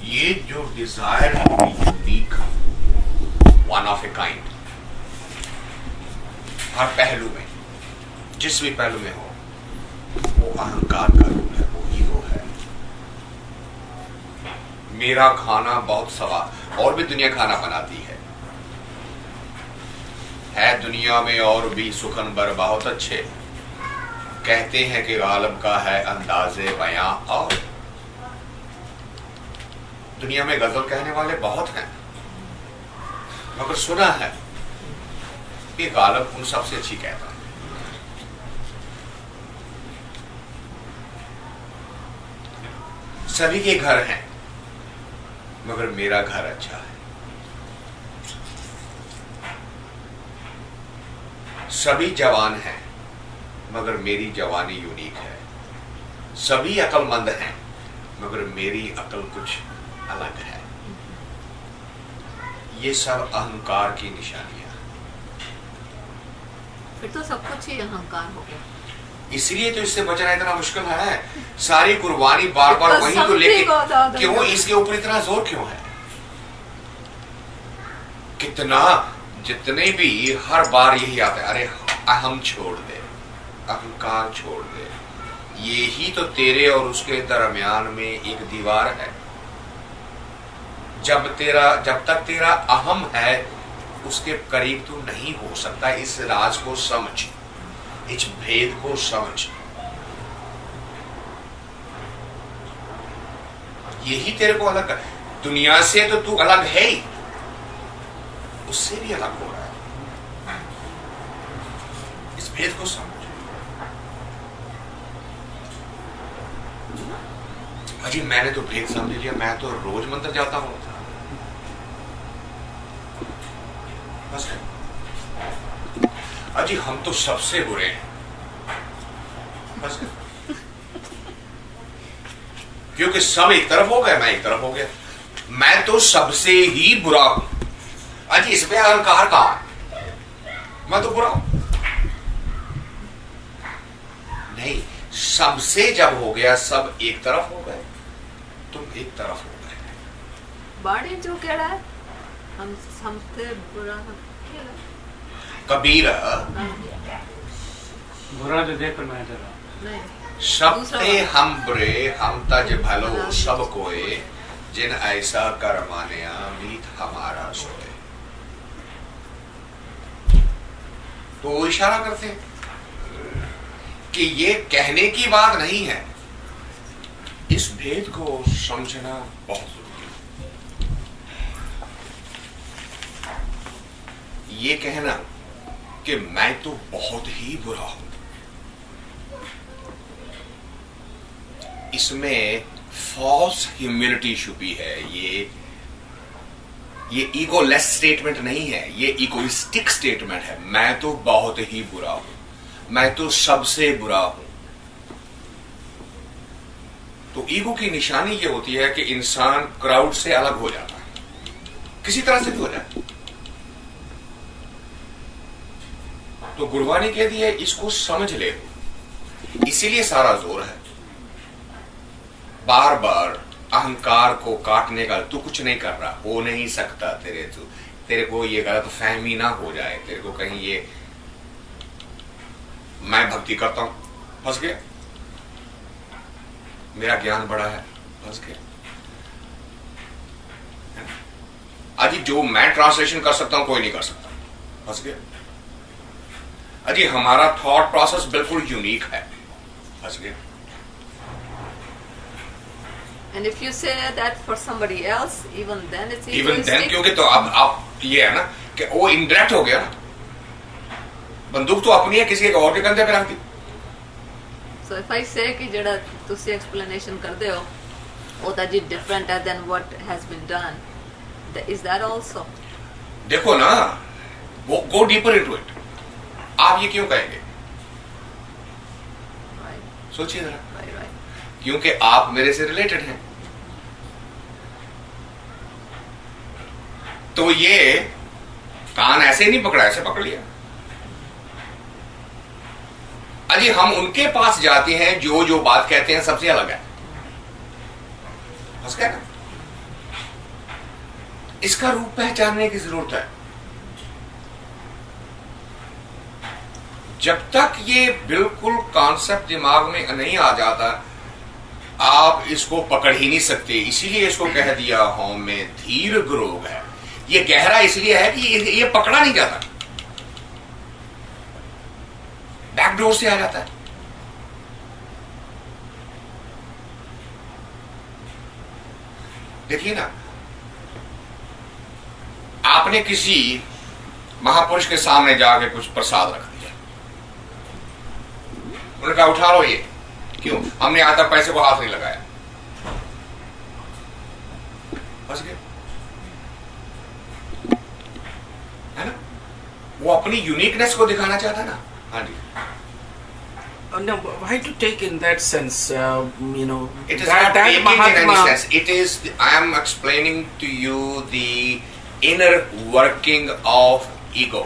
ये जो desire unique, one of a kind, हर पहलू में, जिस भी पहलू में हो, वो अहंकार का रूप है, वो ईगो है। मेरा खाना बहुत स्वाद, और भी दुनिया खाना बनाती है दुनिया में और भी सुखनबर बहुत अच्छे। कहते हैं कि गालिब का है अंदाजे बयां, और दुनिया में गजल कहने वाले बहुत हैं, मगर सुना है कि गालिब उन सबसे अच्छी कहता है। सभी के घर हैं, मगर मेरा घर अच्छा है। सभी जवान हैं, मगर मेरी जवानी यूनिक है। सभी अक्लमंद हैं, मगर मेरी अक्ल कुछ अलग है। ये सब अहंकार की निशानियां। फिर तो सब कुछ ही अहंकार हो गया। इसलिए तो इससे बचना इतना मुश्किल है। सारी कुर्बानी बार बार वहीं को लेके क्यों, इसके ऊपर इतना जोर क्यों है? कितना, जितने भी हर बार यही आता है, अरे अहम छोड़ दे, अहंकार छोड़ दे। यही तो तेरे और उसके दरमियान में एक दीवार है। जब तक तेरा अहम है, उसके करीब तू नहीं हो सकता। इस राज को समझ, इस भेद को समझ। यही तेरे को अलग है। दुनिया से तो तू अलग है ही, उससे भी अलग हो रहा है। इस भेद को समझ। अजी मैंने तो भेद समझ लिया, मैं तो रोज मंदिर जाता हूं। बस अजी हम तो सबसे बुरे हैं, बस। क्योंकि सब एक तरफ हो गए, मैं एक तरफ हो गया। मैं तो सबसे ही बुरा हूं। अजी इसमें अहंकार कहां है? मैं तो बुरा हूं। नहीं, सबसे जब हो गया, सब एक तरफ हो गए, तुम एक तरफ हो गए। बाड़ी जो कह रहा है हम समझते बुरा कबीर बुरा जो देख मैं जरा सबते हम बुरे, हम तज भलो सब कोए, जिन ऐसा कर मानिया मीत हमारा सोए। तो वो इशारा करते हैं कि ये कहने की बात नहीं है, इस भेद को समझना बहुत जरूरी है। ये कहना कि मैं तो बहुत ही बुरा हूं, इसमें फॉल्स ह्यूमिलिटी छुपी है। ये ईगोलेस स्टेटमेंट नहीं है, ये इगोइस्टिक स्टेटमेंट है। मैं तो बहुत ही बुरा हूं, मैं तो सबसे बुरा हूं। तो ईगो की निशानी ये होती है कि इंसान क्राउड से अलग हो जाता है, किसी तरह से भी हो जाए। तो गुरबानी कहती है इसको समझ ले। इसीलिए सारा जोर है बार बार अहंकार को काटने का। तू कुछ नहीं कर रहा, हो नहीं सकता तेरे को ये गलत फहमी ना हो जाए, तेरे को कहीं ये मैं भक्ति करता हूं, फंस गया। मेरा ज्ञान बड़ा है, फंस गया। अजी जो मैं ट्रांसलेशन कर सकता हूं कोई नहीं कर सकता, फंस गया। अजी हमारा थॉट प्रोसेस बिल्कुल यूनिक है, फंस गया। And if you say that for somebody else, even then it's even then, क्योंकि तो अब ये है ना कि वो इंडायरेक्ट हो गया ना। बंदूक तो अपनी है, किसी और के कंधे पे रख दी। So if I say कि जड़ा तुसी explanation कर दे हो, वो that is different than what has been done, is that also? देखो ना, वो go deeper into it. आप ये क्यों कहेंगे? Right. सोचिए जरा। Right. क्योंकि आप मेरे से रिलेटेड हैं। तो ये कान ऐसे नहीं पकड़ा, ऐसे पकड़ लिया। अजी हम उनके पास जाते हैं जो जो बात कहते हैं सबसे अलग है, बस क्या ना? इसका रूप पहचानने की जरूरत है। जब तक ये बिल्कुल कॉन्सेप्ट दिमाग में नहीं आ जाता, आप इसको पकड़ ही नहीं सकते। इसीलिए इसको कह दिया होम में धीर ग्रोग है। ये गहरा इसलिए है कि ये पकड़ा नहीं जाता, बैकडोर से आ जाता है। देखिए ना, आपने किसी महापुरुष के सामने जाके कुछ प्रसाद रख दिया, उन्होंने कहा उठा लो ये। क्यों? हमने आज तक पैसे को हाथ नहीं लगाया। बस गए, है ना? वो अपनी यूनिकनेस को दिखाना चाहता ना। हाँ जी। No, why to take in that sense? It is not taking in any sense. It is. I am explaining to you the inner working of ego.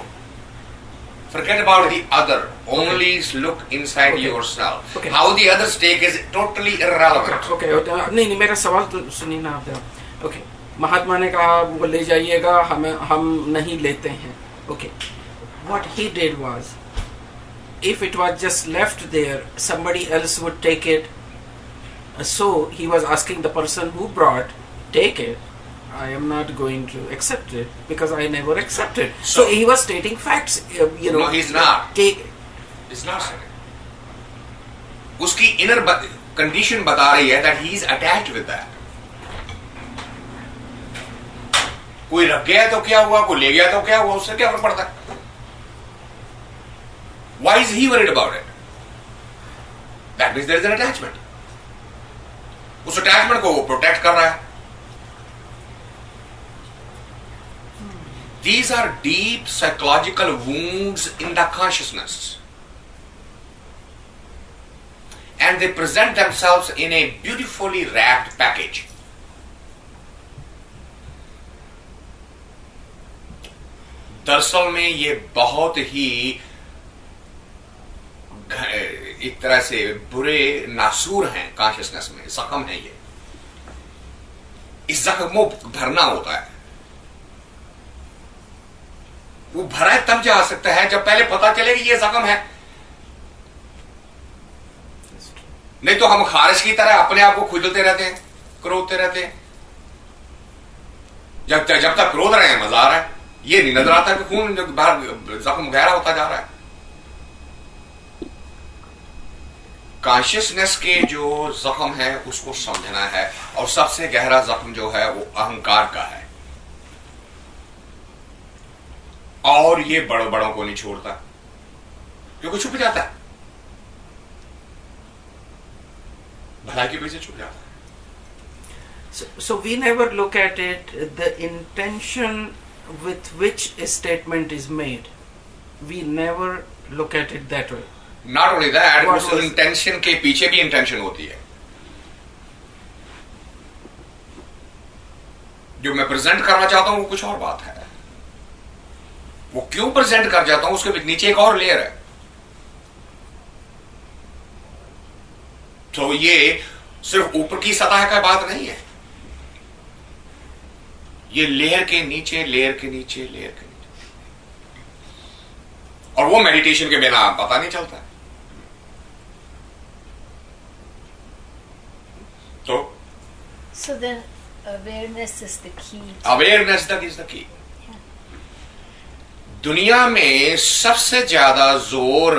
Forget about the other. Only look inside yourself. Okay. How the others take is totally irrelevant. Okay. नहीं मेरा सवाल तो सुनिए ना आप। Okay. महात्मा ने कहा वो ले जाइएगा, हम नहीं लेते हैं। Okay. What he did was, if it was just left there, somebody else would take it. So he was asking the person who brought, take it. I am not going to accept it because I never accepted. So he was stating facts. No, he's not. He's not saying. उसकी inner condition बता रही है that he is attached with that. कोई रख गया तो क्या हुआ, कोई ले गया तो क्या हुआ, उससे क्या फर्क पड़ता है? Why is he worried about it? That means there is an attachment. उस attachment को वो protect कर रहा है। These are deep psychological wounds in the consciousness, and they present themselves in a beautifully wrapped package. दरअसल में ये बहुत ही एक तरह से बुरे नासूर हैं कॉन्शियसनेस में, जख्म है ये। इस जख्म को भरना होता है। वो भरा तब जा सकता है जब पहले पता चले कि ये जख्म है। नहीं तो हम खारिश की तरह अपने आप को खुजलते रहते हैं, क्रोधते रहते हैं। जब तक क्रोध रहे हैं मजा आ रहा है, ये नहीं नजर आता कि खून बाहर जख्म गहरा होता जा रहा है। कॉन्शियसनेस के जो जख्म है उसको समझना है, और सबसे गहरा जख्म जो है वो अहंकार का है, और ये बड़ों को नहीं छोड़ता क्योंकि छुप जाता है, भलाई के पीछे छुप जाता है। So we never look at it, the intention with which a statement is made. We never look at it that way. Not only that, उस इंटेंशन के पीछे भी इंटेंशन होती है। जो मैं प्रेजेंट करना चाहता हूं वो कुछ और बात है। वो क्यों प्रेजेंट कर जाता हूं उसके नीचे एक और लेयर है। तो ये सिर्फ ऊपर की सतह का बात नहीं है, ये लेयर के नीचे, लेयर के नीचे, लेयर के नीचे, और वो मेडिटेशन के बिना पता नहीं चलता। तो So then awareness is the key. Awareness that is the key. दुनिया में सबसे ज्यादा जोर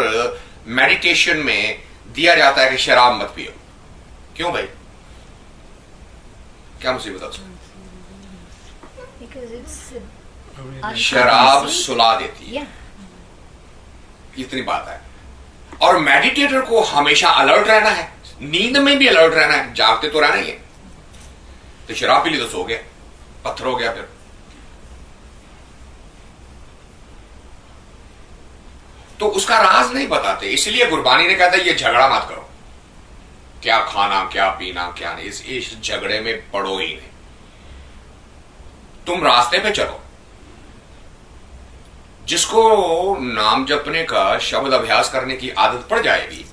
मेडिटेशन में दिया जाता है कि शराब मत पियो। क्यों भाई, क्या मुसीबत है? Because it's शराब सुला देती है, yeah. इतनी बात है। और मेडिटेटर को हमेशा अलर्ट रहना है, नींद में भी अलर्ट रहना है, जागते तो रहना ही है। तो शराब पी ली तो सो गया, पत्थर हो गया। फिर तो उसका राज नहीं बताते, इसलिए गुरबानी ने कहा था ये झगड़ा मत करो, क्या खाना क्या पीना क्या नहीं, इस झगड़े में पड़ो ही नहीं, तुम रास्ते पे चलो। जिसको नाम जपने का, शब्द अभ्यास करने की आदत पड़ जाएगी,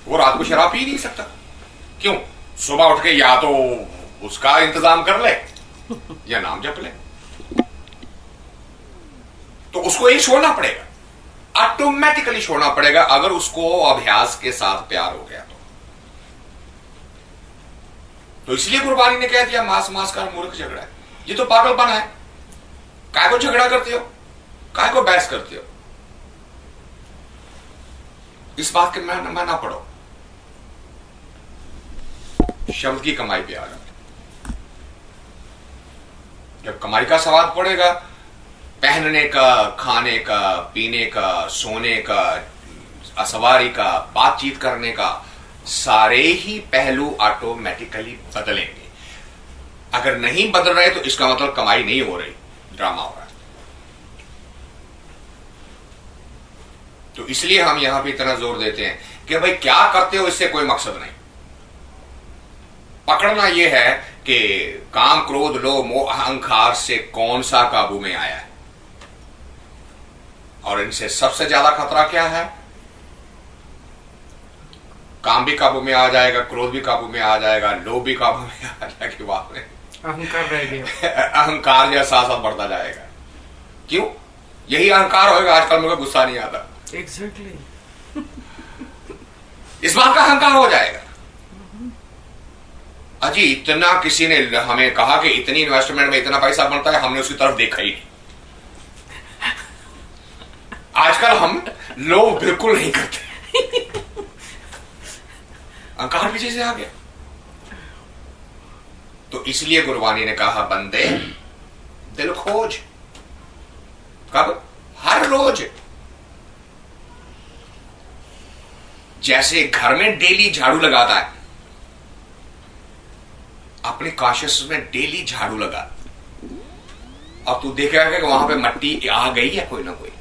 वो रात को शराब पी नहीं सकता। क्यों? सुबह उठ के या तो उसका इंतजाम कर ले या नाम जप ले। तो उसको ये छोड़ना पड़ेगा, ऑटोमेटिकली छोड़ना पड़ेगा अगर उसको अभ्यास के साथ प्यार हो गया तो इसलिए गुरबानी ने कह दिया मांस मांस का मूर्ख झगड़ा है। ये तो पागलपन है। काय को झगड़ा करते हो, काय को बहस करते हो? इस बात के मैं ना पढ़ो, शब्द की कमाई पे आ जाओ। जब कमाई का सवाल पड़ेगा, पहनने का, खाने का, पीने का, सोने का, सवारी का, बातचीत करने का, सारे ही पहलू ऑटोमेटिकली बदलेंगे। अगर नहीं बदल रहे तो इसका मतलब कमाई नहीं हो रही, ड्रामा हो रहा है। तो इसलिए हम यहां पे इतना जोर देते हैं कि भाई क्या करते हो इससे कोई मकसद नहीं। पकड़ना यह है कि काम, क्रोध, लोभ, मोह, अहंकार से कौन सा काबू में आया है, और इनसे सबसे ज्यादा खतरा क्या है? काम भी काबू में आ जाएगा, क्रोध भी काबू में आ जाएगा, लोभ भी काबू में आ जाएगा, वहां में अहंकार रह गया। अहंकार जो साथ साथ बढ़ता जाएगा। क्यों? यही अहंकार होगा आजकल मुझे गुस्सा नहीं आता। एग्जैक्टली। इस बात का अहंकार हो जाएगा। अजी इतना किसी ने हमें कहा कि इतनी इन्वेस्टमेंट में इतना पैसा बनता है, हमने उसकी तरफ देखा ही नहीं। आजकल हम लोग बिल्कुल नहीं करते। अहंकार पीछे से आ गया। तो इसलिए गुरबानी ने कहा बंदे दिल खोज। कब? हर रोज। जैसे घर में डेली झाड़ू लगाता है, अपने कॉन्शियस में डेली झाड़ू लगा। अब तू देखेगा कि वहां पे मट्टी आ गई है कोई ना कोई।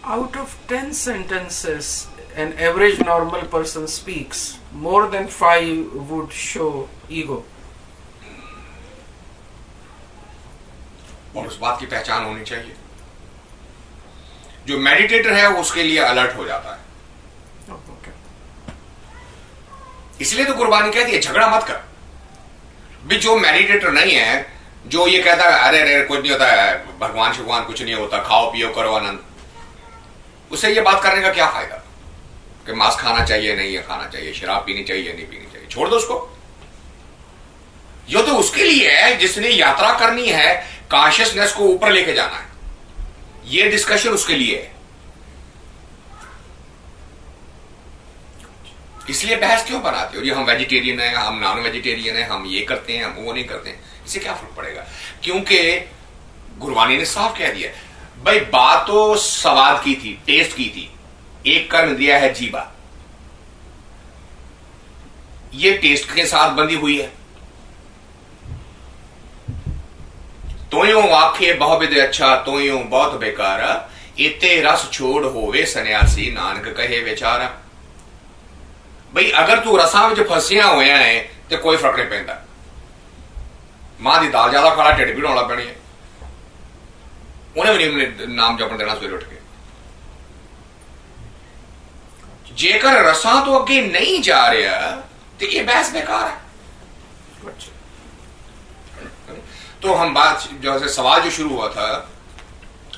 Out of 10 sentences an average normal person speaks, more than 5 would show ego. और उस बात की पहचान होनी चाहिए। जो मेडिटेटर है वो उसके लिए अलर्ट हो जाता है। Okay. इसलिए तो गुरबानी कहती है झगड़ा मत कर। भी जो मेडिटेटर नहीं है, जो ये कहता है अरे अरे कुछ नहीं होता है, भगवान कुछ नहीं होता, खाओ पियो करो आनंद, उसे ये बात करने का क्या फायदा कि मांस खाना चाहिए नहीं है खाना चाहिए, शराब पीनी चाहिए नहीं पीनी चाहिए, छोड़ दो उसको। ये तो उसके लिए है जिसने यात्रा करनी है, कॉन्शियसनेस को ऊपर लेके जाना है। ये डिस्कशन उसके लिए है। इसलिए बहस क्यों बनाते हो? ये हम वेजिटेरियन है, हम नॉन वेजिटेरियन है, हम ये करते हैं, हम वो नहीं करते हैं, इससे क्या फर्क पड़ेगा? क्योंकि गुरबानी ने साफ कह दिया भाई, बात तो स्वाद की थी, टेस्ट की थी। एक कर्म दिया है जीवा, ये टेस्ट के साथ बंधी हुई है। तो यूं आखे बहुविध अच्छा, तो यूं बहुत बेकारा, इते रस छोड़ होवे सन्यासी, नानक कहे बेचारा। भाई अगर तू रसा विच फसिया होया है तो कोई फर्क नहीं पैंदा। मां दी दाल ज्यादा खाला ढिड पीड़ होना पैनी है, उन्हें भी नहीं नाम जपन देना सवेरे उठ के। जेकर रसा तो अगे नहीं जा रहा तो ये बहस बेकार है। तो हम बात जो है सवाल जो शुरू हुआ था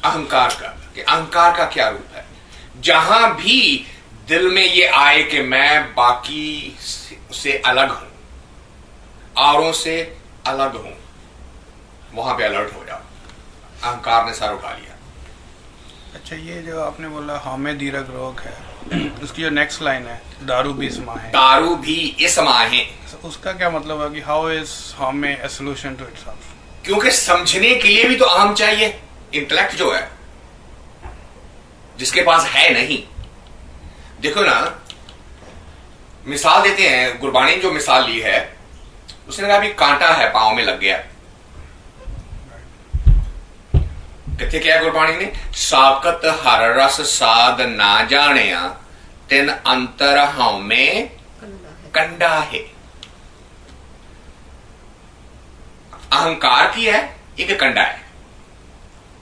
अहंकार का, कि अहंकार का क्या रूप है? जहां भी दिल में ये आए कि मैं बाकी से अलग हूं, औरों से अलग हूं, वहां पे अलर्ट हो जाओ। अहंकार ने सर उठा लिया। अच्छा, ये जो आपने बोला हमें दीर्घ रोग है, उसकी जो नेक्स्ट लाइन है दारू भी इसमा है, दारू भी इसमा है, उसका क्या मतलब है कि हाउ इज हमें ए सॉल्यूशन टू इटसेल्फ? क्योंकि समझने के लिए भी तो अहम चाहिए। इंटेलेक्ट जो है जिसके पास है नहीं। देखो ना, मिसाल देते हैं, गुरबाणी ने जो मिसाल ली है, उसने कहा भी कांटा है पांव में लग गया। कितने क्या है गुरबाणी ने? साकत हर रस साध ना जानिया, तिन अंतर हाउ में कंडा है। अहंकार की है, एक कंडा है,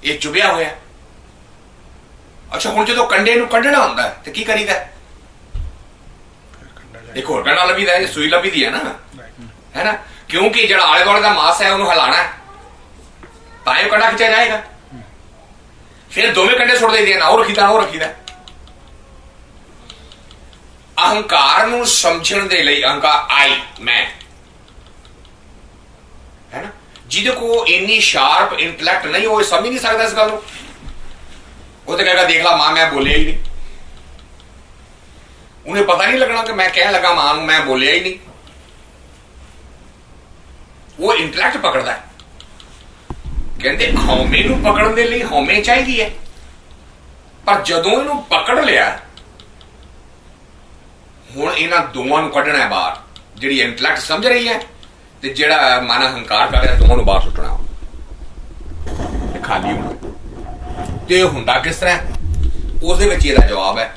ये चुभया हुआ है। अच्छा हुण जो कंडे नूं कड्ढना हुंदा है तो की करीदा? एक होर कंडा लभीदा है, सुई लभीदी है ना, है ना, क्योंकि जो आले दुआले का मास है उन्होंने हिलाना है, तां कंडा खिंचा जाएगा। फिर दोवें कंडे सुट देते ना, वो रखीदा वो रखीदा। अहंकार नूं समझण दे लई, अहंकार आई मैं, है ना, जिहदे को इन्नी शार्प इंटलैक्ट नहीं, वो समझ नहीं सकता इस गल नूं। वो तो कहेगा देख ला मां मैं बोलिया ही नहीं, उन्हें पता नहीं लगना कि मैं कह लगा मां नूं मैं बोलिया ही नहीं। वो इंटलैक्ट पकड़ता है। कहते हौमे नूं पकड़न दे लई हौमे चाहिदी है, पर जदों इहनूं पकड़ लिया हुण इन्हां दोवां नूं कढणा है बाहर, जिहड़ी इंटलैक्ट समझ रही है ते जिहड़ा मन अहंकार कर रहा, दोवां नूं बाहर सुट्टना, खाली होना। ते हुंदा किस तरह, उसदे विच इहदा जवाब है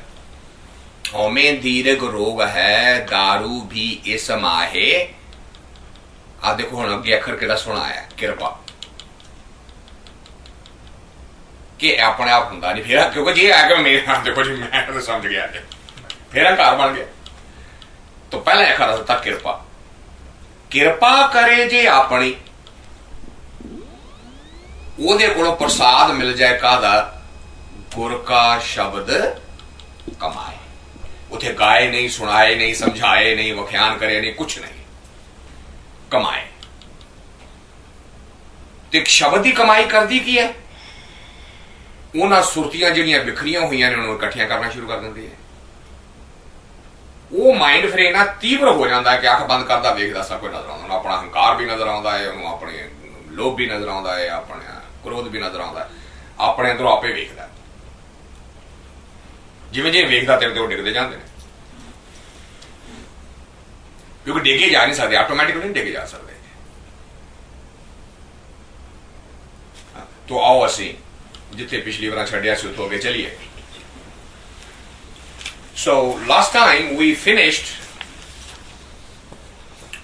हौमे दीर्घ रोग है दारू भी इस माहे। आ देखो हुण अगे अखर किहड़ा सोहना आया, किरपा, कि अपने आप हुंदा नहीं। फिर क्योंकि जी है कि मेरे देखो जी मैं तो समझ गया, फिर अहंकार बन गया। तो पहला अखर था किरपा, किरपा करे जे अपनी, ओदे कोलों प्रसाद मिल जाए कादा, गुर का शब्द कमाए। उथे गाए नहीं, सुनाए नहीं, समझाए नहीं, व्याख्यान करे नहीं, कुछ नहीं, कमाए। तो एक शब्द की कमाई कर दी की है, उन्हां सुरतियां जिहड़ियां बिखरियां हुई ने उन्होंने इकट्ठियां करना शुरू कर देंदी है। वो माइंड फिर इन्ना तीव्र हो जाता है कि अख बंद करता वेखदा सब कुछ नजर आता, अपना अहंकार भी नजर आता है, उन्होंने अपने लोभ भी नजर आता है, अपने क्रोध भी नजर आता है, अपने अंदरों आपे वेखदा। जिवें जिवें वेखदा तेरे ते वो डिगदे जांदे ने, क्योंकि डिगे जा नहीं सकते, ऑटोमैटिकली नहीं डिगे जा सकते। तो आओ असीं जिथे पिछली बार छड्डिया सी उत्थों अगे चलिए। So last time we finished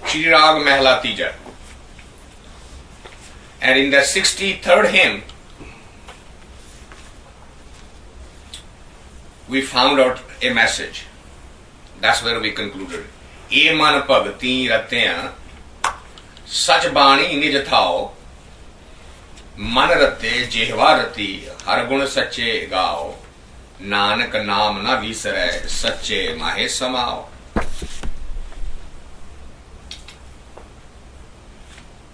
Shri Rag Mahla Tija, and in the 63rd hymn we found out a message. That's where we concluded. E man bhagti ratyan sach bani nij thao, मन रते जेहवा रती हर गुण सच्चे गाओ, नानक नाम न विसरै सच्चे माहे समाओ।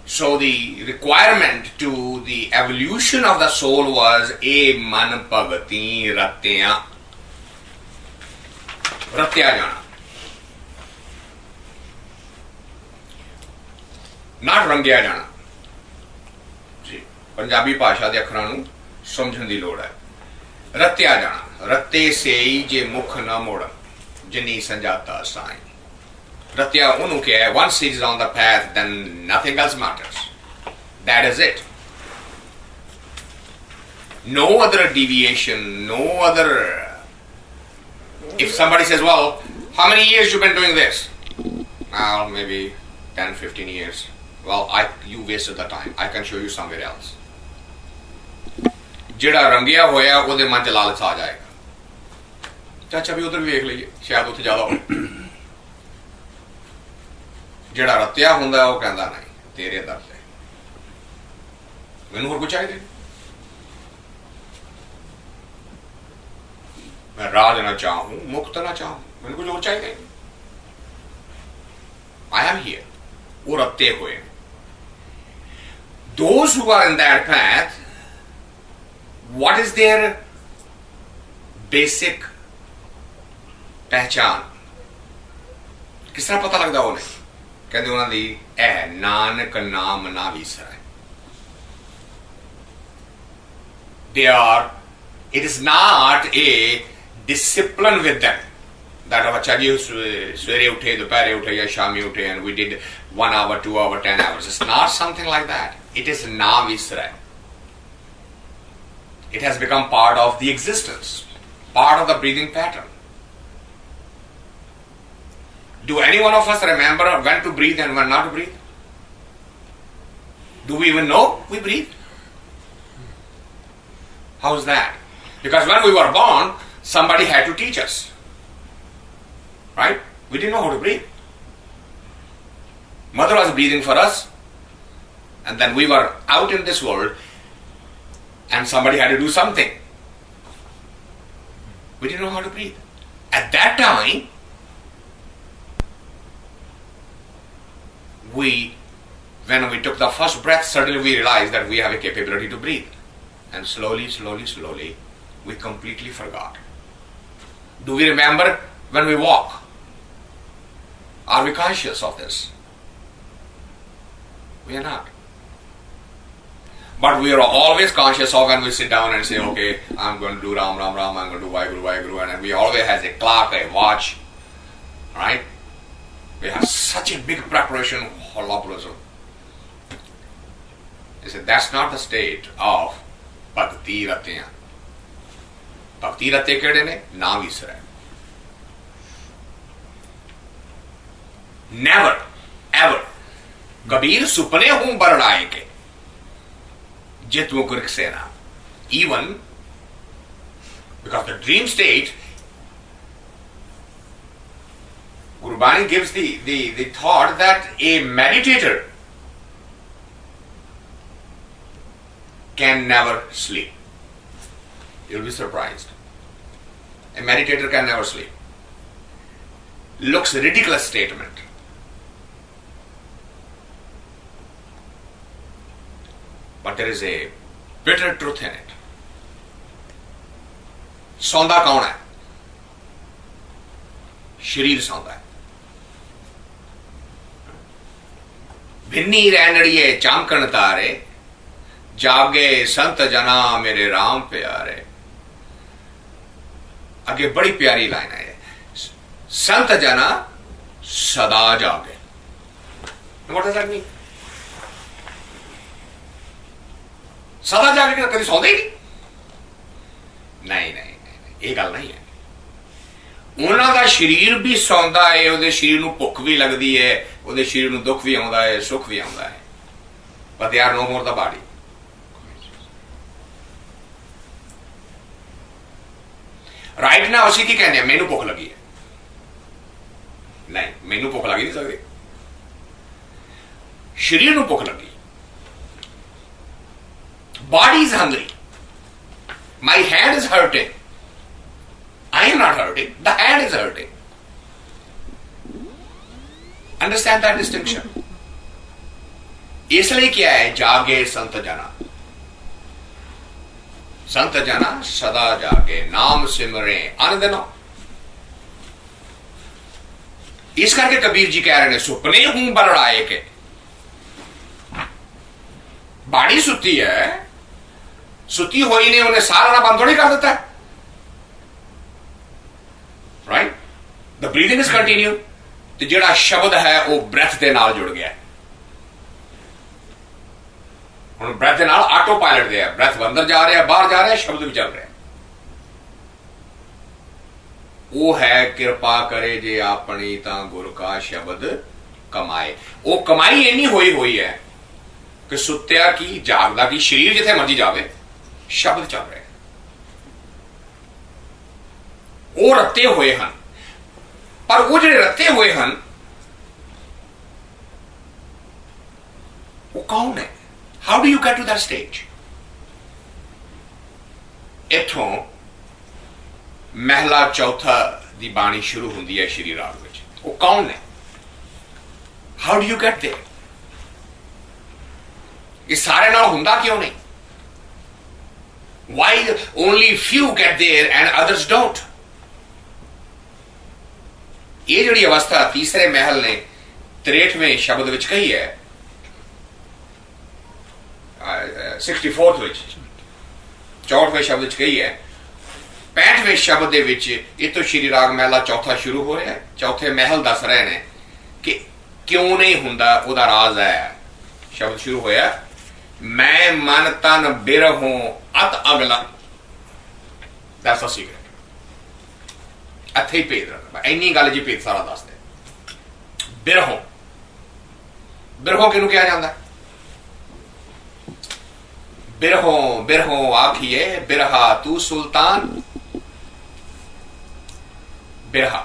So the requirement to the evolution of the soul was a man bhagati ratya, रत्या जाना, ना रंगिया जाना। पंजाबी भाषा के अखरां नूं समझण दी लोड़ है। रत्या जाना, रत्ते सेई जे मुख न मोड़, जिनी संजाता साई। रत्या उन्होंने क्या है, once he is on the path then nothing else matters, that is it, no other deviation, no other. If somebody says, well, how many years you been doing this? Well, maybe 10-15 years. Well, you wasted the time, I can show you somewhere else. जिहड़ा रंगिया होया उहदे मन च लालच आ जाएगा, चाचा भी उधर वेख लीजिए, शायद उत्थे ज्यादा हो। जिहड़ा रत्या हुंदा वो कहंदा नहीं, तेरे दर ते मैनूं होर कुछ चाहिए, मैं राज ना चाहूं, मुक्त ना चाहूं, मैनूं कुछ और चाहिए। आई एम हियर, वो रत्ते हुए। Those who are in that path, what is their basic पहचान? किस तरह पता लगता उन्हें? कहते उन्होंने दी है नानक नाम ना विसरै। They are, it is not a discipline with them that अच्छा जी सवेरे उठे, दोपहरे उठे या शामी उठे and we did 1 hour, 2 hour, 10 hours. It's not something like that. It is na visrai. It has become part of the existence, part of the breathing pattern. Do any one of us remember when to breathe and when not to breathe? Do we even know we breathe? How is that? Because when we were born, somebody had to teach us. Right? We didn't know how to breathe. Mother was breathing for us, and then we were out in this world, and somebody had to do something. We didn't know how to breathe. At that time, when we took the first breath, suddenly we realized that we have a capability to breathe. And slowly, we completely forgot. Do we remember when we walk? Are we conscious of this? We are not. But we are always conscious of when we sit down and say, okay, I'm going to do Ram, Ram, Ram, I'm going to do Vaheguru, Vaheguru, and we always has a clock, a watch, right? We have such a big preparation for Lopulazum. He said, that's not the state of Bhakti Ratya. Bhakti Ratya kehde ne? Naam Isra. Never, ever. Kabir supne hoon baradaye ke. Jit mukurik sena. Even because the dream state, Gurbani gives the thought that a meditator can never sleep. You'll be surprised. A meditator can never sleep. Looks a ridiculous statement. But there is a bitter truth in it. सौंदा कौन है? शरीर सौंदा है. भिन्नी रैनड़िए चामकन तारे, जागे संत जना मेरे राम प्यारे. आगे बड़ी प्यारी लाइन है. संत जना सदा जागे. What does that mean? सदा जागे कि कभी सौंदे ही नहीं. नहीं, ਇਹ ਗੱਲ ਨਹੀਂ ਹੈ. ਉਹਨਾਂ ਦਾ ਸਰੀਰ ਵੀ ਸੌਂਦਾ ਹੈ, ਉਹਦੇ ਸਰੀਰ ਨੂੰ ਭੁੱਖ ਵੀ ਲੱਗਦੀ ਹੈ, ਉਹਦੇ ਸਰੀਰ ਨੂੰ ਦੁੱਖ ਵੀ ਆਉਂਦਾ ਹੈ, ਸੁੱਖ ਵੀ ਆਉਂਦਾ ਹੈ. But they are no more the body. Right now ਅਸੀਂ ਕੀ ਕਹਿੰਦੇ ਆ? ਮੈਨੂੰ ਭੁੱਖ ਲੱਗੀ ਹੈ. ਨਹੀਂ, ਮੈਨੂੰ ਭੁੱਖ ਲੱਗ ਨਹੀਂ ਸਕਦੀ. ਸਰੀਰ ਨੂੰ ਭੁੱਖ ਲੱਗੀ. Body is hungry. My hand is hurting. I am not hurting. The hand is hurting. Understand that distinction. इसलिए क्या है? जागे संत जना. संत जना सदा जागे, नाम सिमरे अनदिनो. इस करके कबीर जी कह रहे हैं, सुपने हूं बलड़ाए के. बाड़ी सुती है, सुती हुई ने उन्हें सारा बंद थोड़ी कर देता है. Right? The breathing is continue. तो जेड़ा शब्द है वो ब्रेथ के नाल जुड़ गया. ਹੁਣ ਬ੍ਰੈਥ ਦੇ ਨਾਲ ਆਟੋ ਪਾਇਲਟ ਦੇ ਆ. ਬ੍ਰੈਥ ਅੰਦਰ ਜਾ ਰਿਹਾ, ਬਾਹਰ ਜਾ ਰਿਹਾ, ਸ਼ਬਦ ਵੀ ਚੱਲ ਰਿਹਾ. ਉਹ ਹੈ ਕਿਰਪਾ ਕਰੇ ਜੇ ਆਪਣੀ ਤਾਂ ਗੁਰ ਕਾ ਸ਼ਬਦ ਕਮਾਏ. ਉਹ ਕਮਾਈ ਇੰਨੀ ਹੋਈ ਹੈ ਕਿ ਸੁੱਤਿਆ ਕੀ ਜਾਗਦਾ ਕੀ ਸਰੀਰ ਜਿੱਥੇ ਮਰਜੀ ਜਾਵੇ, ਸ਼ਬਦ ਚੱਲ ਰਿਹਾ. ਉਹ ਰੱਤੇ ਹੋਏ ਹਨ. ਪਰ ਉਹ ਜਿਹੜੇ ਰੱਤੇ ਹੋਏ ਹਨ ਉਹ ਕੌਣ ਹੈ? How do you get to that stage? ਇੱਥੋਂ ਮਹਿਲਾ ਚੌਥਾ ਦੀ ਬਾਣੀ ਸ਼ੁਰੂ ਹੁੰਦੀ ਹੈ ਸ਼੍ਰੀ ਰਾਗ ਵਿੱਚ. ਉਹ ਕੌਣ ਨੇ? How do you get there? ਇਹ ਸਾਰੇ ਨਾਲ ਹੁੰਦਾ ਕਿਉਂ ਨਹੀਂ? Why only few get there and others don't? ਇਹ ਜਿਹੜੀ ਅਵਸਥਾ ਤੀਸਰੇ ਮਹਿਲ ਨੇ 63ਵੇਂ ਸ਼ਬਦ ਵਿੱਚ ਕਹੀ ਹੈ, 64th ਵਿੱਚ 64ਵੇਂ ਸ਼ਬਦ ਵਿੱਚ ਕਹੀ ਹੈ. 65ਵੇਂ ਸ਼ਬਦ ਦੇ ਵਿੱਚ ਇਹ ਤੋਂ ਸ਼੍ਰੀ ਰਾਗ ਮਹਿਲਾ ਚੌਥਾ ਸ਼ੁਰੂ ਹੋ ਰਿਹਾ ਹੈ. ਚੌਥੇ ਮਹਿਲ ਦੱਸ ਰਹੇ ਨੇ ਕਿ ਕਿਉਂ ਨਹੀਂ ਹੁੰਦਾ, ਉਹਦਾ ਰਾਜ਼ ਹੈ. ਸ਼ਬਦ ਸ਼ੁਰੂ ਹੋਇਆ, ਮੈਂ ਮਨ ਤਨ ਬਿਰਹੋਂ ਅਤ ਅਗਲਾ. That's a secret. ਇੱਥੇ ਹੀ ਭੇਦ ਰੱਖਦਾ. ਇੰਨੀ ਗੱਲ ਜੀ ਭੇਦ ਸਾਰਾ ਦੱਸਦੇ. ਬਿਰਹੋਂ, ਬਿਰਹੋਂ ਕਿਹਨੂੰ ਕਿਹਾ ਜਾਂਦਾ? बिरहों बिरहों आखिए बिरहा तू सुल्तान. बिरहा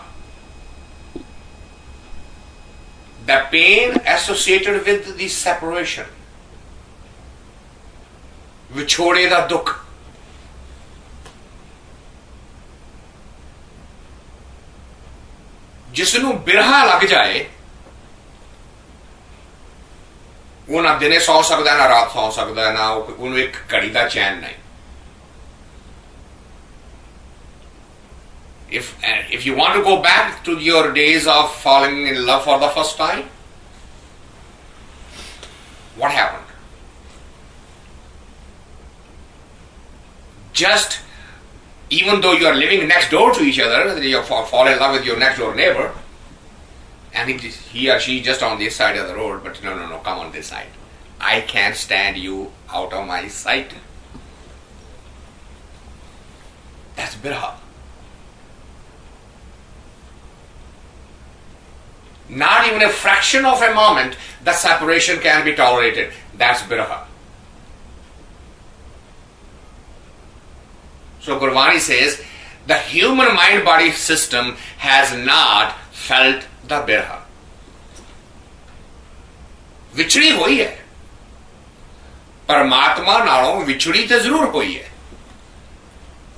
the pain associated with the separation, ਵਿਛੋੜੇ ਦਾ ਦੁੱਖ, ਜਿਸ ਨੂੰ ਬਿਰਹਾ ਲੱਗ ਜਾਏ ਉਹ ਨਾ ਦਿਨੇ ਸੌ ਸਕਦਾ ਨਾ ਰਾਤ ਸੌ ਸਕਦਾ, ਨਾ ਉਹਨੂੰ ਇੱਕ ਘੜੀ ਦਾ ਚੈਨ ਨਹੀਂ. If you want to go back to your days of falling in love for the first time, what happened? Just even though you are living next door to each other, you fall in love with your next door neighbor, and he or she just on this side of the road, but no, come on this side. I can't stand you out of my sight. That's birha. Not even a fraction of a moment the separation can be tolerated. That's birha. So Gurbani says the human mind body system has not felt the birha. ਵਿਛੜੀ ਹੋਈ ਹੈ, ਪਰਮਾਤਮਾ ਨਾਲੋਂ ਵਿਛੜੀ ਤੇ ਜ਼ਰੂਰ ਹੋਈ ਹੈ,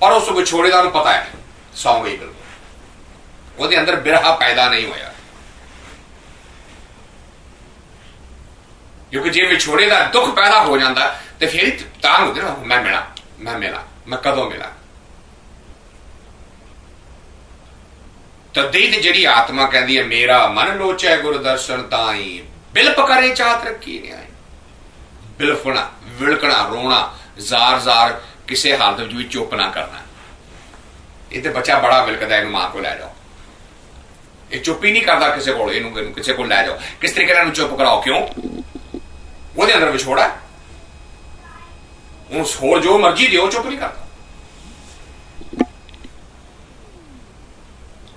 ਪਰ ਉਸ ਵਿਛੋੜੇ ਦਾ ਨੂੰ ਪਤਾ ਹੈ ਸੌਂ ਗਈ ਬਿਲਕੁਲ, ਉਹਦੇ ਅੰਦਰ ਬਿਰਹਾ ਪੈਦਾ ਨਹੀਂ ਹੋਇਆ. ਕਿਉਂਕਿ ਜੇ ਵਿਛੋੜੇ ਦਾ ਦੁੱਖ ਪੈਦਾ ਹੋ ਜਾਂਦਾ ਤੇ ਫਿਰ ਤਾਂ ਹੁੰਦੇ ਨਾ ਮੈਂ ਕਦੋਂ ਮਿਲਾਂ. ਤਦੇ ਤੇ ਜਿਹੜੀ ਆਤਮਾ ਕਹਿੰਦੀ ਹੈ ਮੇਰਾ ਮਨ ਲੋਚੈ ਗੁਰ ਦਰਸ਼ਨ ਤਾਈ, ਬਿਲਪ ਕਰੇ ਚਾਤ ਰੱਖੀ ਨਿਆਏ. ਬਿਲਫਣਾ, ਵਿਲਕਣਾ, ਰੋਣਾ, ਜ਼ਾਰ ਕਿਸੇ ਹਾਲਤ ਵਿੱਚ ਵੀ ਚੁੱਪ ਨਾ ਕਰਨਾ. ਇਹ ਤੇ ਬੱਚਾ ਬੜਾ ਵਿਲਕਦਾ, ਇਹਨੂੰ ਮਾਂ ਕੋਲ ਲੈ ਜਾਓ, ਇਹ ਚੁੱਪ ਹੀ ਨਹੀਂ ਕਰਦਾ ਕਿਸੇ ਕੋਲ, ਇਹਨੂੰ ਕਿਸੇ ਕੋਲ ਲੈ ਜਾਓ, ਕਿਸ ਤਰੀਕੇ ਨਾਲ ਇਹਨੂੰ ਚੁੱਪ ਕਰਾਓ. ਕਿਉਂ? ਉਹਦੇ ਅੰਦਰ ਵਿਛੋੜਾ, ਉਹਨੂੰ ਹੋਰ ਜੋ ਮਰਜ਼ੀ ਦਿਓ ਚੁੱਪ ਨਹੀਂ ਕਰਦਾ.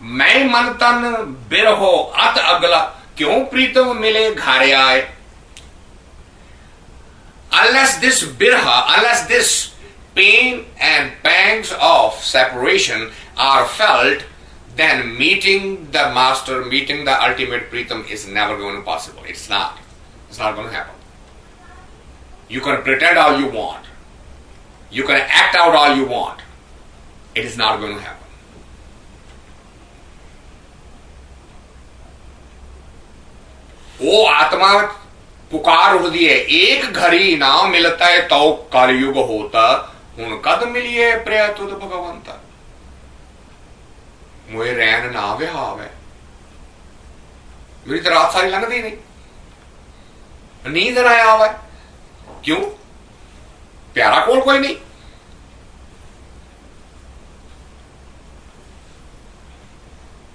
ਮੈਂ ਮਨ ਤਨ ਬਿਰਹੋ ਅਤ ਅਗਲਾ, ਕਿਉਂ ਪ੍ਰੀਤਮ ਮਿਲੇ ਘਰ ਆਏ. Unless this birha, unless this pain and pangs of separation are felt, then meeting the master, meeting the ultimate Pritam is never going to be possible. It's not going to happen. You can pretend all you want. You can act out all you want. It is not going to happen. वो आत्मा पुकार उठती है, एक घड़ी ना मिलता है तो कलयुग होता, हुण कद मिलिए प्रिय तुद भगवंता. मोए रैन ना विहावे, मेरी तो रात सारी लंघदी नहीं, नींद ना आवे. क्यों? प्यारा कोल कोई नहीं.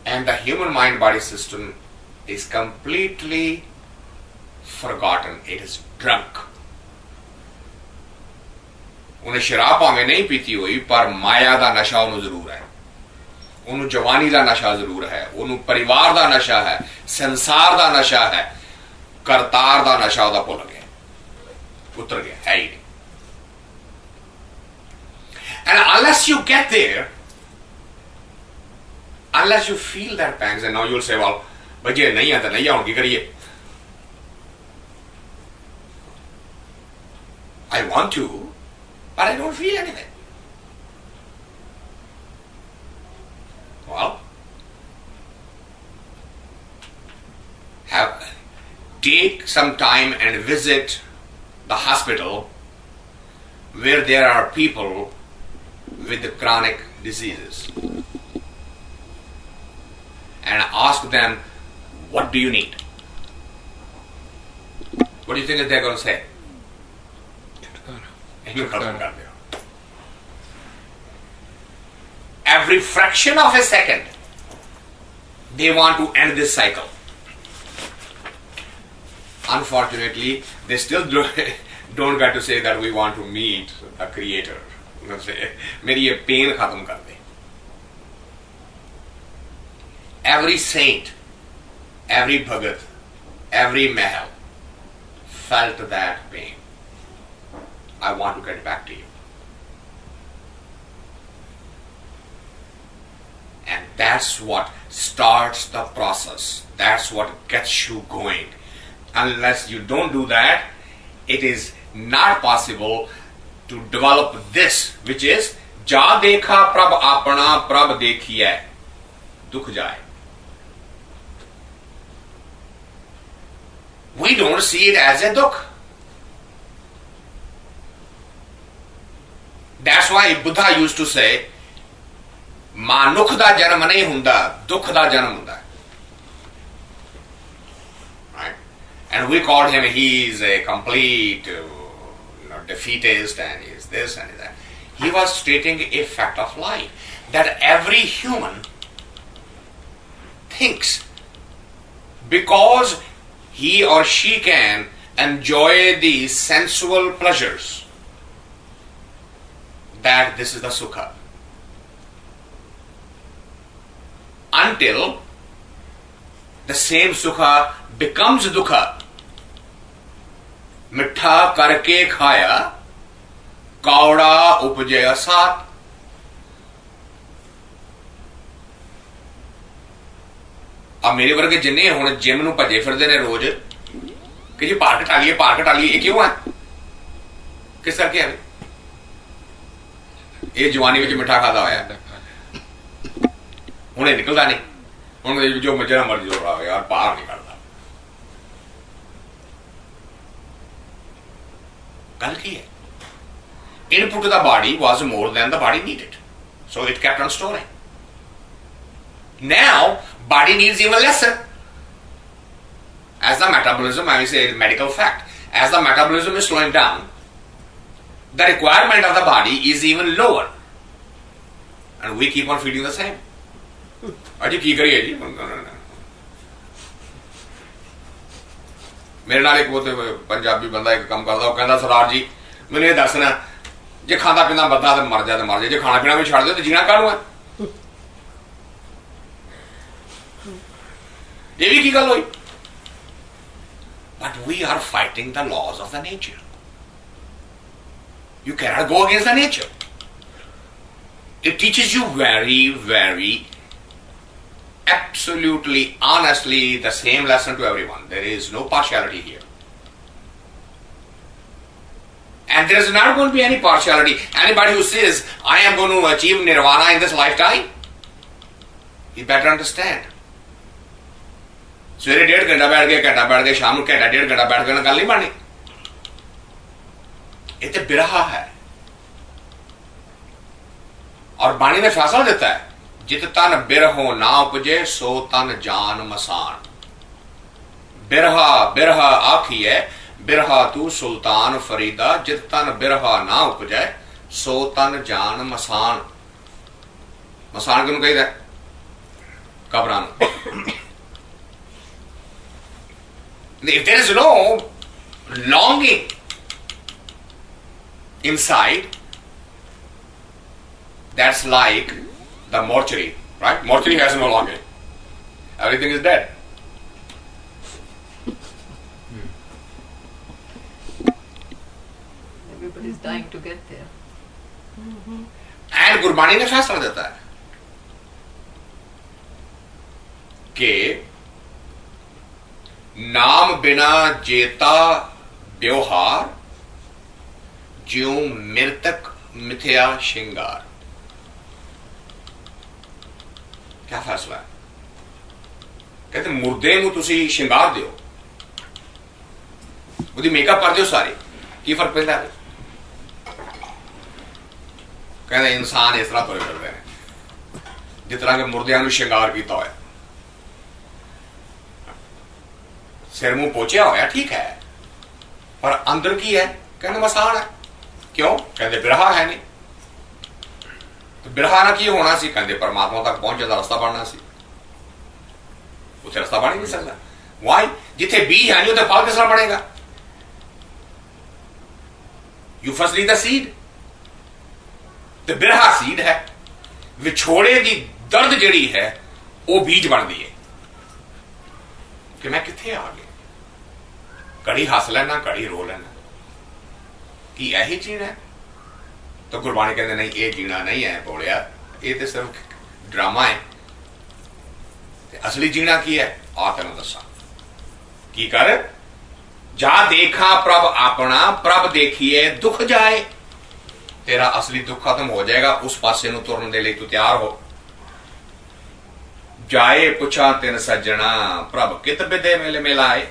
And the human mind body system is completely forgotten. It is drunk. ਉਹਨੇ ਸ਼ਰਾਬ ਭਾਵੇਂ ਨਹੀਂ ਪੀਤੀ ਹੋਈ, ਪਰ ਮਾਇਆ ਦਾ ਨਸ਼ਾ ਉਹਨੂੰ ਜ਼ਰੂਰ ਹੈ, ਉਹਨੂੰ ਜਵਾਨੀ ਦਾ ਨਸ਼ਾ ਜ਼ਰੂਰ ਹੈ, ਉਹਨੂੰ ਪਰਿਵਾਰ ਦਾ ਨਸ਼ਾ ਹੈ, ਸੰਸਾਰ ਦਾ ਨਸ਼ਾ ਹੈ, ਕਰਤਾਰ ਦਾ ਨਸ਼ਾ ਉਹਦਾ ਭੁੱਲ ਗਿਆ, ਉਤਰ ਗਿਆ, ਹੈ ਹੀ ਨਹੀਂ. And unless you get there, unless you feel that pangs, and now you'll say, well, but ਜੇ ਨਹੀਂ ਆਉਂਦਾ ਨਹੀਂ ਆਉਣ, ਕੀ ਕਰੀਏ? I want to, but I don't feel anything. Well, take some time and visit the hospital where there are people with chronic diseases and ask them, what do you need? What do you think that they're going to say? Every fraction of a second they want to end this cycle. Unfortunately, they still don't get to say that we want to meet a creator. मेरी ये pen खत्म कर दे. Every saint, every bhagat, every mahal felt that pain. I want to get back to you. And that's what starts the process. That's what gets you going. Unless you don't do that, it is not possible to develop this, which is जा देखा प्रभ अपना प्रभ देखिए दुख जाए. We don't see it as a dukh. That's why Buddha used to say, मानुख दा जन्म नहीं हुंदा, दुख दा जन्म हुंदा. Right? And we called him, he's a complete defeatist, and he's this and that. He was stating a fact of life, that every human thinks because he or she can enjoy the sensual pleasures, that this is the sukha. Until the same sukha becomes dukha. मिठा करके खाया कौड़ा उपजे साथ. अब मेरे वर्गे जिन्ने हुण जिम नूं भजे फिरदे ने रोज कि जी भार घटा लीए, ये क्यों है? किस करके है? ये जवानी विच मिठा खाता होया हुणे निकलदा नहीं, हुण जो जिहड़ा मर्जी जोड़ा यार भार नहीं करदा. गल की है? Input to the body was more than the body needed, so it kept on storing. Now body needs even lesser. As the metabolism, I will say medical fact, as the metabolism is slowing down, the requirement of the body is even lower, and we keep on feeding the same. अजी की करिए जी? मेरे नाल एक बहुत पंजाबी बंदा एक काम करता, वो कहता सरदार जी मैंने ये दसना, जे खांदा पींदा बंदा तो मर जाए, जे खाना पीना भी छड़ दे तो जीना काहनूं है? ये भी की गल होई? But we are fighting the laws of the nature. You cannot go against the nature. It teaches you very, very absolutely, honestly, the same lesson to everyone. There is no partiality here. And there is not going to be any partiality. Anybody who says, I am going to achieve nirvana in this lifetime, you better understand. सवेरे 1.5 घंटा बैठ गए, शाम को घंटा 1.5 घंटा बैठ गए, गल नहीं बननी. ये तो बिरहा है. और बाणी ने फैसला देता है, जित तन बिरहो ना उपजे सो तन जान मसान. बिरहा बिरहा आखिए बिरहा तू सुल्तान फरीदा, जित तन बिरहा ना उपजे सो तन जान मसान. मसान किहनूं कहीदा? कबरां नूं. If there is no longing inside, that's like the mortuary, right? Mortuary has no longing. Everything is dead. Everybody is dying to get there. And Gurbani ने फैसला देता है कि नाम बिना जेता व्यवहार, ज्यों मृतक मिथ्या श्रृंगार. क्या फैसला है? कहते मुर्दे नूं तुसी श्रृंगार दिओ, ਉਹਦੀ मेकअप कर दिओ सारी, की फर्क पैंदा है? कहते इंसान इस तरह तुरे फिरदे ने जिस तरह के मुर्दियां नूं श्रृंगार कीता होया. सिर मुंह पोचिया होया ठीक है, पर अंदर की है? कहते मसान है. क्यों? कहते बिरहा है नहीं. तो बिरहा ना की होना सी? कहते परमात्मा तक पहुंचे दा रास्ता बनना सी. उसे रास्ता बन ही नहीं सकता. वाई? जिथे बीज है नहीं उसे फल किस तरह बनेगा? You first leave the seed. तो बिरहा सीड है, विछोड़े दी दर्द जड़ी है वो बीज बनती है कि मैं किथे आ गया. कड़ी हस लेना, कड़ी रो लेना, कि यही जीना है? तो गुरबाणी कहते नहीं, ये जीना नहीं है बोलिया, ये तो सिर्फ ड्रामा है. असली जीना की है आ तेन दसा की कर जा देखा प्रभ अपना प्रभ देखिए दुख जाए तेरा असली दुख खत्म हो जाएगा उस पासे नु तुरन दे लई तू तैयार हो जाए पुछा तिन सज्जना प्रभ कित बिदे मेले मिलाए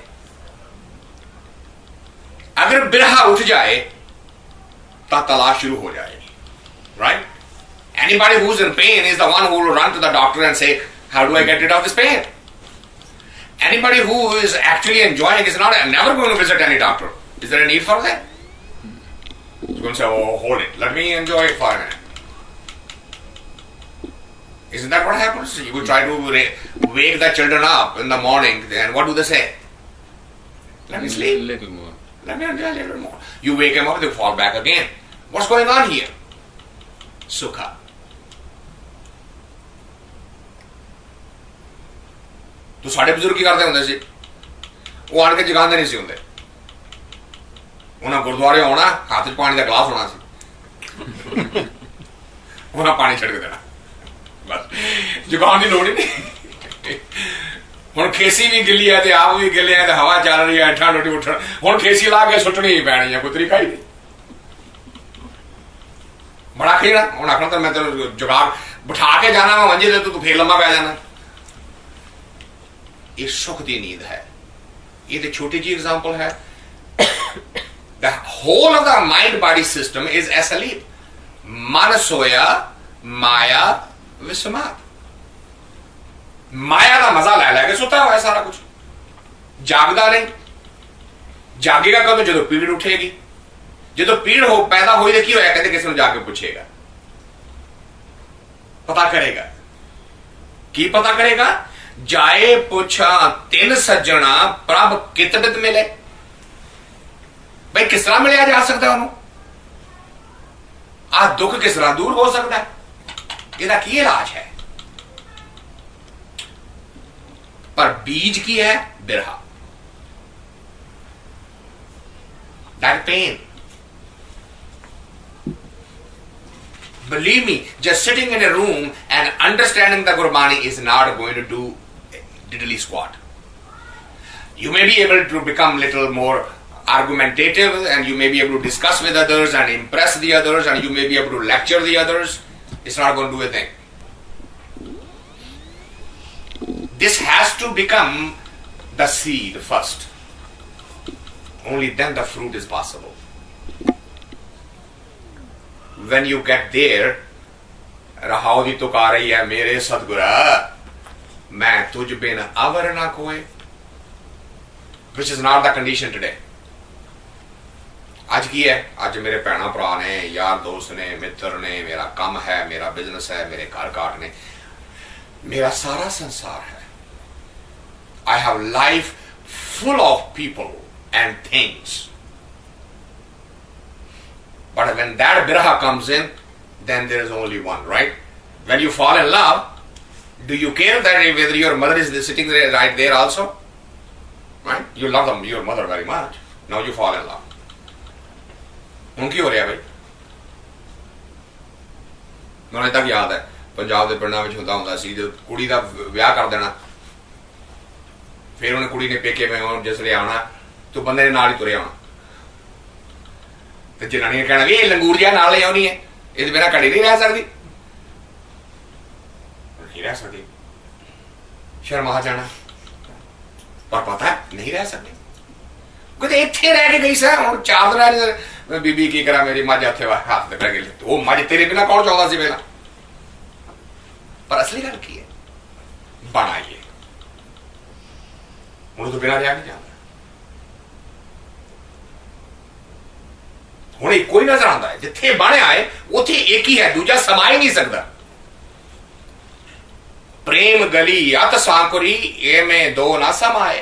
अगर बिरहा उठ जाए तो तलाश शुरू हो जाएगी right anybody who's in pain is the one who will run to the doctor and say how do I get rid of this pain anybody who is actually enjoying is never going to visit any doctor is there a need for that he's going to say oh hold it let me enjoy it for a minute isn't that what happens you will try to wake the children up in the morning and what do they say let me sleep little more let me enjoy a little more you wake them up they fall back again what's going on here sukha तो साढ़े बजुर्ग की करते होंगे सी वो आन के जगाते नहीं सी होंगे उन्हें गुरुद्वारे आना हाथ च पानी का गिलास होना सी उन्हें पानी छिड़क देना बस जगाने की लोड़ ही नहीं हुण खेसी भी गिली है आप भी गिले हैं हवा चल रही है ठंड रोटी उठन हुण खेसी ला के सुट्टनी ही पैनी है कोई तरीका ही नहीं बड़ा खेना हुण आखना तो मैं तेन जगा बिठा के जाना वा मंजे तू फिर लम्मा पै जाना ये सुख की नींद है ये तो छोटी जी एग्जांपल है the whole of the mind body system is asleep मन सोया माया विस्मात माया का मजा लै लैके सुता हुआ है सारा कुछ जागदा नहीं जागेगा कदों जो पीड़ उठेगी जो पीड़ हो पैदा हुई तो की होया कहते किसी ने जाके पूछेगा पता करेगा की पता करेगा जाए पूछा तिन सज्जना प्रभ कित बिद मिले भाई किस तरह मिलिया जा सकता है आ दुख किस तरह दूर हो सकता है इसका की इलाज है पर बीज की है बिरहा that pain believe me just sitting in a room and understanding the Gurbani is not going to do diddly squat you may be able to become little more argumentative and you may be able to discuss with others and impress the others and you may be able to lecture the others it's not going to do a thing this has to become the seed first only then the fruit is possible when you get there रहाओ दी तुक आ रही है मेरे सतगुरा मैं तुझ बिन अवर ना कोई which is not the condition today आज की है आज मेरे भैणा भरा ने यार दोस्त ने मित्र ने मेरा काम है मेरा बिजनेस है मेरे घर काट ने मेरा सारा संसार है I have life full of people and things but when that biraha comes in then there is only one right when you fall in love do you care that whether your mother is sitting there right there also right you love them your mother very much now you fall in love उनकी हो रहा भाई मैंने तक याद है पंजाब के पिंडों में होंदा सी जो कुड़ी का विआह कर देना फिर उन्हें कुड़ी ने पेके में जिसले आना तो बंदे ने नाल ही तुरे आना तो जनानी ने कहना भी ये लंगूर जिहा नाल ले आउणी है इस बिना घड़ी नहीं रह सकती नहीं रह सकती शर्मा जाना पर पता है नहीं रह सकती कहते इत्थे रह के गई सर हुण 4 दिन बीबी की करा मेरी मझ इत्थे हाथ ते बह गई वो मझ तेरे बिना कौन चाहता सी पहला पर असली गल की है बनाइए हुण तो बिना रहा नहीं जाता हुण इको ही नजर आता है जिथे बनया है उथे एक ही है दूजा समा ही नहीं सकता प्रेम गली अत सांकुरी ए में दो ना समाए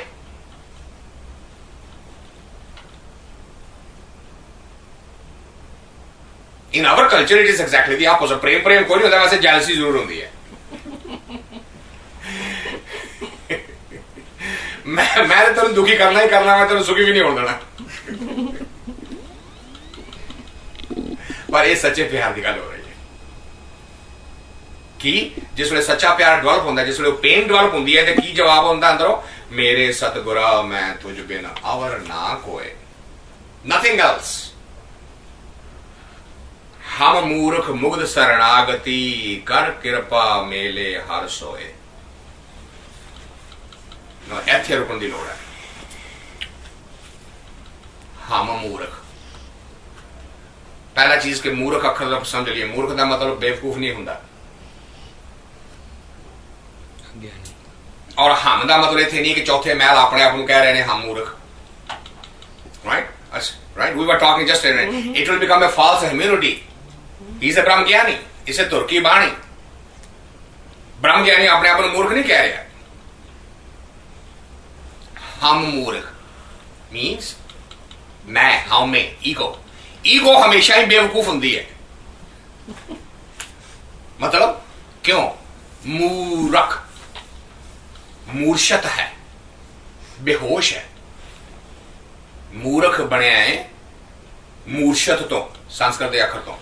In our culture, it is exactly the opposite. प्रेम प्रेम कोई नहीं होता वैसे जेलसी जरूर होती है मैं तेन दुखी करना ही करना मैं तेन सुखी भी नहीं होने देना पर ये सच्चे प्यार की गल हो रही है कि जिसले सच्चा प्यार डेवलप होंदा, जिसले पेन डेवलप होंदी है, तो की जवाब होंदा अंदरों, मेरे सतगुरा मैं तुझ बिन अवर ना कोय, नथिंग एल्स। हम मूर्ख मुग्ध शरणागति, कर कृपा मेले हर सोए। इत्थे रुकण दी लोड़ है। हम मूर्ख, पहला चीज के मूर्ख अखर का समझ लिया, मूर्ख का मतलब बेवकूफ नहीं हुंदा, और हम का मतलब इत्थे नहीं कि चौथे महल अपने आप को कह रहे हैं हम मूर्ख, right we were talking just it will become a false humility. He is a brahm gyani, इसे तुर्की बाणी, ब्रह्म ज्ञानी अपने आप को मूर्ख नहीं कह रहा। हम मूर्ख मीन्स मैं, हम में, ईगो हमेशा ही बेवकूफ होती है। मतलब क्यों? मूर्ख, मूर्छत है, बेहोश है। मूर्ख बनया है मूर्छत तो, संस्कृत के अखर तो,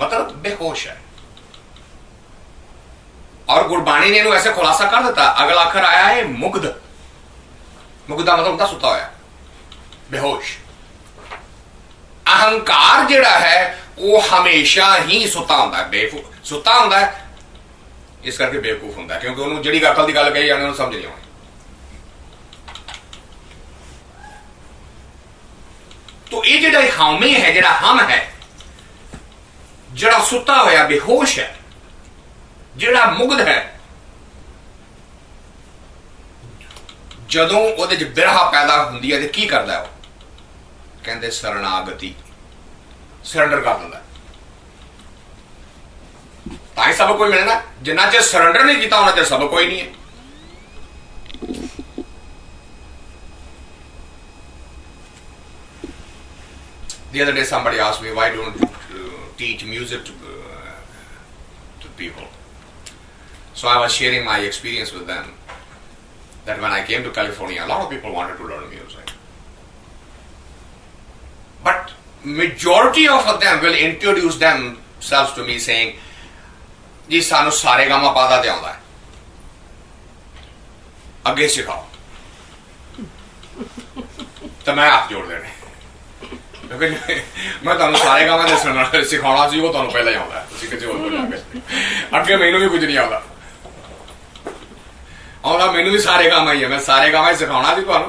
मतलब बेहोश है। और गुरबाणी ने ऐसे खुलासा कर दिता। अगला अखर आया है मुग्ध, मुग्धा मतलब होता सुता होया, बेहोश। अहंकार जिहड़ा है वो हमेशा ही सुता होंदा है, सुता होंदा है, इस करके बेवकूफ होंदा है, क्योंकि उन्होंने जिहड़ी अकल की गल कही जानी समझ नहीं आनी। तो ये जिहड़ा हामे है, जिहड़ा हम है, जिहड़ा सुता होया बेहोश है, जिहड़ा मुग्ध है, जदों ਉਹਦੇ ਚ ਬਿਰਹਾ पैदा ਹੁੰਦੀ है तो की करता है? कहते शरणागति, सरेंडर कर दिंदा। ताई सब कोई मिलना, जिन्ना चेर सरेंडर नहीं किया उन्ना चेर सब कोई नहीं है। The other day somebody asked me, why don't you teach music to people? So I was sharing my experience with them, that when I came to California, a lot of people wanted to learn music. But majority of them will introduce themselves to me saying, जी सानू सारे gamma पादा ते आउंदा है, अगे सिखाओ। तो मैं हाथ जोड़ देने, क्योंकि मैं तुहानू सारे गामा दे सिखाना सी, वो तुहानू पहले ही आउंदा है, तुसीं किसी होर कोल जाके अगे मैनू भी कुछ नहीं आउंदा। आउंदा मैनू भी सारे गामा ही है, मैं सारे गामा ही सिखाना सी तुहानू,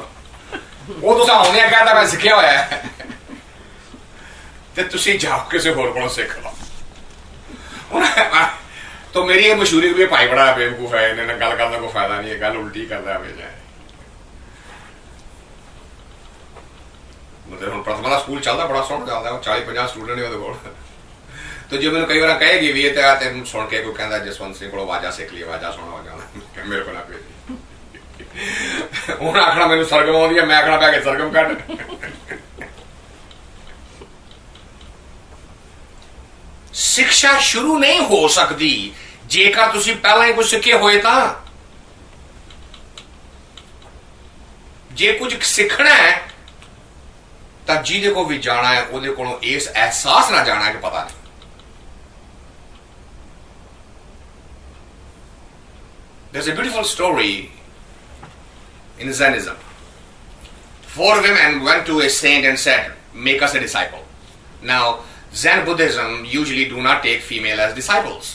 वो तुसीं आउंदे कहता मैं सिक्खिया होया है, ते तुसीं जाओ किसी होर कोलों सिख लो। तो मेरी ये मशहूरी भी भाई बड़ा बेवकूफ है, इन्हें गल करने को फायदा नहीं है, गल उल्टी करता है हमेशा। मतलब हम प्रथमा का स्कूल चलता बड़ा सोहना चलता है, 40-50 स्टूडेंट है वो। तो जो मैंने कई बार कहेगी भी तेन सुन के कोई कहता जसवंत सिंह को आवाजा सीख ली, आवाजा सुना आवाजा मेरे को ना भेजी। उन्हें आखना मैंने सरगम आती है, मैं आखना पै के सरगम कट। शिक्षा शुरू नहीं हो सकती जेकर तुसी पहला ही कुछ सीखे होए तां। जे कुछ सीखना है तां जिहदे को भी जाना है उहदे कोलों इस एहसास ना जाना है कि पता नहीं। There's a beautiful story in Zennism. 4 women went to a saint and said, make us a disciple. Now, Zen Buddhism usually do not take female as disciples.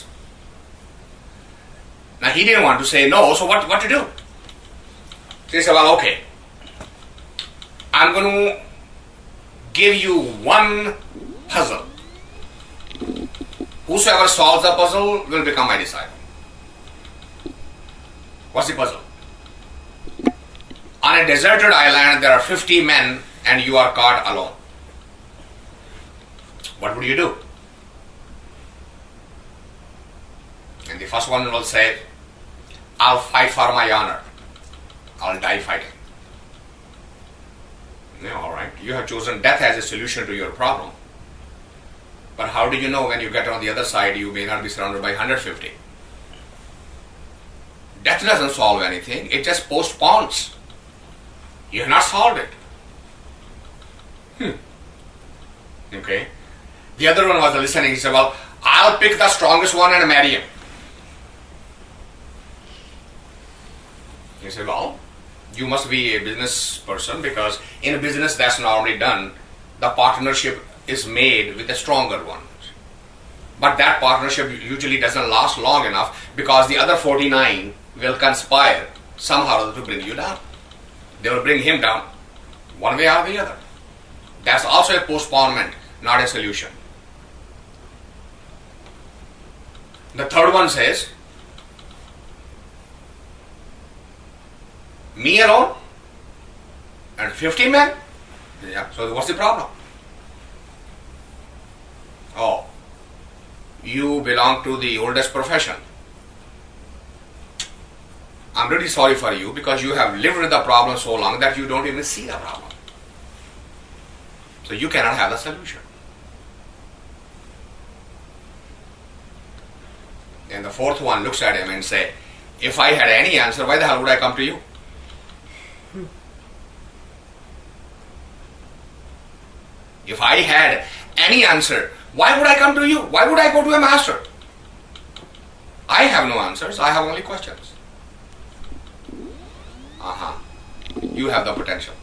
Now, he didn't want to say no, so what to do? So he said, well, okay, I'm going to give you one puzzle. Whosoever solves the puzzle will become my disciple. What's the puzzle? On a deserted island, there are 50 men and you are caught alone. What would you do? And the first one will say, I'll fight for my honor. I'll die fighting. Yeah, all right. You have chosen death as a solution to your problem. But how do you know when you get on the other side, you may not be surrounded by 150? Death doesn't solve anything. It just postpones. You have not solved it. Okay. The other one was listening. He said, well, I'll pick the strongest one and marry him. He said, well, you must be a business person, because in a business that's normally done, the partnership is made with the stronger one. But that partnership usually doesn't last long enough, because the other 49 will conspire somehow or other to bring you down. They will bring him down, one way or the other. That's also a postponement, not a solution. The third one says, me alone and 50 men? Yeah, so what's the problem? Oh, you belong to the oldest profession. I'm really sorry for you, because you have lived with the problem so long that you don't even see the problem. So you cannot have the solution. And the fourth one looks at him and say, if I had any answer, why the hell would I come to you? If I had any answer, why would I come to you? Why would I go to a master? I have no answers, I have only questions. You have the potential.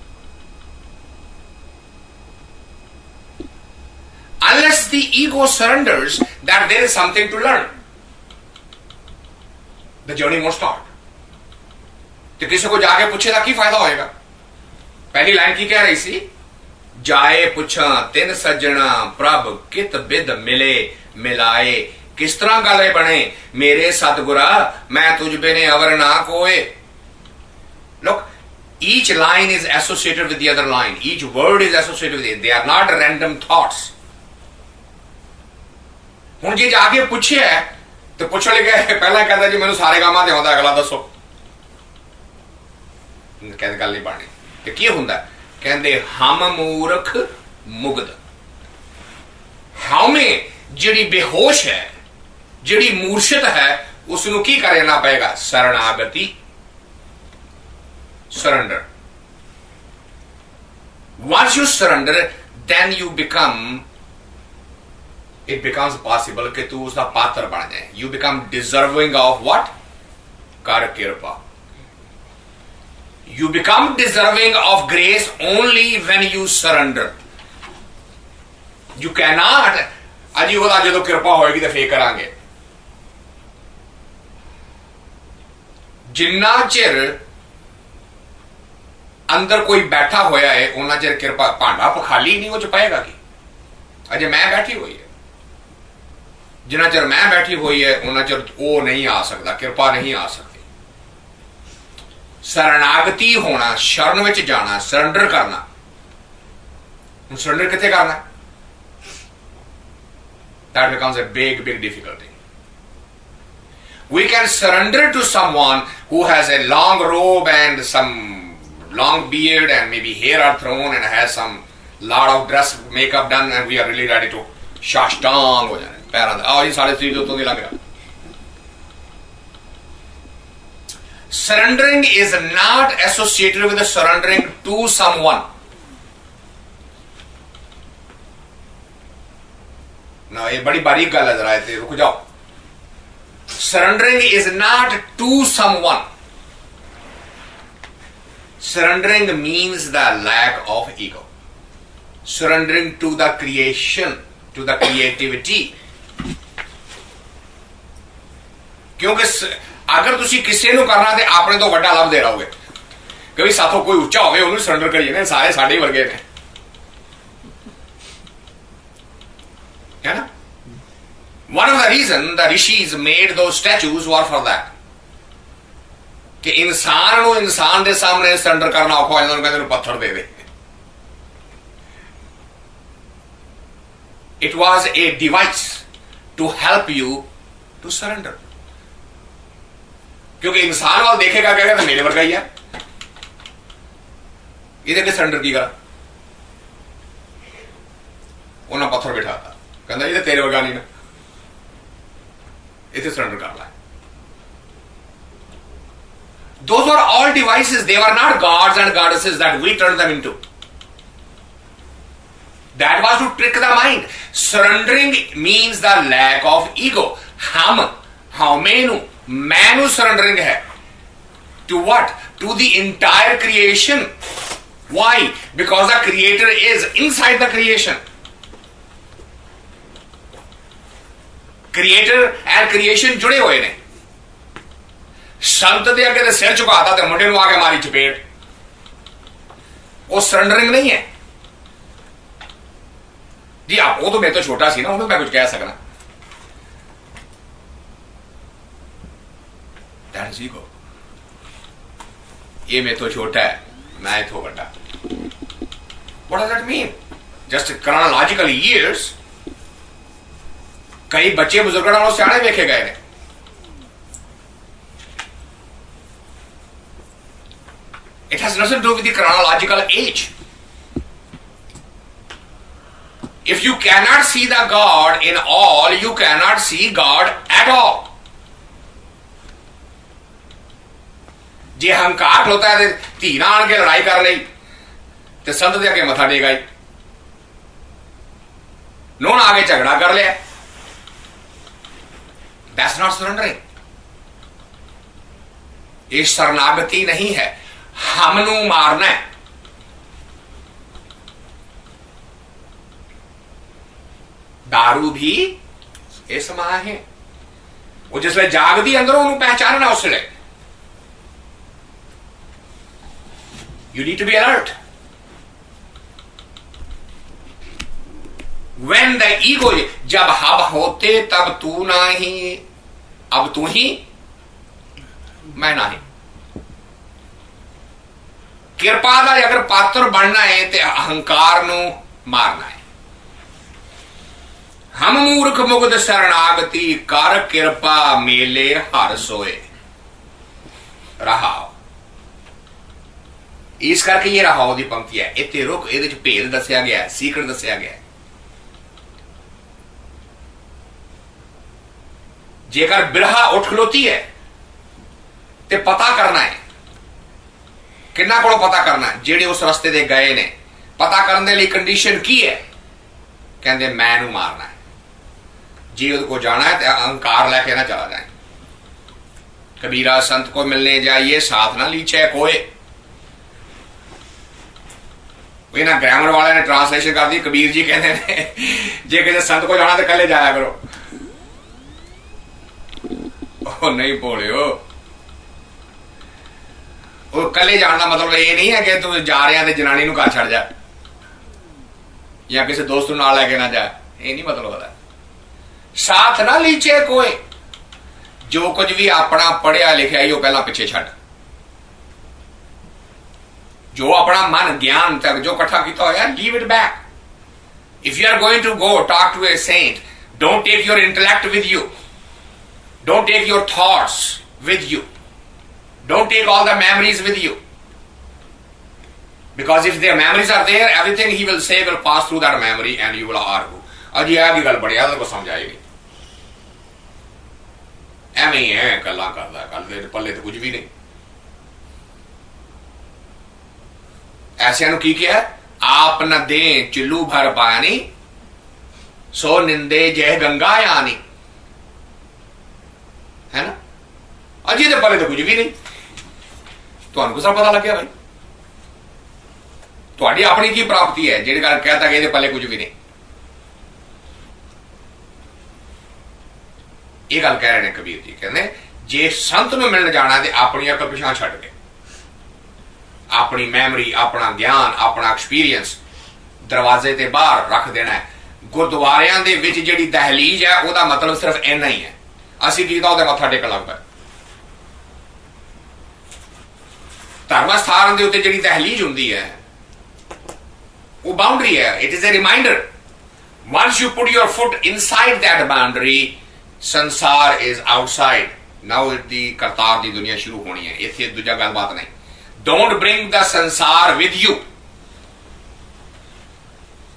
Unless the ego surrenders that there is something to learn, the journey won't start. तो किसी को जाके पूछेगा की फायदा होएगा? पहली line की कह रही सी, जाए पूछा तिन सज्जना प्रभ कित बिद मिले मिलाए, किस तरह गले बने मेरे सतगुरा मैं तुझ बिने अवर ना कोए. Look, each line is associated with the other line. Each word is associated with it. They are not random thoughts. ਹੁਣ ਜੇ ਜਾ ਕੇ ਪੁੱਛਿਆ तो पूछने लगे, पहला कहता जी मैंने सारे कामां ते आउंदा, अगला दसो. कहते गल नहीं बननी. ते की हुंदा? कहंदे हम मूर्ख मुग्ध. हमें जिहड़ी बेहोश है, जिहड़ी मूर्छित है, उसनूं की करना पएगा? शरणागति, surrender. Once you surrender, then you become, it becomes possible कि तू उसका पात्र बन जाए. You become deserving of what? कर कृपा. You become deserving of grace only when you surrender. You cannot, अजी होगा जो कृपा होएगी तो फेर करांगे. जिन्ना चिर अंदर कोई बैठा होया है उन्ना चिर कृपा भांडा खाली नहीं, वो च पाएगा की? अजे मैं बैठी हुई है, जिन्ना चिर मैं बैठी हुई है उन्ना चिर वो नहीं आ सकता, कृपा नहीं आ सकती. शरणागति होना, शरण विच जाना, सरेंडर करना. सरेंडर किथे करना? That becomes a big difficulty. We can surrender to someone who has a long robe and some long beard and maybe hair are thrown and has some lot of dress makeup done, and we are really ready to shashtang ho jane पैरां दा. आओ जी साढ़े 3 उत्तों दी लग रहा. Surrendering is not associated with the surrendering to someone. ना ये बड़ी बारीक गल है, जरा इत्थे रुक जाओ. Surrendering is not to someone. Surrendering means the lack of ego. Surrendering to the creation, to the creativity. क्योंकि अगर तुसी किसी नूं करना ते अपने तो वड्डा लाभ दे रहोगे. कभी साथों कोई उच्चा होवे उन्हें सरेंडर करिए ने, सारे साडे वर्गे ने, है ना? One of the reasons the rishis made those statues were for that. कि इंसान नूं इंसान दे सामने सरेंडर करना औखा हो जांदा, उन्हें कहंदे पत्थर दे दे. It was a device to help you to surrender. क्योंकि इंसान वाल देखेगा कहेगा तो मेरे वर्गा ही है, इधर के सरेंडर की करा. उन्हें पत्थर बिठाता, कहता इधर तेरे वर्गा नहीं ना, इधर सरेंडर कर ला. Those were all devices. They were not gods and goddesses that we turned them into. That was to trick the mind. Surrendering means the lack of ego. हम, हमें, मैनू surrendering है. To what? to the entire creation. Why? Because the creator is inside the creation. Creator and creation जुड़े हुए ने। संत दे अगे सिर झुकाता ते मुंडे नूं आके मारी चपेट, वो सरेंडरिंग नहीं है जी। आप वो तो मैं तो छोटा सी ना, उन्हें मैं कुछ कह सकना। That is ego. ये मैं तो छोटा है, मैं तो बड़ा। What does that mean? Just chronological years. कई बच्चे बुजुर्ग नालों सियाणे वेखे गए ने। It has nothing to do with the chronological age. If you cannot see the God in all, you cannot see God at all. जे अहंकार होता है धी ना आन के लड़ाई कर ली तो संत दे अगे मथा टेक आई, नून आगे झगड़ा कर लिया। That's not surrendering. ये शरणागति नहीं है। हमनू मारना है। दारू भी इस मां है, वो जिसले जागदी अंदरों उन्होंने पहचानना उसले। You need to be alert. When the ego, जब हम होते तब तू नहीं, अब तू ही मैं नहीं। कृपा का अगर पात्र बनना है तो अहंकार नू मारना है। हम मूर्ख मुग्ध शरणागति कर कृपा मेले हर सोए रहाओ। इस करके ये रहाओ दी पंक्ति है। इत्थे रुक, इहदे च भेद दस्या गया, सीक्रेट दस्या गया। जेकर बिरहा उठ खलोती है ते पता करना है, किन्ना कोलों पता करना है? जेड़े उस रास्ते दे गए ने। पता करने लिए कंडीशन की है? कहंदे मैं नू मारना है। जी उहदे को जाना है तो अहंकार लेके ना चला जाए। कबीरा संत को मिलने जाइए, साथ ना लीछे कोई। इन्हें ग्रामर वाले ने ट्रांसलेशन कर दी। कबीर जी कहते हैं जे किसी संत को जाना तो कले जाया करो। ओ नहीं बोलियो, वो कले जाने का मतलब ये नहीं है कि तू जा रहा तो जनानी नूं घर छड़ जा या किसी दोस्त नूं नाल लेके ना जा। ये नहीं मतलब होता। साथ ना लीचे कोई। जो कुछ भी अपना पढ़िया लिखा है पहला पिछे छड़। जो अपना मन ज्ञान तक जो इकट्ठा किया होया, leave it back. If you are going to go talk to a saint, don't take your intellect with you, don't take your thoughts with you, don't take all the memories with you, because if their memories are there, everything he will say will pass through that memory and you will argue. अजी आ की गल बड़ी है, को समझ आएगी। एवं ही है, गल्लां करदा, गल दे पल्ले तो कुछ भी नहीं। ऐसे नु की किया? आप न दे चिल्लू भर पानी, सो निंदे जय गंगा यानी। है ना? अजी दे पल्ले तो कुछ भी नहीं। तुहानू सब पता लग गया भाई। तुहाडी अपनी की प्राप्ति है जिहड़ी गल कहता कि इहदे पल्ले कुछ भी नहीं। ये गल कह रहे हैं कबीर जी, कहते जे संत नूं मिलण जाना ते अपनी अकल पिछां छड्ड के अपनी मैमरी, अपना ज्ञान, अपना एक्सपीरियंस दरवाजे ते बाहर रख देना है। गुरुद्वारियां दे विच जिहड़ी दहलीज है ओहदा मतलब सिर्फ इन्ना ही है। असीं कीता ओहदे मत्था टेकण लग पए। धर्म स्थान दे उत्ते जिहड़ी दहलीज हुंदी है वो बाउंड्री है। It is a reminder. Once you put your foot inside that boundary, sansar is outside. Now दी करतार दी दुनिया शुरू होनी है। इत्थे दूजा गलबात नहीं। Don't bring the sansar with you.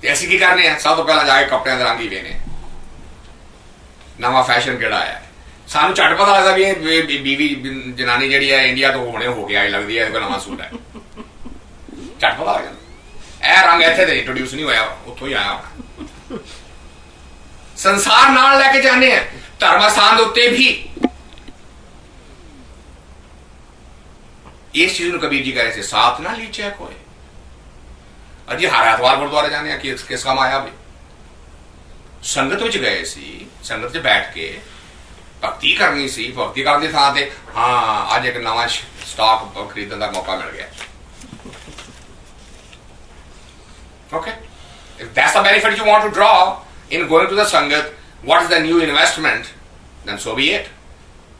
ऐसी की करने हैं? सब तो पहला जाके कपड़े रंग ही लेने, नवा फैशन केड़ा आया। सानू झट पता लगता भी बीवी जनानी जी है इंडिया तो होने हो गया लगती है, नवा सूट है। झट पता लग जाता। यह रंग इत्थे ते इंट्रोड्यूस नहीं होया, उत्थों ही आया होना। संसार नाल लेके जाने हैं। धर्म स्थान उत्ते भी इस चीज कबीर जी कह रहे थे, साथ ना लीचे कोई। अजी हर एतवार गुरुद्वारे जाने किस काम आया भी, संगत विच गए सी, संगत च बैठ के भगती करनी सी, भगती करने थां ते हाँ अज एक नवा स्टॉक खरीदने का मौका मिल गया। Okay, if that's the benefit you want to draw in going to the संगत, what is the new investment, then so be it।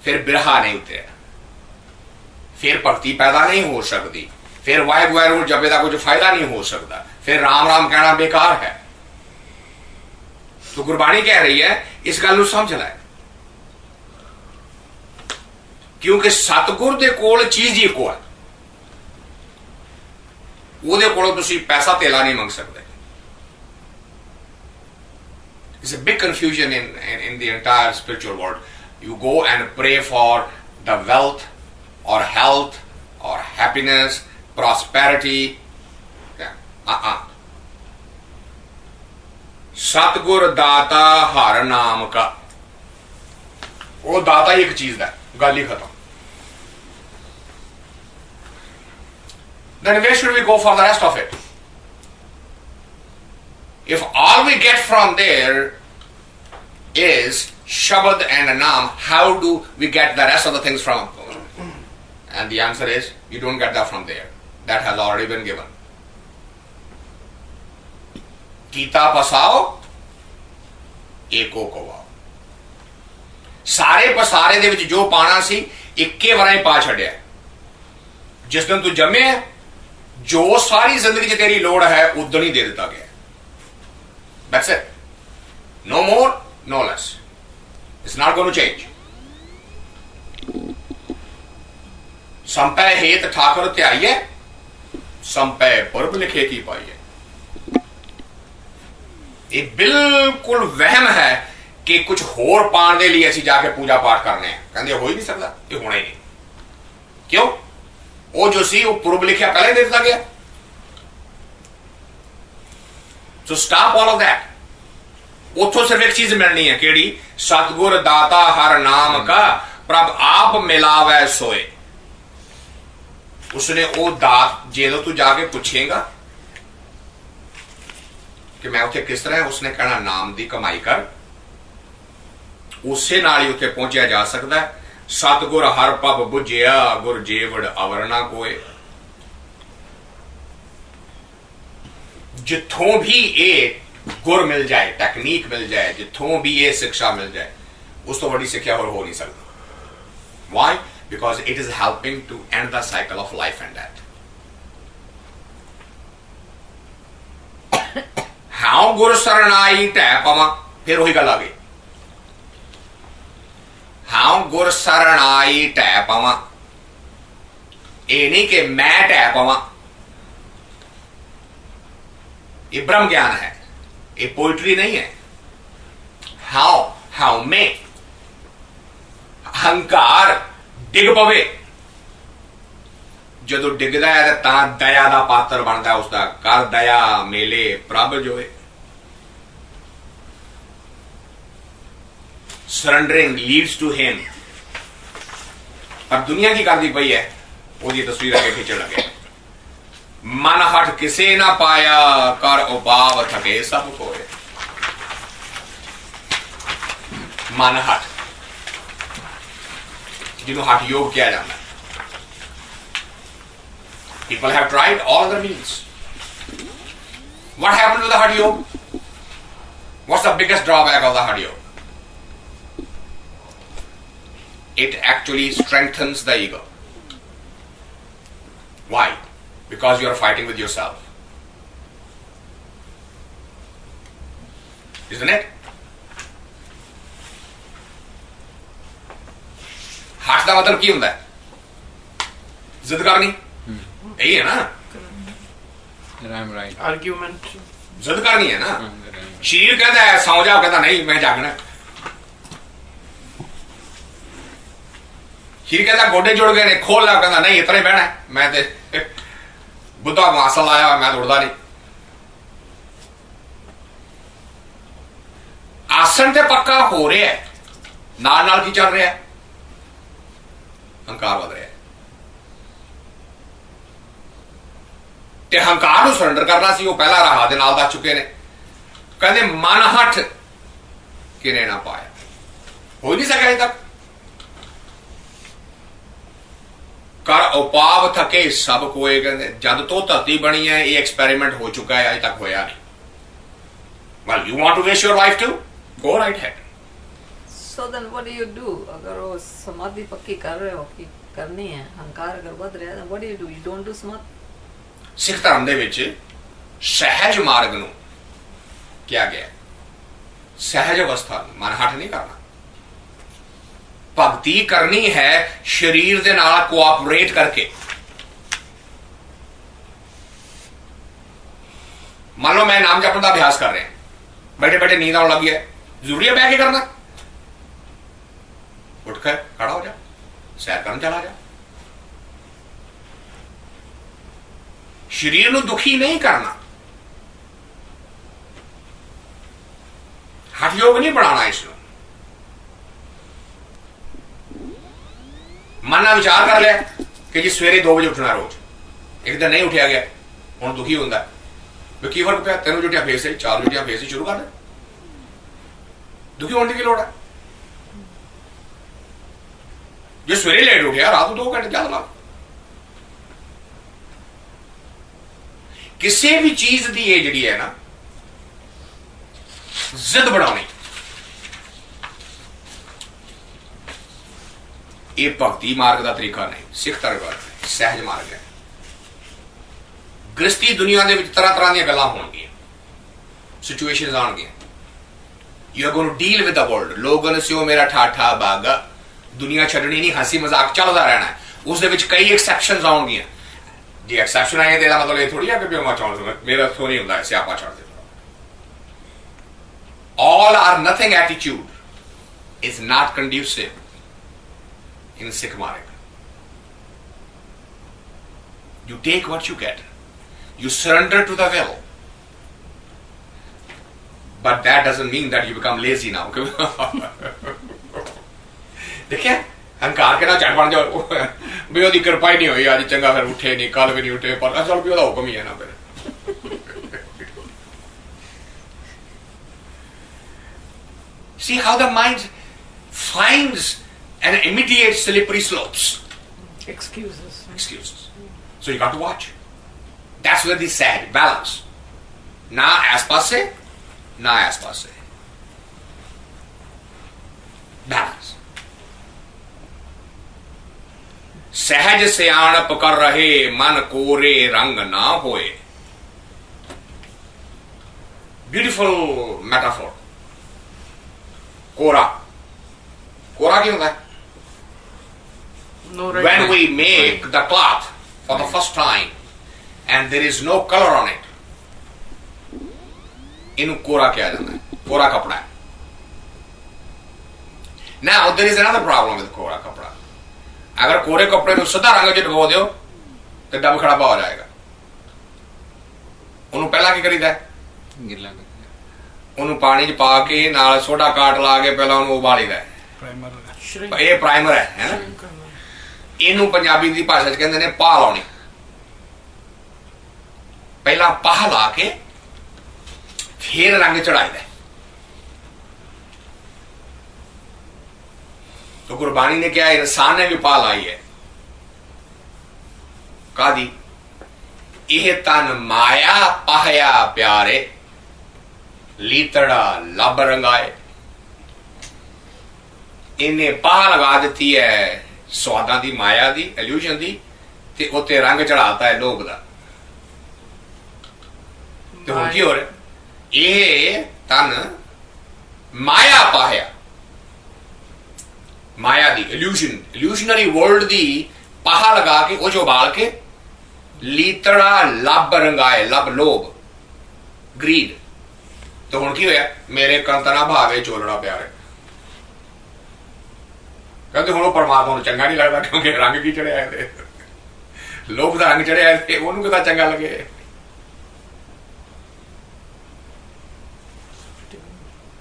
फिर बिरहा नहीं उतरिया, फिर भक्ति पैदा नहीं हो सकती, फिर वाहिगुरू जपे का कुछ फायदा नहीं हो सकता, फिर राम राम कहना बेकार है। तो गुरबाणी कह रही है इस गल नूं समझ लै, क्योंकि सतगुर दे कोल चीज ही को है, ਉਹਦੇ ਕੋਲੋਂ ਤੁਸੀਂ ਪੈਸਾ ਤੇਲਾ ਨਹੀਂ ਮੰਗ ਸਕਦੇ। It's a big confusion in the entire spiritual world. You go and pray for the wealth or health or happiness, prosperity. सतगुर दाता हर नाम का, वो दाता ही एक चीज है, गल ही खत्म। Then where should we go for the rest of it? If all we get from there is Shabad and Naam, how do we get the rest of the things from? And the answer is, you don't get that from there. That has already been given. Gita pasao, eko kovao. सारे पसारे दे विच जो पाना सी इक्के वारी पा छड़िया। जिस दिन तू जमे जो सारी जिंदगी च तेरी लोड़ है उदन ही दे दिता गया। That's it. No more, no less. It's not going to change. संपै हेत ठाकुर त्याइए, संपै पुरब लिखे की पाइए। ये बिल्कुल वहम है कि कुछ होर पाने के लिए असीं जाके पूजा पाठ करने हैं, कहते हो ही नहीं सकता, ये होना ही नहीं। क्यों? वो जो सी वो पूर्व लिखा पहले दे दिया गया। So stop all of that. उतो सिर्फ एक चीज मिलनी है, केड़ी? सतगुर दाता हर नाम का प्रभ आप मिलावे सोए। उसने वो दात जो तू जाके पूछेगा कि मैं उसे किस तरह, उसने कहना नाम दी कमाई कर, उसे नाल ही उत्थे पहुंचा जा सकता है। सतगुर हर पब बुझिया गुर जेवड़ अवरना कोए। जिथों भी ये गुर मिल जाए, टेक्निक मिल जाए, जिथों भी ये शिक्षा मिल जाए, उस तो बड़ी शिक्षा और हो नहीं सकती। Why? Because it is helping to end the cycle of life and death. हाँ गुर सरनाई टै पवा, फिर वही गल आ गई। हाँ गुर सरनाई टै पवा, ये नहीं कि मैं टै पवा। ये ब्रह्म ज्ञान है, ये पोइट्री नहीं है। हाउ हाउ में अहंकार डिग पवे, जो डिगदा है तां दया का पात्र बनता है, उसका कर दया मेले प्रभ जोए। Surrendering leads to him. अब दुनिया की करती पई है, वो तस्वीर आगे खींचने लगे। मन हट किसे ना पाया, कर उपाव थके सब खोए। मन हट, जिन्हों हट योग किया जाता है। People have tried all other means. What happened to the hard yoga? What's the biggest drawback of the hard yoga? It actually strengthens the ego. Why? Because you are fighting with yourself. Isn't it? हट का मतलब की होता है? जिद करनी, यही है ना? आर्ग्यूमेंट, जिद करनी है ना? शरीर कहता है सौ जाओ, कहता नहीं मैं जागना। शरीर कहता गोडे जुड़ गए ने, खोल ला, कहता नहीं इतना ही बहना है, मैं ते बुद्धा मासल आया, मैं तो उड़दा नहीं। आसन ते पक्का हो रहा है, नाल नाल की चल रहा है? अहंकार बढ़ रहा है। ਤੇ ਹੰਕਾਰ ਨੂੰ ਸਰੈਂਡਰ ਕਰਨਾ ਸੀ, ਉਹ ਪਹਿਲਾ ਰਾਹ ਦੇ ਨਾਲ ਦੱਸ ਚੁੱਕੇ ਨੇ। ਕਹਿੰਦੇ ਮਨ ਹੱਠ ਕਿਨੇ ਨਾ ਪਾਇਆ, ਹੋ ਨਹੀਂ ਸਕਿਆ ਅਜੇ ਤੱਕ। ਕਰ ਉਪਾਵ ਥਕੇ ਸਭ ਕੋਏ, ਕਹਿੰਦੇ ਜਦ ਤੋਂ ਧਰਤੀ ਬਣੀ ਹੈ ਇਹ ਐਕਸਪੈਰੀਮੈਂਟ ਹੋ ਚੁੱਕਾ ਹੈ, ਅਜੇ ਤੱਕ ਹੋਇਆ ਨਹੀਂ। Well, you want to waste your life too? Go right ahead. So then what do you do? अगर वो समाधि पक्की कर रहे हो कि करनी है, हंकार अगर बढ़ रहा है, then what do? You don't do समाधि। ਸਿੱਖ ਧਰਮ ਦੇ ਵਿੱਚ ਸਹਿਜ ਮਾਰਗ ਨੂੰ ਕਿਹਾ ਗਿਆ, ਸਹਿਜ ਅਵਸਥਾ ਨੂੰ, ਮਨ ਹੱਠ ਨਹੀਂ ਕਰਨਾ। ਭਗਤੀ ਕਰਨੀ ਹੈ ਸਰੀਰ ਦੇ ਨਾਲ ਕੋਆਪਰੇਟ ਕਰਕੇ। ਮੰਨ ਲਓ ਮੈਂ ਨਾਮ ਜਪਣ ਦਾ ਅਭਿਆਸ ਕਰ ਰਿਹਾ, बैठे बैठे नींद आने लगी है, जरूरी है बह के करना? उठ कर खड़ा हो जा, सैर करने चला जा। शरीर को दुखी नहीं करना, हठ योग नहीं बनाना। इसमें मन ने विचार कर लिया कि जी सवेरे 2 बजे उठना रोज, एक दिन नहीं उठा गया, हुण दुखी होंदा है। की फर्क पिया? 3 जुटियां फेस है, 4 जुटियां फेस ही शुरू कर दे, दुखी होने की लोड़ है। जो सवेरे लेट उठे रात को 2 घंटे ज्यादा ला। किसी भी चीज की ये जी है ना जिद बनानी, ये भक्ति मार्ग का तरीका नहीं, सिख धर्म का सहज मार्ग है। गृहस्थी दुनिया ਦੇ ਵਿੱਚ ਤਰ੍ਹਾਂ ਤਰ੍ਹਾਂ ਦੀਆਂ ਗੱਲਾਂ ਹੋਣਗੀਆਂ, ਸਿਚੁਏਸ਼ਨਸ ਆਉਣਗੀਆਂ। You are going to deal with the world. ਲੋਕਾਂ ਨੇ ਸਿਓ ਮੇਰਾ ਠਾਠਾ ਬਾਗਾ, ਦੁਨੀਆ ਛੱਡਣੀ ਨਹੀਂ, ਹੱਸੀ ਮਜ਼ਾਕ ਚੱਲਦਾ ਰਹਿਣਾ ਹੈ। ਉਸ ਦੇ ਵਿੱਚ ਕਈ ਐਕਸੈਪਸ਼ਨਸ ਆਉਣਗੀਆਂ। ਜੇ ਐਕਸੈਪਸ਼ਨ ਆਏ ਤੇ ਇਹਦਾ ਮਤਲਬ ਇਹ ਥੋੜੀ ਆ ਕਿ ਮੈਂ ਚਾਹੁੰਦਾ ਮੇਰਾ ਸੋ ਨਹੀਂ ਹੁੰਦਾ, ਸਿਆਪਾ ਛੱਡ ਦੇ। all or nothing attitude is not conducive in Sikh marg. You take what you get. You surrender to the will, but that doesn't mean that you become lazy now. देखिए हंकार के ना चढ़ बन जाओ भी ਉਹਦੀ ਕਿਰਪਾ ਹੀ ਨਹੀਂ ਹੋਈ, ਅੱਜ ਚੰਗਾ ਫਿਰ ਉੱਠੇ ਨਹੀਂ, ਕੱਲ ਵੀ ਨਹੀਂ ਉੱਠੇ, ਪਰ ਚਲ ਵੀ ਉਹਦਾ ਹੁਕਮ ਹੀ ਹੈ ਨਾ। ਫਿਰ see how the mind finds and imitates slippery slopes. Excuses. So you got to watch. That's where the sad balance. ना आस पास से ना आस पास से बैलेंस। सहज सियाणप कर रहे मन कोरे रंग ना होए। Beautiful metaphor. कोरा क्यों होता है? When we make the cloth for the first time and there is no color on it, इन्हें कोरा किया जाता है, कोरा कपड़ा है। Now there is another problem with कोरा कपड़ा। अगर कोरे कपड़े को सीधा रंग च डुबो दो तो डब खड़ाबा हो जाएगा। उन्हें पहला की करीदा है, उन्हें पानी च पा के नाल सोडा काट ला के पहला उन्हें उबालीदा है। ये प्राइमर है ना। इनू पंजाबी की भाषा च कहंदे ने पाह लाउणी। पहला पाह ला के फिर रंग चढ़ाईदा। तो गुरबाणी ने क्या, इंसान ने भी पाह लाई है। कादी यह तन माया पाहया प्यारे, लीतड़ा लब रंगाए। इन्हें पाह लगा देती है स्वादा दी, माया दी, इल्यूजन दी, ते उत्ते रंग चढ़ाता है लोभ दा। तो हुण की हो रहा? ये तन माया पाया, माया दी इल्यूशनरी वर्ल्ड दी पाहा लगा के वो जो बाल के लीतड़ा लब रंगाए। लब लोभ, ग्रीड। तो हुण की होया? मेरे कंतना भावे चोलड़ा प्यारे। कहते हुण परमात्मा नूं चंगा नहीं लगता क्योंकि रंग की चढ़िया है, लोभ दा रंग चढ़िया है, ओनूं किदां चंगा लगे।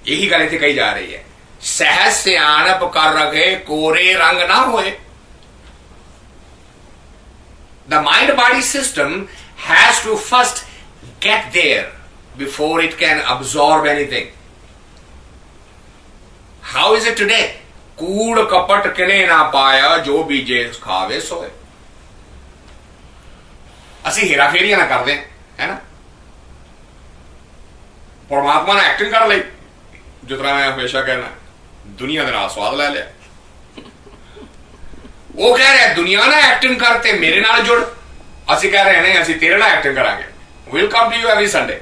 यही गल इत्थे कही जा रही है। सहज सियाणप कर रखे कोरे रंग ना होए। The mind body system has to first get there before it can absorb anything. How is it today? कूड़ कपट किने ना पाया जो बीजे खावे सोए। ਅਸੀਂ हेरा फेरियां ना कर दें, है ना। परमात्मा ने एक्टिंग कर ली, जितना मैं हमेशा कहना दुनिया के नाल स्वाद ले लिया। वो कह रहे हैं दुनिया ना एक्टिंग करते मेरे नाल जुड़, ਅਸੀਂ कह रहे हैं नहीं ਅਸੀਂ तेरे नाल एक्टिंग करांगे। We'll come to you every Sunday,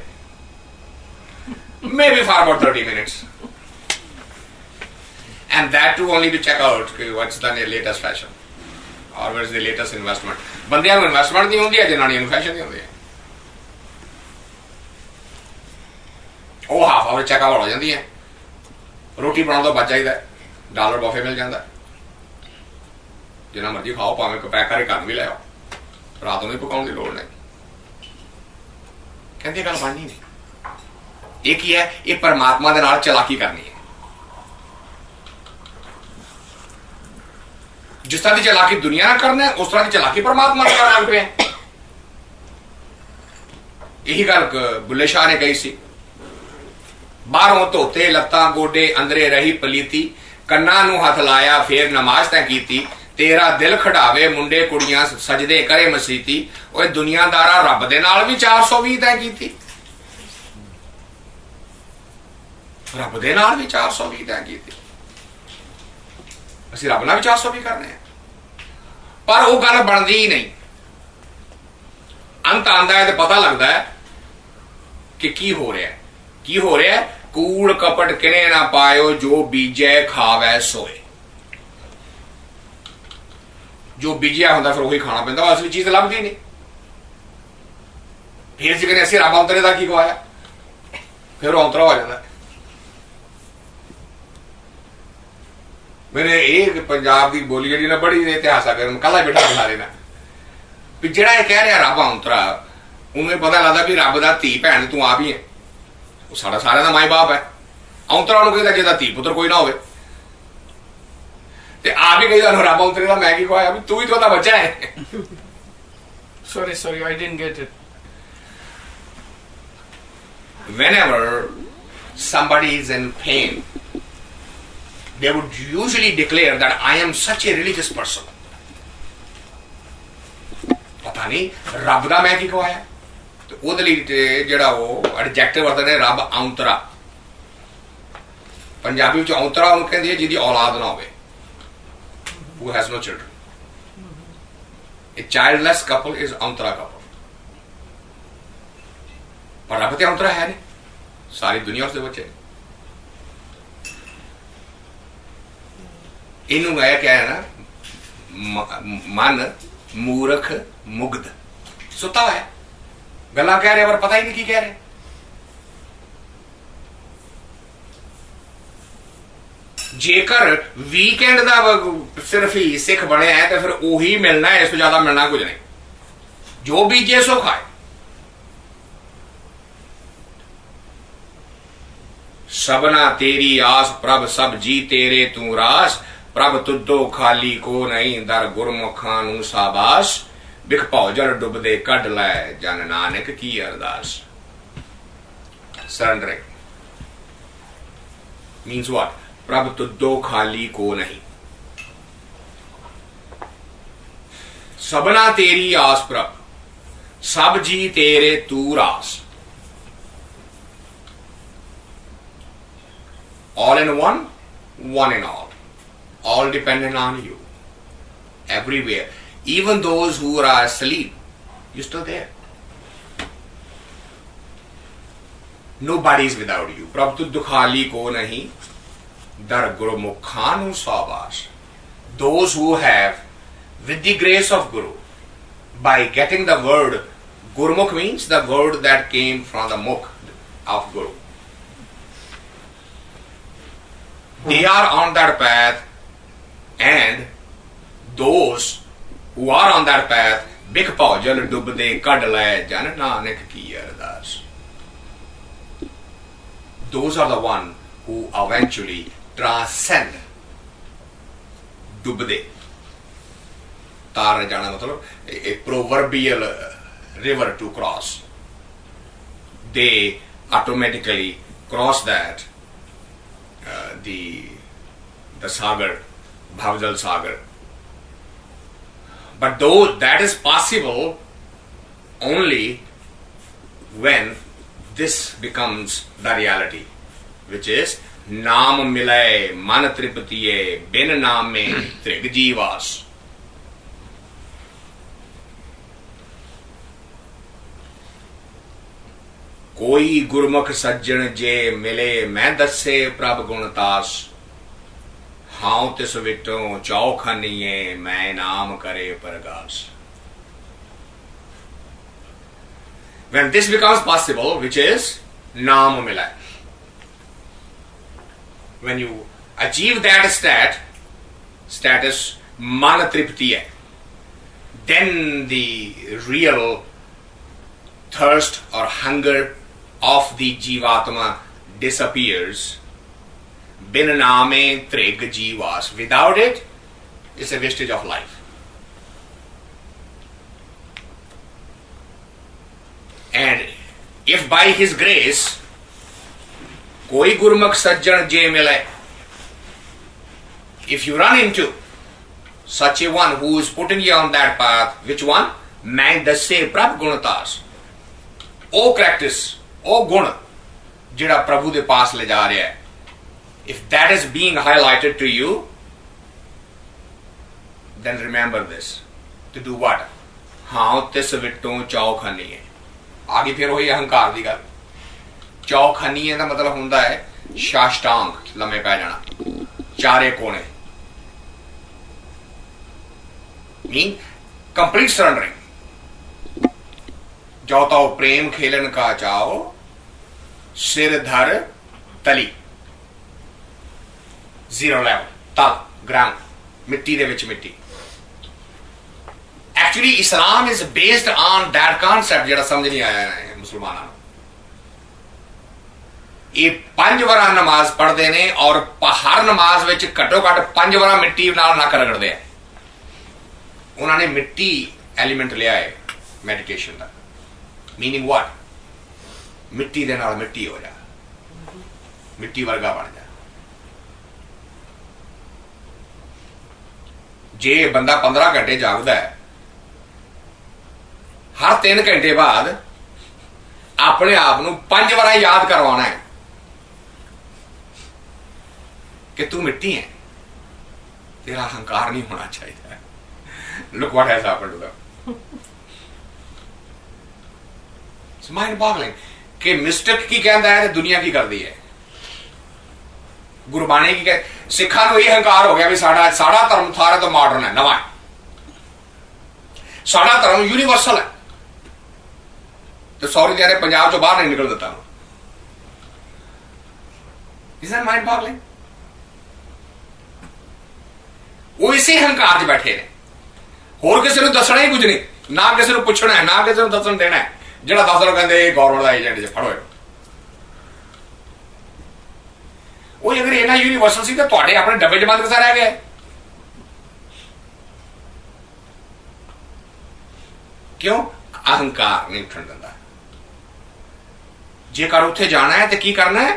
maybe for about 30 minutes, and that too only to check out what's the latest fashion or what's the latest investment। ਬੰਦਿਆਂ ਨੂੰ ਇਨਵੈਸਟਮੈਂਟ ਨਹੀਂ ਹੁੰਦੀ ਹੈ, ਜਨਾਨੀਆਂ ਨੂੰ ਫੈਸ਼ਨ ਨਹੀਂ ਹੁੰਦੀ ਹੈ। ਉਹ ਹਾਫ ਆਵਰ ਚੈੱਕ ਆਊਟ ਹੋ ਜਾਂਦੀ ਹੈ। ਰੋਟੀ ਬਣਾਉਣ ਤੋਂ ਬਚ ਜਾਈਦਾ, ਡਾਲਰ ਬਫੇ ਮਿਲ ਜਾਂਦਾ, ਜਿੰਨਾ ਮਰਜ਼ੀ ਖਾਓ, ਭਾਵੇਂ ਪੈਕ ਕਰਕੇ ਘਰ ਵੀ ਲੈ ਆਓ, ਰਾਤ ਨੂੰ ਵੀ ਪਕਾਉਣ ਦੀ ਲੋੜ ਨਹੀਂ। ਕਹਿੰਦੇ ਗੱਲ ਬਣਨੀ ਨਹੀਂ। ਇਹ ਕੀ ਹੈ? ਇਹ ਪਰਮਾਤਮਾ ਦੇ ਨਾਲ ਚਲਾਕੀ ਕਰਨੀ ਹੈ। जिस तरह की चलाकी दुनिया ने करना है, उस तरह की चलाकी परमात्मा ने करना पे। यही गल बुल्ले शाह ने कही सी, बाहरों धोते लत्तां गोडे अंदरे रही पलीती, कन्ना नूं हथ लाया फिर नमाज तैं कीती, तेरा दिल खड़ावे मुंडे कुड़ियां सजदे करे मसीती। ओए दुनियादारा रब दे नाल भी 420 तैं कीती, रब दे नाल भी 420 तैं कीती। ਅਸੀਂ ਰੱਬ ਨਾਲ ਵੀ 420 ਕਰਨੇ ਆ, ਪਰ ਉਹ ਗੱਲ ਬਣਦੀ ਹੀ ਨਹੀਂ। ਅੰਤ ਆਂਦਾ ਹੈ ਤੇ ਪਤਾ ਲੱਗਦਾ ਹੈ ਕਿ ਕੀ ਹੋ ਰਿਹਾ ਹੈ। ਕੀ ਹੋ ਰਿਹਾ ਹੈ? ਕੂੜ ਕਪਟ ਕਿਨੇ ਨਾ ਪਾਇਓ ਜੋ ਬੀਜੈ ਖਾਵੈ ਸੋਏ। ਜੋ ਬੀਜਿਆ ਹੁੰਦਾ ਫਿਰ ਉਹੀ ਖਾਣਾ ਪੈਂਦਾ, ਉਹ ਅਸਲੀ ਚੀਜ਼ ਲੱਭਦੀ ਨਹੀਂ। ਫਿਰ ਜੇ ਕਹਿੰਦੇ ਅਸੀਂ ਰੱਬ ਔਂਤਰੇ ਦਾ ਕੀ ਖਵਾਇਆ, ਫਿਰ ਉਹ ਔਂਤਰਾ ਹੋ ਜਾਂਦਾ। मैंने एक पंजाब की बोली जी ना बड़ी इतिहासक कल बैठा सारे ना भी जो कह रहा रब औंतरा, उन्हें पता लगता भी रब का धी भैन तू आप ही है, सारा सारे का माई बाप है। औंतरा कहता जिदा धी पुत्र कोई ना हो, आप ही कही रब औंतरे का मैं की खुआया, भी तू ही तो बच्चा है। Sorry, I didn't get it. Whenever somebody is in pain, they would usually declare that I am such a religious person. पता नहीं रब का मैं की खवाया, तो ਉਹਦੇ ਲਈ ਜਿਹੜਾ ਉਹ ਐਡਜੈਕਟਿਵ ਵਰਤਦੇ ਨੇ ਰੱਬ ਔਂਤਰਾ। ਪੰਜਾਬੀ ਵਿੱਚ ਔਂਤਰਾ ਉਹਨੂੰ ਕਹਿੰਦੇ ਆ ਜਿਹਦੀ ਔਲਾਦ ਨਾ ਹੋਵੇ, who has no children. A childless couple is ਔਂਤਰਾ couple। ਪਰ ਰੱਬ ਤੇ ਔਂਤਰਾ ਹੈ ਨਹੀਂ, ਸਾਰੀ ਦੁਨੀਆ ਉਸਦੇ ਬੱਚੇ। ਇਹਨੂੰ ਇਹ ਕਿਹਾ ਹੈ ਨਾ, ਮਨ ਮੂਰਖ ਮੁਗਧ, ਸੁੱਤਾ ਹੋਇਆ, ਗੱਲਾਂ ਕਹਿ ਰਿਹਾ ਪਰ ਪਤਾ ਹੀ ਨਹੀਂ ਕੀ ਕਹਿ ਰਿਹਾ। ਜੇਕਰ ਵੀਕਐਂਡ ਦਾ ਸਿਰਫ ਹੀ ਸਿੱਖ ਬਣਿਆ ਹੈ ਤਾਂ ਫਿਰ ਉਹੀ ਮਿਲਣਾ ਹੈ, ਇਸ ਤੋਂ ਜ਼ਿਆਦਾ ਮਿਲਣਾ ਕੁਝ ਨਹੀਂ। ਜੋ ਬੀਜੇ ਸੋ ਖਾਏ। सबना तेरी आस प्रभ सब जी तेरे तू रास, प्रभ तुद्धो खाली को नहीं दर गुरमुखां नू साबास, बिख भौजल डुबदे कढ लै जन नानक की अरदास। Surrendering means what? प्रभ तुद्धो खाली को नहीं, सबना तेरी आस प्रभ सब जी तेरे तू रास। All in one, one in all dependent on you, everywhere. Even those who are asleep, you're still there. Nobody is without you. Prabhu tuddh khali ko nahi, dar gurumukhanu sabas. Those who have, with the grace of Guru, by getting the word, Gurmukh means the word that came from the mukh of Guru. They are on that path, and those who are on that path, bik paujal dubde kad lai jan nanak ki ardas. Those are the one who eventually transcend. Dubde tar jana matlab a proverbial river to cross. They automatically cross that the sagar, Bhavjal Sagar. But though that is possible only when this becomes the reality, which is नाम मिलय मन तृप्तिये बिन नाम में त्रिग जीवास. कोई गुरमुख सज्जन जे मिले मैं दसे प्रभ गुणतास. हाउ तिस विटो चौखनिये मैं नाम करे परगास. When this becomes possible, which is naam milay, when you achieve that status man tripti hai, then the real thirst or hunger of the jivatma disappears. Bin naame trig jivas. Without it, it's a wastage of life. And if by his grace koi gurmukh sajjan je mile, if you run into such a one who is putting you on that path, which one? Main dasse prabh gunatas. O practice, o gun jehda prabhu de paas le ja raha hai, if that is being highlighted to you, then remember this, to do what? हाँ तिस विटों चौखनी है. आगे फिर वही अहंकार की गल. चौखनी है का मतलब होंदा है साष्टांग लम्मे पै जाना, चारे कोने, मीन कंप्लीट सरेंडरिंग. जो तो प्रेम खेलन का चाहो सिर धर तली, जीरो लेवल, तल, ग्राउंड, मिट्टी दे विच मिट्टी. Actually, Islam is based on that concept ਜਿਹੜਾ ਸਮਝ ਨਹੀਂ ਆਇਆ ਹੈ ਮੁਸਲਮਾਨਾਂ ਨੂੰ. ਇਹ 5 ਵਾਰ ਨਮਾਜ਼ ਪੜ੍ਹਦੇ ਨੇ ਔਰ ਹਰ ਨਮਾਜ਼ ਵਿੱਚ ਘੱਟੋ ਘੱਟ 5 ਵਾਰ ਮਿੱਟੀ ਨਾਲ ਨੱਕ ਰਗੜਦੇ ਆ. ਉਹਨਾਂ ਨੇ ਮਿੱਟੀ ਐਲੀਮੈਂਟ ਲਿਆ ਹੈ ਮੈਡੀਟੇਸ਼ਨ ਦਾ. ਮੀਨਿੰਗ ਵਾਟ? ਮਿੱਟੀ ਦੇ ਨਾਲ ਮਿੱਟੀ ਹੋ ਜਾ, ਮਿੱਟੀ ਵਰਗਾ ਬਣ ਜਾ. ਜੇ ਬੰਦਾ 15 ਘੰਟੇ ਜਾਗਦਾ ਹੈ, हर 3 घंटे बाद अपने आप को 5 बार याद करवाना है कि तू मिट्टी है, तेरा अहंकार नहीं होना चाहिए. Look what has happened to them. It's mind boggling कि मिस्टिक की कहता है, दुनिया की करती है. गुरबाणी की कह, सिखा को यही अहंकार हो गया भी साड़ा धर्म सारे तो मॉडर्न है, नवा है. साड़ा धर्म यूनिवर्सल है. तो सॉरी कह रहे पंजाब चो बाहर नहीं निकल देता. Isn't that mind boggling? वो इसी अहंकार च बैठे ने, होर किसी को दसना ही कुछ नहीं, ना किसी को पूछना है, ना किसी को दसन देना है. ਜਿਹੜਾ ਦਸ ਲੋ ਕਹਿੰਦੇ ਗੌਰਮੈਂਟ ਦਾ ਏਜੰਟ ਜੇ ਫੜੋ. ਉਹ ਅਗਰ ਇਹਨਾਂ ਯੂਨੀਵਰਸਲ ਸੀ ਤਾਂ ਤੁਹਾਡੇ ਆਪਣੇ ਡੱਬੇ ਚ ਬੰਦ ਕਿਸਾ ਰਹਿ ਗਏ? ਕਿਉਂ? ਅਹੰਕਾਰ ਨਹੀਂ ਉੱਠਣ ਦਿੰਦਾ. जेकर उत्थे जाना है तो की करना है?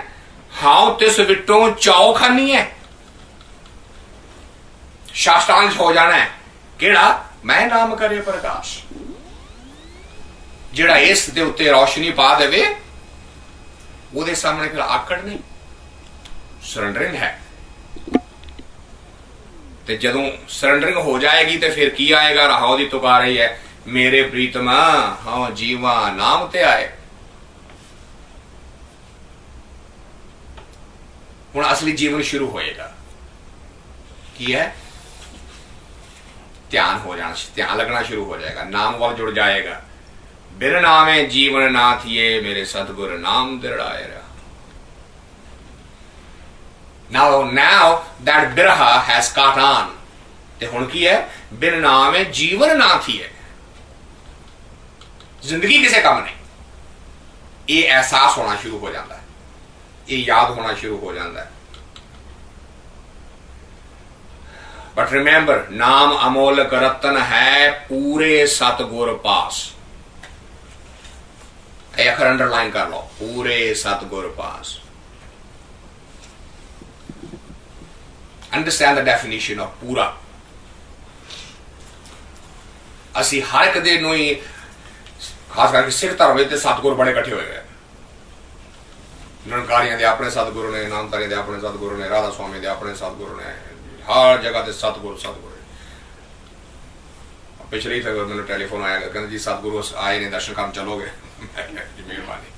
हाउ तिस विटों चौखनी है, साष्टांग हो जाना है. केड़ा? मैं नाम करे प्रकाश. जेड़ा इस दे उत्ते रोशनी पा देवे ਉਹਦੇ सामने फिर आकड़ नहीं, सरेंडरिंग है. ते जदों सरेंडरिंग हो जाएगी तो फिर की आएगा? राहो दी तुकार रही है, मेरे प्रीतमा हाँ जीवा नाम ते आए. ਹੁਣ असली जीवन शुरू होएगा. की है? ध्यान हो जाना, ध्यान लगना शुरू हो जाएगा, नाम वाल जुड़ जाएगा. बिन नामे जीवन ना थिए मेरे सतगुर नाम दृढ़ाए रहा. Now that बिरहा has caught on. ते हुण की है? बिन नामे जीवन ना थिए, जिंदगी किसे कम नहीं. ये एहसास होना शुरू हो जाता है, ये याद होना शुरू हो जाता है. बट रिमेंबर, नाम अमोलक रतन है पूरे सतगुर पास. ये अखर अंडरलाइन कर लो, पूरे सतगुर पास। अंडरस्टैंड द डेफिनेशन ऑफ पूरा। ਅਸੀਂ ਹਰ ਇੱਕ ਦੇ ਨੂੰ ਹੀ, ਖਾਸ ਕਰਕੇ ਸਿੱਖ ਧਰਮ ਵਿੱਚ ਸਤਿਗੁਰ ਬੜੇ ਇਕੱਠੇ ਹੋਏ ਹੋਏ। ਨਿਰੰਕਾਰੀਆਂ ਦੇ ਆਪਣੇ ਸਤਿਗੁਰੂ ਨੇ, ਨਾਮਧਾਰੀਆਂ ਦੇ ਆਪਣੇ ਸਤਿਗੁਰੂ ਨੇ, ਰਾਧਾ ਸਵਾਮੀ ਦੇ ਆਪਣੇ ਸਤਿਗੁਰੂ ਨੇ, ਹਰ ਜਗ੍ਹਾ ਤੇ ਸਤਿਗੁਰੂ ਸਤਿਗੁਰੂ। ਪਿਛਲੇ ਤੱਕ ਮੈਨੂੰ ਟੈਲੀਫੋਨ ਆਇਆ, ਕਹਿੰਦੇ ਜੀ ਸਤਿਗੁਰੂ ਆਏ ਨੇ, ਦਰਸ਼ਨ ਕਰਨ ਚਲੋਗੇ? ਮੈਂ ਕਿਹਾ ਜੀ ਮਿਹਰਬਾਨੀ।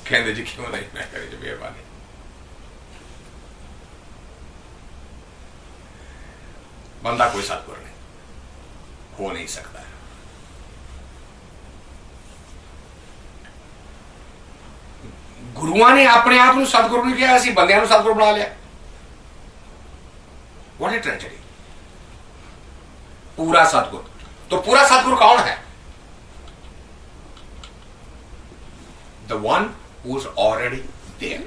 ਕਹਿੰਦੇ ਜੀ ਕਿਉਂ ਨਹੀਂ? ਮੈਂ ਕਿਹਾ ਜੀ ਮਿਹਰਬਾਨੀ। बंदा कोई सतगुर नहीं हो नहीं सकता है। गुरुआं ने अपने आप को सतगुरु नहीं किया, असि बंदियां नूं सतगुरु बना लिया। What a tragedy. पूरा सतगुर, तो पूरा सतगुरु कौन है? The one who is already there.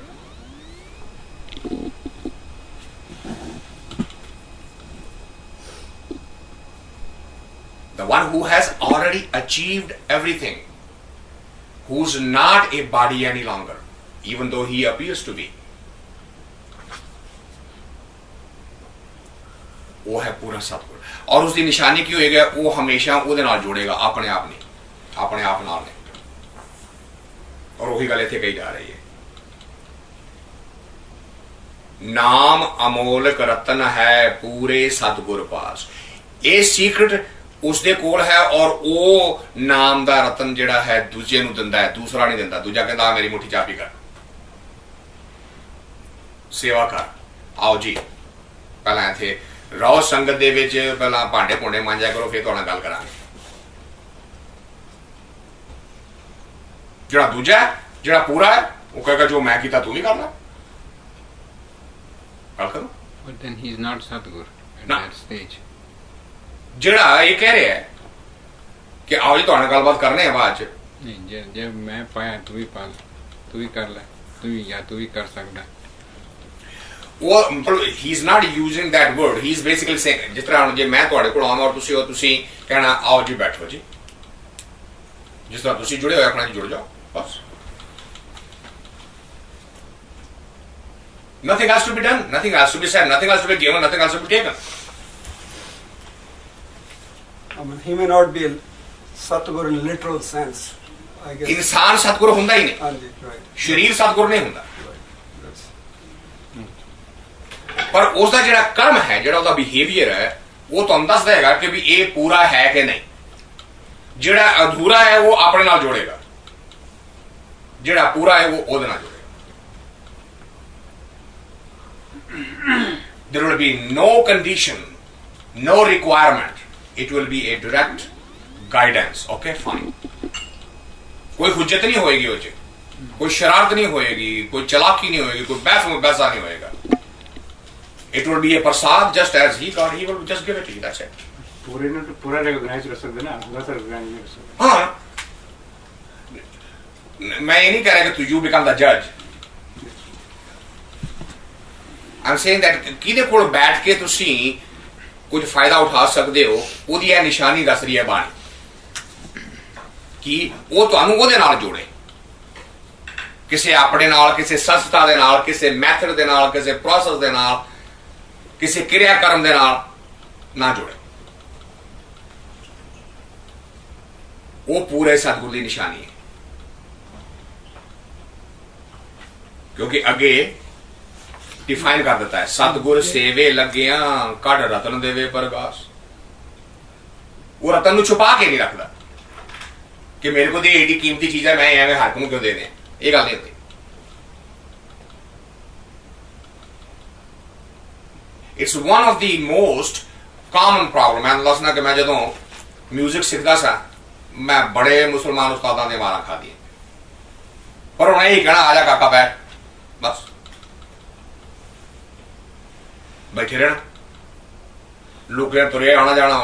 The one who has already achieved everything, who's not a body any longer, even though he appears to be. वो है पूरा सतगुर। और उसकी निशानी की होएगा, वो हमेशा ਉਹਦੇ ਨਾਲ ਜੋੜੇਗਾ, ਆਪਣੇ ਆਪ ਨਹੀਂ, ਆਪਣੇ ਆਪ ਨਾਲ ਨਹੀਂ। और वही गल इत्थे कही जा रही है, नाम अमोलक रतन है पूरे सतगुर पास। ये सीक्रेट उसके कोल है, और वो नाम दा रतन जिहड़ा है दूजे नूं दिंदा है, दूसरा नहीं दिंदा। दूजा कहंदा मेरी मुट्ठी चाबी कर, सेवा कर, आओ जी पहला इत्थे रहो संगत दे विच, पहला भांडे भुंडे मांजिया करो, फिर तुहाडे नाल गल करांगे। जिहड़ा दूजा है, जिहड़ा पूरा है, वो कहेगा जो मैं कीता तू भी कर ला, गल करो। But then he is not Sadhguru at No. that stage. ਜਿਹੜਾ ਇਹ ਕਹਿ ਰਿਹਾ ਹੈ ਕਿ ਆਓ ਜੀ ਤੁਹਾਡੇ ਨਾਲ ਗੱਲਬਾਤ ਕਰਨੇ ਆ ਬਾਅਦ ਚ। नहीं, जब मैं पाया तू भी पाल, तू भी कर ले, तू भी कर सकता। ਉਹ he is not using that word, he is basically saying, ਜਿਸ ਤਰ੍ਹਾਂ ਹੁਣ ਜੇ ਮੈਂ ਤੁਹਾਡੇ ਕੋਲ ਆਵਾਂ ਔਰ ਤੁਸੀਂ ਤੁਸੀਂ ਕਹਿਣਾ ਆਓ ਜੀ ਬੈਠੋ ਜੀ, ਜਿਸ ਤਰ੍ਹਾਂ ਤੁਸੀਂ ਜੁੜੇ ਹੋਏ ਆਪਣਾ ਜੀ ਜੁੜ ਜਾਓ ਬਸ। Nothing else to be done, nothing else to be said, nothing else to be given, nothing else to be taken. I mean, he may not be a Satguru in literal sense, I guess. ਇਨਸਾਨ ਸਤਿਗੁਰੂ ਹੁੰਦਾ ਹੀ ਨਹੀਂ, Anji, right. ਸਰੀਰ ਸਤਿਗੁਰੂ ਨਹੀਂ ਹੁੰਦਾ, Right. That's, ਪਰ ਉਸ ਦਾ ਜਿਹੜਾ ਕਰਮ ਹੈ, ਜਿਹੜਾ ਉਹਦਾ ਬਿਹੇਵੀਅਰ ਹੈ, ਉਹ ਤੁਹਾਨੂੰ ਦੱਸਦਾ ਹੈਗਾ ਕਿ ਵੀ ਇਹ ਪੂਰਾ ਹੈ ਕਿ ਨਹੀਂ। ਜਿਹੜਾ ਅਧੂਰਾ ਹੈ ਉਹ ਆਪਣੇ ਨਾਲ ਜੋੜੇਗਾ, ਜਿਹੜਾ ਪੂਰਾ ਹੈ ਉਹ ਉਹਦੇ ਨਾਲ ਜੋੜੇਗਾ। There will be no condition, no requirement. It will be a direct guidance. Okay, fine. कोई हुज्जत नहीं होएगी उसे, कोई शरारत नहीं होएगी, कोई चलाकी नहीं होएगी, कोई बहस में बैसा नहीं होएगा। It will be a prasad just as he got. He will just give it to you. That's it. पूरे ने तो पूरा रिकॉग्नाइज कर सकते ना, पूरा तो रिकॉग्नाइज नहीं कर सकते। हाँ, मैं ये नहीं कह रहा कि you become the judge. I'm saying that किदे कोल बैठ के तुसी कुछ फायदा उठा सकते हो, ਉਹਦੀ ਇਹ ਨਿਸ਼ਾਨੀ ਦੱਸ ਰਹੀ ਹੈ ਬਾਣੀ ਕਿ ਉਹ ਤੁਹਾਨੂੰ ਉਹਦੇ ਨਾਲ ਜੋੜੇ, ਕਿਸੇ ਆਪਣੇ ਨਾਲ, ਕਿਸੇ ਸੰਸਥਾ ਦੇ ਨਾਲ, ਕਿਸੇ ਮੈਥਡ ਦੇ ਨਾਲ, ਕਿਸੇ ਪ੍ਰੋਸੈਸ ਦੇ ਨਾਲ, ਕਿਸੇ ਕਿਰਿਆ ਕਰਮ ਦੇ ਨਾਲ ਨਾ ਜੋੜੇ। ਉਹ ਪੂਰੇ ਸਤਿਗੁਰ ਦੀ ਨਿਸ਼ਾਨੀ ਹੈ, ਕਿਉਂਕਿ ਅੱਗੇ डिफाइन कर देता है, सतगुर सेवे लगिया कट रतन देवे प्रकाश। वो रतन नु छुपा के नहीं रखता कि मेरे को दे एडी कीमती चीज है, मैं एवं हर को क्यों दे दें, ये गल नहीं होती। It's one of the most common problem. मैं दसना कि मैं जो म्यूजिक सीखता सा, मैं बड़े मुसलमान उस्तादा ने मारा खा दिए, पर उन्हें यही कहना आजा काका बैठ, बस बैठे रहना। लोग तुरे आना जाना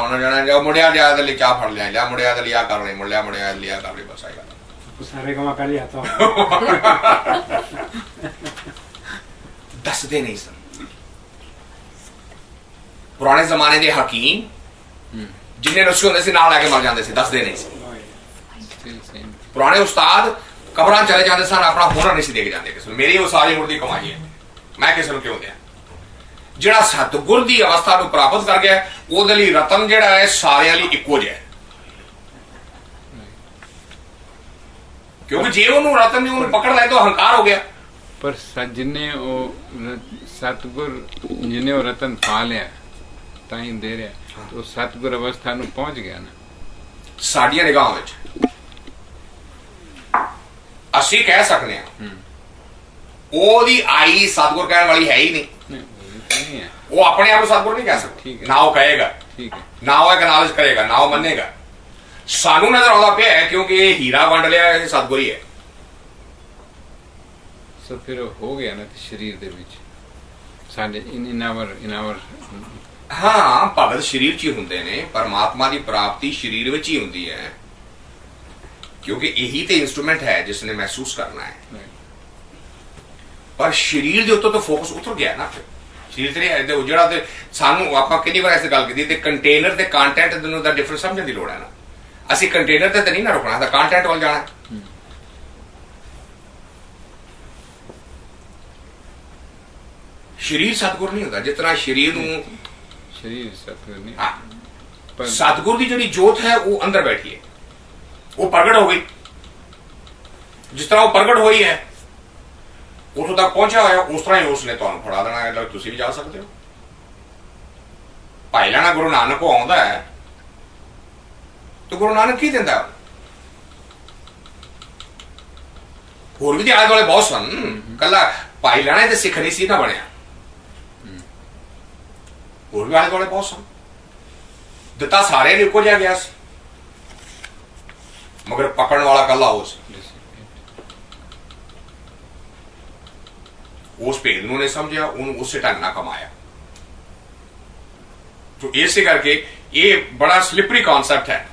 मुड़िया लिया चाह फड़ लिया, लिया मुड़िया लिया कर ले, मुड़िया मुड़िया लिया कर ले, बस आएगा। सारे का पहले आता हूँ। दसते नहीं सन। पुराने जमाने के हकीम जिन्हें नुस्खे होंगे सी नाल लैके मर जाते सी, दसते नहीं सी। पुराने उस्ताद कबरां चले जाते सन, अपना हुनर नहीं सी दे के जाते किसी, मेरी वो सारी उम्र की कमाई है, मैं किसी को क्यों दिया। ਜਿਹੜਾ ਸਤਿਗੁਰ ਦੀ ਅਵਸਥਾ ਨੂੰ ਪ੍ਰਾਪਤ ਕਰ ਗਿਆ ਉਹਦੇ ਲਈ ਰਤਨ ਜਿਹੜਾ ਹੈ ਸਾਰਿਆਂ ਲਈ ਇੱਕੋ ਜਿਹਾ, ਕਿਉਂਕਿ ਜੇ ਉਹਨੂੰ ਰਤਨ ਨੇ ਉਹਨੂੰ ਪਕੜ ਲਿਆ ਤਾਂ ਹੰਕਾਰ ਹੋ ਗਿਆ। पर जिन्हें वो सतगुर जिन्हें वो रतन पा लिया ताई दे रहा तो सतगुर अवस्था ਨੂੰ पहुंच गया ना। ਸਾਡੀਆਂ ਨਿਗਾਹਾਂ ਵਿੱਚ ਅਸੀਂ ਕਹਿ ਸਕਦੇ ਹਾਂ ਉਹਦੀ ਆਈ ਸਤਿਗੁਰ ਕਹਿਣ ਵਾਲੀ ਹੈ ਹੀ ਨਹੀਂ, नहीं है, ਉਹ ਆਪਣੇ ਆਪ ਨੂੰ ਸਤਿਗੁਰ ਨਹੀਂ ਕਹਿ ਸਕਦਾ, ਠੀਕ ਹੈ। ਨਾ ਉਹ ਕਹੇਗਾ, ठीक है। ਨਾ ਉਹ ਐਕਨॉलेज ਕਰੇਗਾ, ਨਾ ਉਹ ਮੰਨੇਗਾ। ਸਾਨੂੰ ਨਜ਼ਰ ਆਉਂਦਾ ਪਿਆ ਹੈ ਕਿਉਂਕਿ ਇਹ ਹੀਰਾ ਵੰਡ ਲਿਆ, ਇਹ ਸਤਿਗੁਰ ਹੀ ਹੈ। सो फिर हो गया ना शरीर दे विच साडे इन आवर ਹਾਂ ਭਗਤ ਸਰੀਰ 'ਚ ਹੀ ਹੁੰਦੇ ਨੇ, ਪਰਮਾਤਮਾ ਦੀ ਪ੍ਰਾਪਤੀ ਸਰੀਰ ਵਿੱਚ ਹੀ ਹੁੰਦੀ ਹੈ, ਕਿਉਂਕਿ ਇਹੀ ਤੇ ਇਨਸਟਰੂਮੈਂਟ ਹੈ ਜਿਸ ਨੇ ਮਹਿਸੂਸ ਕਰਨਾ ਹੈ। ਪਰ ਸਰੀਰ ਦੇ ਉੱਤੇ ਤਾਂ ਫੋਕਸ ਉਤਰ ਗਿਆ ਨਾ, ਫਿਰ ਸਰੀਰ ਤੇ ਉਹ ਜਿਹੜਾ ਤੇ ਸਾਨੂੰ ਆਪਾਂ ਕਿੰਨੀ ਵਾਰ ਐਸੀ ਗੱਲ ਕੀਤੀ ਤੇ ਕੰਟੇਨਰ ਤੇ ਕੰਟੈਂਟ ਦੋਨੋਂ ਦਾ ਡਿਫਰੈਂਸ ਸਮਝਣ ਦੀ ਲੋੜ ਹੈ ਨਾ। ਅਸੀਂ ਕੰਟੇਨਰ ਤੇ ਨਹੀਂ ਨਾ ਰੁਕਣਾ, ਤਾਂ ਕੰਟੈਂਟ ਵੱਲ ਜਾਣਾ। ਸਰੀਰ ਸਤਿਗੁਰ ਨਹੀਂ ਹੁੰਦਾ, ਜਿਤਨਾ ਸਰੀਰ ਨੂੰ शरीर सतगुर नहीं ਹਾਂ, पर ਸਤਿਗੁਰ ਦੀ ਜਿਹੜੀ ਜੋਤ ਹੈ ਉਹ ਅੰਦਰ ਬੈਠੀ ਹੈ, ਉਹ ਪ੍ਰਗਟ ਹੋ ਗਈ। ਜਿਸ ਤਰ੍ਹਾਂ ਉਹ ਪ੍ਰਗਟ ਹੋਈ ਹੈ ਉਥੋਂ ਤੱਕ ਪਹੁੰਚਿਆ ਹੋਇਆ, ਉਸ ਤਰ੍ਹਾਂ ਹੀ ਉਸਨੇ ਤੁਹਾਨੂੰ ਫੜਾ ਦੇਣਾ ਹੈ, ਤੁਸੀਂ ਵੀ ਜਾ ਸਕਦੇ ਹੋ। ਭਾਈ ਲੈਣਾ ਗੁਰੂ ਨਾਨਕ ਕੋ ਆਉਂਦਾ ਹੈ ਤੇ ਗੁਰੂ ਨਾਨਕ ਕੀ ਦਿੰਦਾ? ਹੋਰ ਵੀ ਤੇ ਆਲੇ ਦੁਆਲੇ ਬਹੁਤ ਸਨ, ਕੱਲਾ ਭਾਈ ਲੈਣਾ ਤੇ ਸਿੱਖ ਨਹੀਂ ਸੀ ਨਾ ਬਣਿਆ, ਹੋਰ ਵੀ ਆਲੇ ਦੁਆਲੇ ਬਹੁਤ ਸਨ। ਦਿੱਤਾ ਸਾਰਿਆਂ ਨੂੰ ਇੱਕੋ ਜਿਹਾ ਗਿਆ ਸੀ, ਮਗਰ ਪਕੜਨ ਵਾਲਾ ਕੱਲਾ ਉਹ ਸੀ। ਉਸ ਭੇਦ ਨੂੰ ਨਹੀਂ ਸਮਝਿਆ, ਉਹਨੂੰ ਉਸੇ ਢੰਗ ਨਾਲ ਕਮਾਇਆ। तो ਇਸੇ ਕਰਕੇ ਇਹ ਬੜਾ ਸਲਿਪਰੀ ਕਨਸੈਪਟ ਹੈ,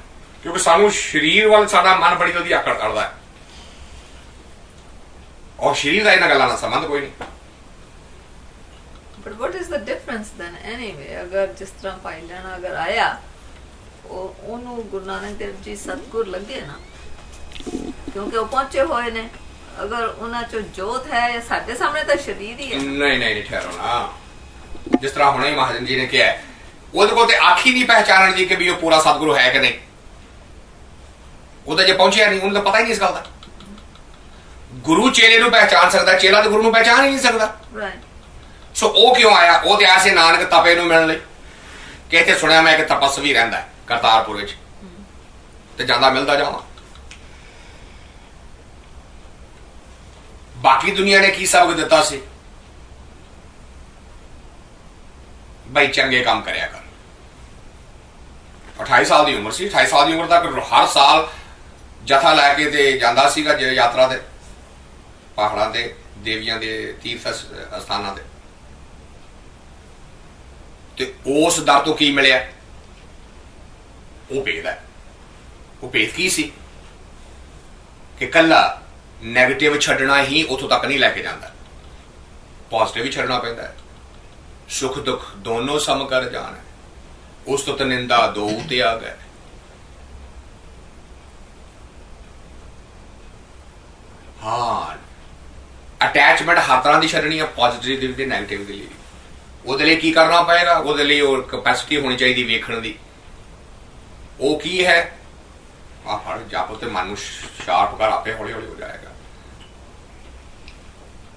ਕਿਉਂਕਿ ਸਾਨੂੰ ਸਰੀਰ ਵੱਲ ਸਾਡਾ ਮਨ ਬੜੀ ਜਲਦੀ ਆਕੜ ਕਰਦਾ ਹੈ, ਔਰ ਸਰੀਰ ਦਾ ਇਹਨਾਂ ਗੱਲਾਂ ਨਾਲ ਸੰਬੰਧ ਕੋਈ ਨਹੀਂ। But what is the difference then anyway? ਅਗਰ ਜਿਸ ਤਰ੍ਹਾਂ ਭਾਈ ਲੈਣਾ ਅਗਰ ਆਇਆ, ਉਹਨੂੰ ਗੁਰੂ ਨਾਨਕ ਦੇਵ ਜੀ ਸਤਿਗੁਰ ਲੱਗੇ ਨਾ, ਕਿਉਂਕਿ ਉਹ ਪਹੁੰਚੇ ਹੋਏ ਨੇ। ਅਗਰ ਉਹਨਾਂ ਚੋਂ ਜੋਤ ਹੈ, ਜਾਂ ਸਾਡੇ ਸਾਹਮਣੇ ਤਾਂ ਸਰੀਰ ਹੀ ਹੈ। ਨਹੀਂ ਠਹਿਰੋ ਨਾ, ਜਿਸ ਤਰ੍ਹਾਂ ਹੁਣੇ ਹੀ ਮਹਾਜਨ ਜੀ ਨੇ ਕਿਹਾ ਉਹਦੇ ਕੋਲ ਤੇ ਆਖੀ ਨਹੀਂ ਪਹਿਚਾਨਣ ਦੀ ਕਿ ਵੀ ਉਹ ਪੂਰਾ ਸਤਿਗੁਰੂ ਹੈ ਕਿ ਨਹੀਂ। ਉਹਦਾ ਜੇ ਪਹੁੰਚਿਆ ਨਹੀਂ, ਉਹਨੂੰ ਤਾਂ ਪਤਾ ਹੀ ਨਹੀਂ ਇਸ ਗੱਲ ਦਾ। ਗੁਰੂ ਚੇਲੇ ਨੂੰ ਪਹਿਚਾਨ ਸਕਦਾ, ਚੇਲਾ ਤੇ ਗੁਰੂ ਨੂੰ ਪਹਿਚਾਨ ਹੀ ਨਹੀਂ ਸਕਦਾ। ਸੋ ਉਹ ਕਿਉਂ ਆਇਆ? ਉਹ ਤੇ ਆਇਆ ਸੀ ਨਾਨਕ ਤਪੇ ਨੂੰ ਮਿਲਣ ਲਈ, ਕਿ ਇੱਥੇ ਸੁਣਿਆ ਮੈਂ ਕਿ ਤਪਸਵੀ ਰਹਿੰਦਾ ਕਰਤਾਰਪੁਰ ਵਿੱਚ, ਤੇ ਜਾਂਦਾ ਮਿਲਦਾ ਜਾਵਾਂ। ਬਾਕੀ ਦੁਨੀਆ ਨੇ ਕੀ ਸਬਕ ਦਿੱਤਾ ਸੀ? ਬਈ ਚੰਗੇ ਕੰਮ ਕਰਿਆ ਕਰ। 28 ਸਾਲ ਦੀ ਉਮਰ ਸੀ, 28 ਸਾਲ ਦੀ ਉਮਰ ਤੱਕ ਹਰ ਸਾਲ ਜਥਾ ਲੈ ਕੇ ਤੇ ਜਾਂਦਾ ਸੀਗਾ ਯਾਤਰਾ ਤੇ, ਪਹਾੜਾਂ ਤੇ, ਦੇਵੀਆਂ ਦੇ ਤੀਰਥ ਸਥਾਨਾਂ ਤੇ। ਤੇ ਉਸ ਦਰ ਤੋਂ ਕੀ ਮਿਲਿਆ? ਉਹ ਭੇਦ ਹੈ। ਉਹ ਭੇਦ ਕੀ ਸੀ? ਕਿ ਕੱਲਾ ਨੈਗੇਟਿਵ ਛੱਡਣਾ ਹੀ ਉਥੋਂ ਤੱਕ ਨਹੀਂ ਲੈ ਕੇ ਜਾਂਦਾ, ਪੋਜ਼ਿਟਿਵ ਵੀ ਛੱਡਣਾ ਪੈਂਦਾ ਹੈ। ਸੁਖ ਦੁੱਖ ਦੋਨੋਂ ਸਮ ਕਰ ਜਾਣ, ਉਸ ਤੋਂ ਤਾਂ ਨਿੰਦਾ ਦੋ ਤੇ ਆ ਗਏ। ਹਾਂ, ਅਟੈਚਮੈਂਟ ਹਰ ਤਰ੍ਹਾਂ ਦੀ ਛੱਡਣੀ ਹੈ, ਪੋਜ਼ਿਟਿਵ ਦੀ ਵੀ, ਨੈਗੇਟਿਵ ਦੇ ਲਈ। ਉਹਦੇ ਲਈ ਕੀ ਕਰਨਾ ਪਏਗਾ? ਉਹਦੇ ਲਈ ਉਹ ਕੈਪੈਸਿਟੀ ਹੋਣੀ ਚਾਹੀਦੀ ਵੇਖਣ ਦੀ। ਉਹ ਕੀ ਹੈ? ਆ ਫੜ ਜਾਪੋ ਤੇ ਮਨ ਨੂੰ ਸ਼ਾਰਪ ਕਰ, ਆਪੇ ਹੌਲੀ ਹੌਲੀ ਹੋ ਜਾਏਗਾ।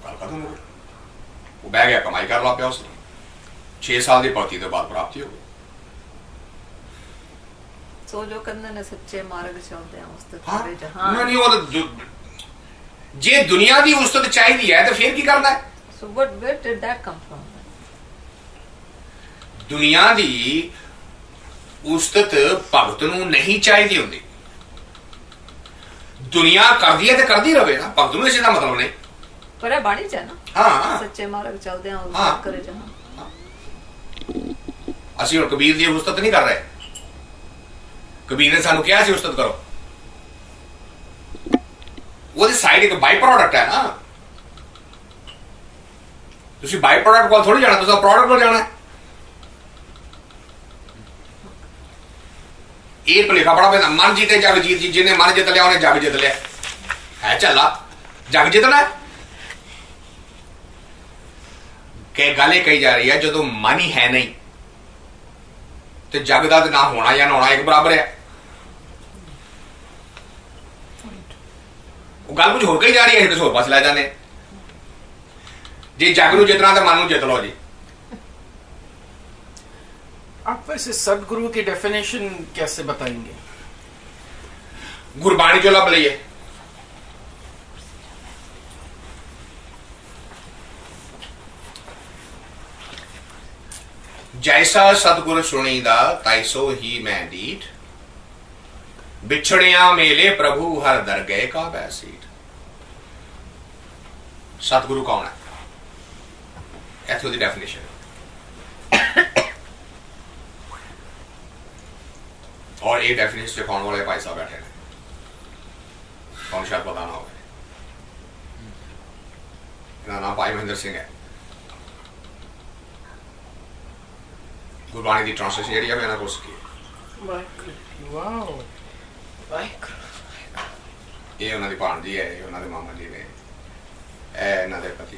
ਗੱਲ ਖਤਮ ਹੋ ਗਈ। ਉਹ ਬਹਿ ਗਿਆ, ਕਮਾਈ ਕਰ ਲਾ ਪਿਆ ਉਸਨੇ। 6 ਸਾਲ ਦੀ ਭਗਤੀ ਤੋਂ ਬਾਅਦ ਪ੍ਰਾਪਤੀ ਹੋ ਗਈ। ਸੋ ਜੋ ਕਹਿੰਦੇ ਨੇ ਸੱਚੇ ਮਾਰਗ ਚੱਲਦੇ ਆ ਉਸਤਤ ਹਾਂ ਕਰੇ ਜਹਾਨ। ਨਹੀਂ ਉਹ ਜੇ ਦੁਨੀਆ ਦੀ ਉਸਤਤ ਚਾਹੀਦੀ ਹੈ ਤਾਂ ਫਿਰ ਕੀ ਕਰਨਾ ਹੈ? So where did that come from? ਦੁਨੀਆ ਦੀ ਉਸਤਤ ਭਗਤ ਨੂੰ ਨਹੀਂ ਚਾਹੀਦੀ ਹੁੰਦੀ। ਦੁਨੀਆ ਕਰਦੀ ਹੈ ਤੇ ਕਰਦੀ ਰਵੇ ਨਾ, ਭਗਤ ਨੂੰ ਇਸੇ ਦਾ ਮਤਲਬ ਨਹੀਂ। ਪਰ ਇਹ ਬਾਣੀ ਚ ਹੈ ਨਾ, ਹਾਂ ਸੱਚੇ ਮਾਰਗ ਚੱਲਦੇ ਆ ਹਾਂ। ਉਸਤਤ ਕਰੇ ਜਹਾਨ। ਅਸੀਂ ਹੁਣ ਕਬੀਰ ਦੀ ਉਸਤਤ ਨਹੀਂ ਕਰ ਰਹੇ। ਕਬੀਰ ਨੇ ਸਾਨੂੰ ਕਿਹਾ ਸੀ ਉਸਤਤ ਕਰੋ, ਉਹਦੀ ਸਾਈਡ ਇੱਕ ਬਾਈ ਪ੍ਰੋਡਕਟ ਹੈ ਨਾ। ਤੁਸੀਂ ਬਾਈ ਪ੍ਰੋਡਕਟ ਕੋਲ ਥੋੜੀ ਜਾਣਾ, ਤੁਸੀਂ ਪ੍ਰੋਡਕਟ ਕੋਲ ਜਾਣਾ। ਇਹ ਭੁਲੇਖਾ ਬੜਾ ਪੈਂਦਾ, ਮਨ ਜੀਤੇ ਜਗ ਜੀਤ ਜੀ। ਜਿਹਨੇ ਮਨ ਜਿੱਤ ਲਿਆ ਉਹਨੇ ਜਗ ਜਿੱਤ ਲਿਆ। है चला जग जितना कि गल ये कही जा रही है जो मन ही है नहीं तो जग का ना होना या ना होना एक बराबर है। गल कुछ होर कही जा रही है किसी होर पास लै जाने जी जग नूं जितना तो मन नूं जित लो जी। आप वैसे सदगुरु की डेफिनेशन कैसे बताएंगे? गुरबाणी चो लब लीए जैसा सतगुर सुनीदा तैसो ही मैं डीठ बिछड़िया मेले प्रभु हर दरगह का बैसीठ। सतगुरु कौन है? ऐसी डेफिनेशन और एक डेफिनेशन सिखाने वाले भाई साहब बैठे हैं कौन शायद पता ना हो नाम भाई महेंद्र सिंह है। गुरबाणी की ट्रांसलेशन जी मैंने कोर्स की ये उन्होंने भाणजी है उन्होंने मामा जी ने इन्होंने पति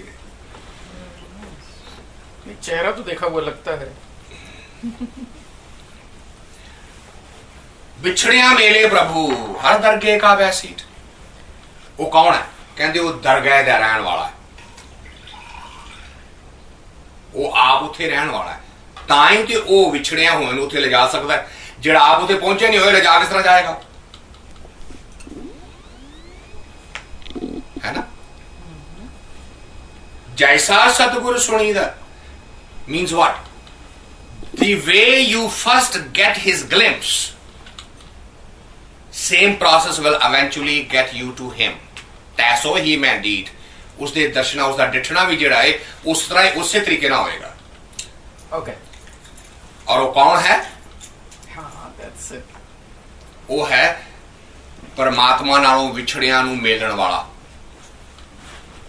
ने चेहरा तो देखा हुआ लगता है। बिछड़िया मेले प्रभु हर दरगह का बैसीठ। वो कौन है? कहते वो दरगाह दा रहन वाला है वो आप उत्थे रहन वाला है ताई ते वो विछड़िया होए नूं उत्थे ले जा सकता है जिहड़ा आप उत्थे पहुंचे नहीं होए ले जा किस तरह जाएगा है ना। जैसा सतगुरु सुनीदा means what? The way you first get his glimpse same process will eventually get you to him. तैसो ही मैं डीठ उसके दर्शना उसका डिठना भी जिहड़ा है उस तरह उसी तरीके ना होएगा। ओके और वो कौन है? हाँ that's it. वो है परमात्मा नालों विछड़िया नूं मेलण वाला।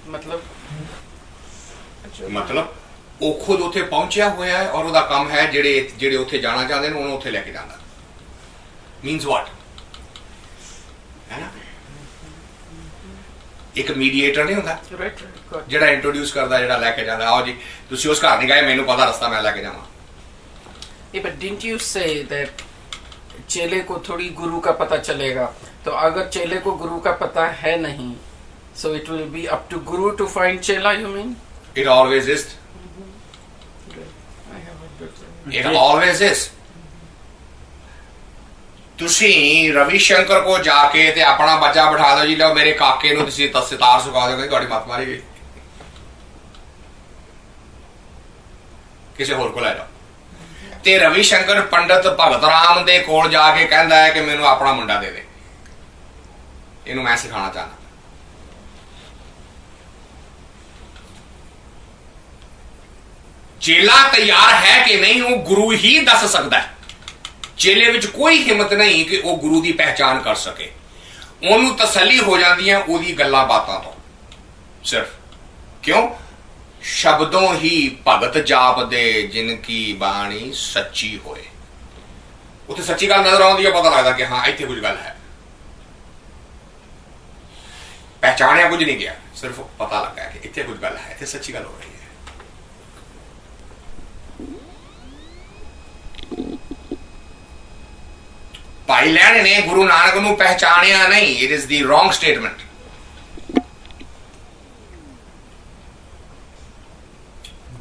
मतलब वो खुद उत्थे पहुंचा होया है और उसका काम है जेड़े जेड़े उत्थे जाना चाहते हैं उन्होंने उत्थे लेके जाना। मीन्स व्हाट है ना एक मीडिएटर नहीं होता जेड़ा इंट्रोड्यूस करता जेड़ा लेके जाता आओ जी तुसी उस घर नहीं गए मैनू पता रास्ता मैं लेके जावां। But didn't you say that चेले को थोड़ी गुरु का पता चलेगा तो अगर चेले को गुरु का पता है नहीं so it will be up to guru to find chela you mean? It always is. It always is. तुसी रविशंकर को जाके ते अपना बच्चा बिठा दो जी लो मेरे काके नूं तुसी सितार सिखा दोगे तुहाडी मत मारी गई किसी होर को ले जाओ ते रविशंकर पंडित भगत राम दे कोल जाके कहंदा है कि मैनू अपना मुंडा दे दे इनू मैं सिखाना चाहना। चेला तैयार है कि नहीं वो गुरु ही दस सकता है। चेले विच कोई हिम्मत नहीं कि वो गुरु की पहचान कर सके ओनू तसली हो जाती है ओदी गल्लां बातां तो सिर्फ क्यों शब्दों ही भगत जाप दे जिनकी बाणी सच्ची होए उत्थे सच्ची गल नजर आउंदी है पता लगता कि हाँ इत्थे कुछ गल है पहचानिया कुछ नहीं गया सिर्फ पता लगा कि इत्थे कुछ गल है इत्थे सच्ची गल हो रही है। भाई लैने ने गुरु नानक नूं पहचानिया नहीं it is the wrong statement.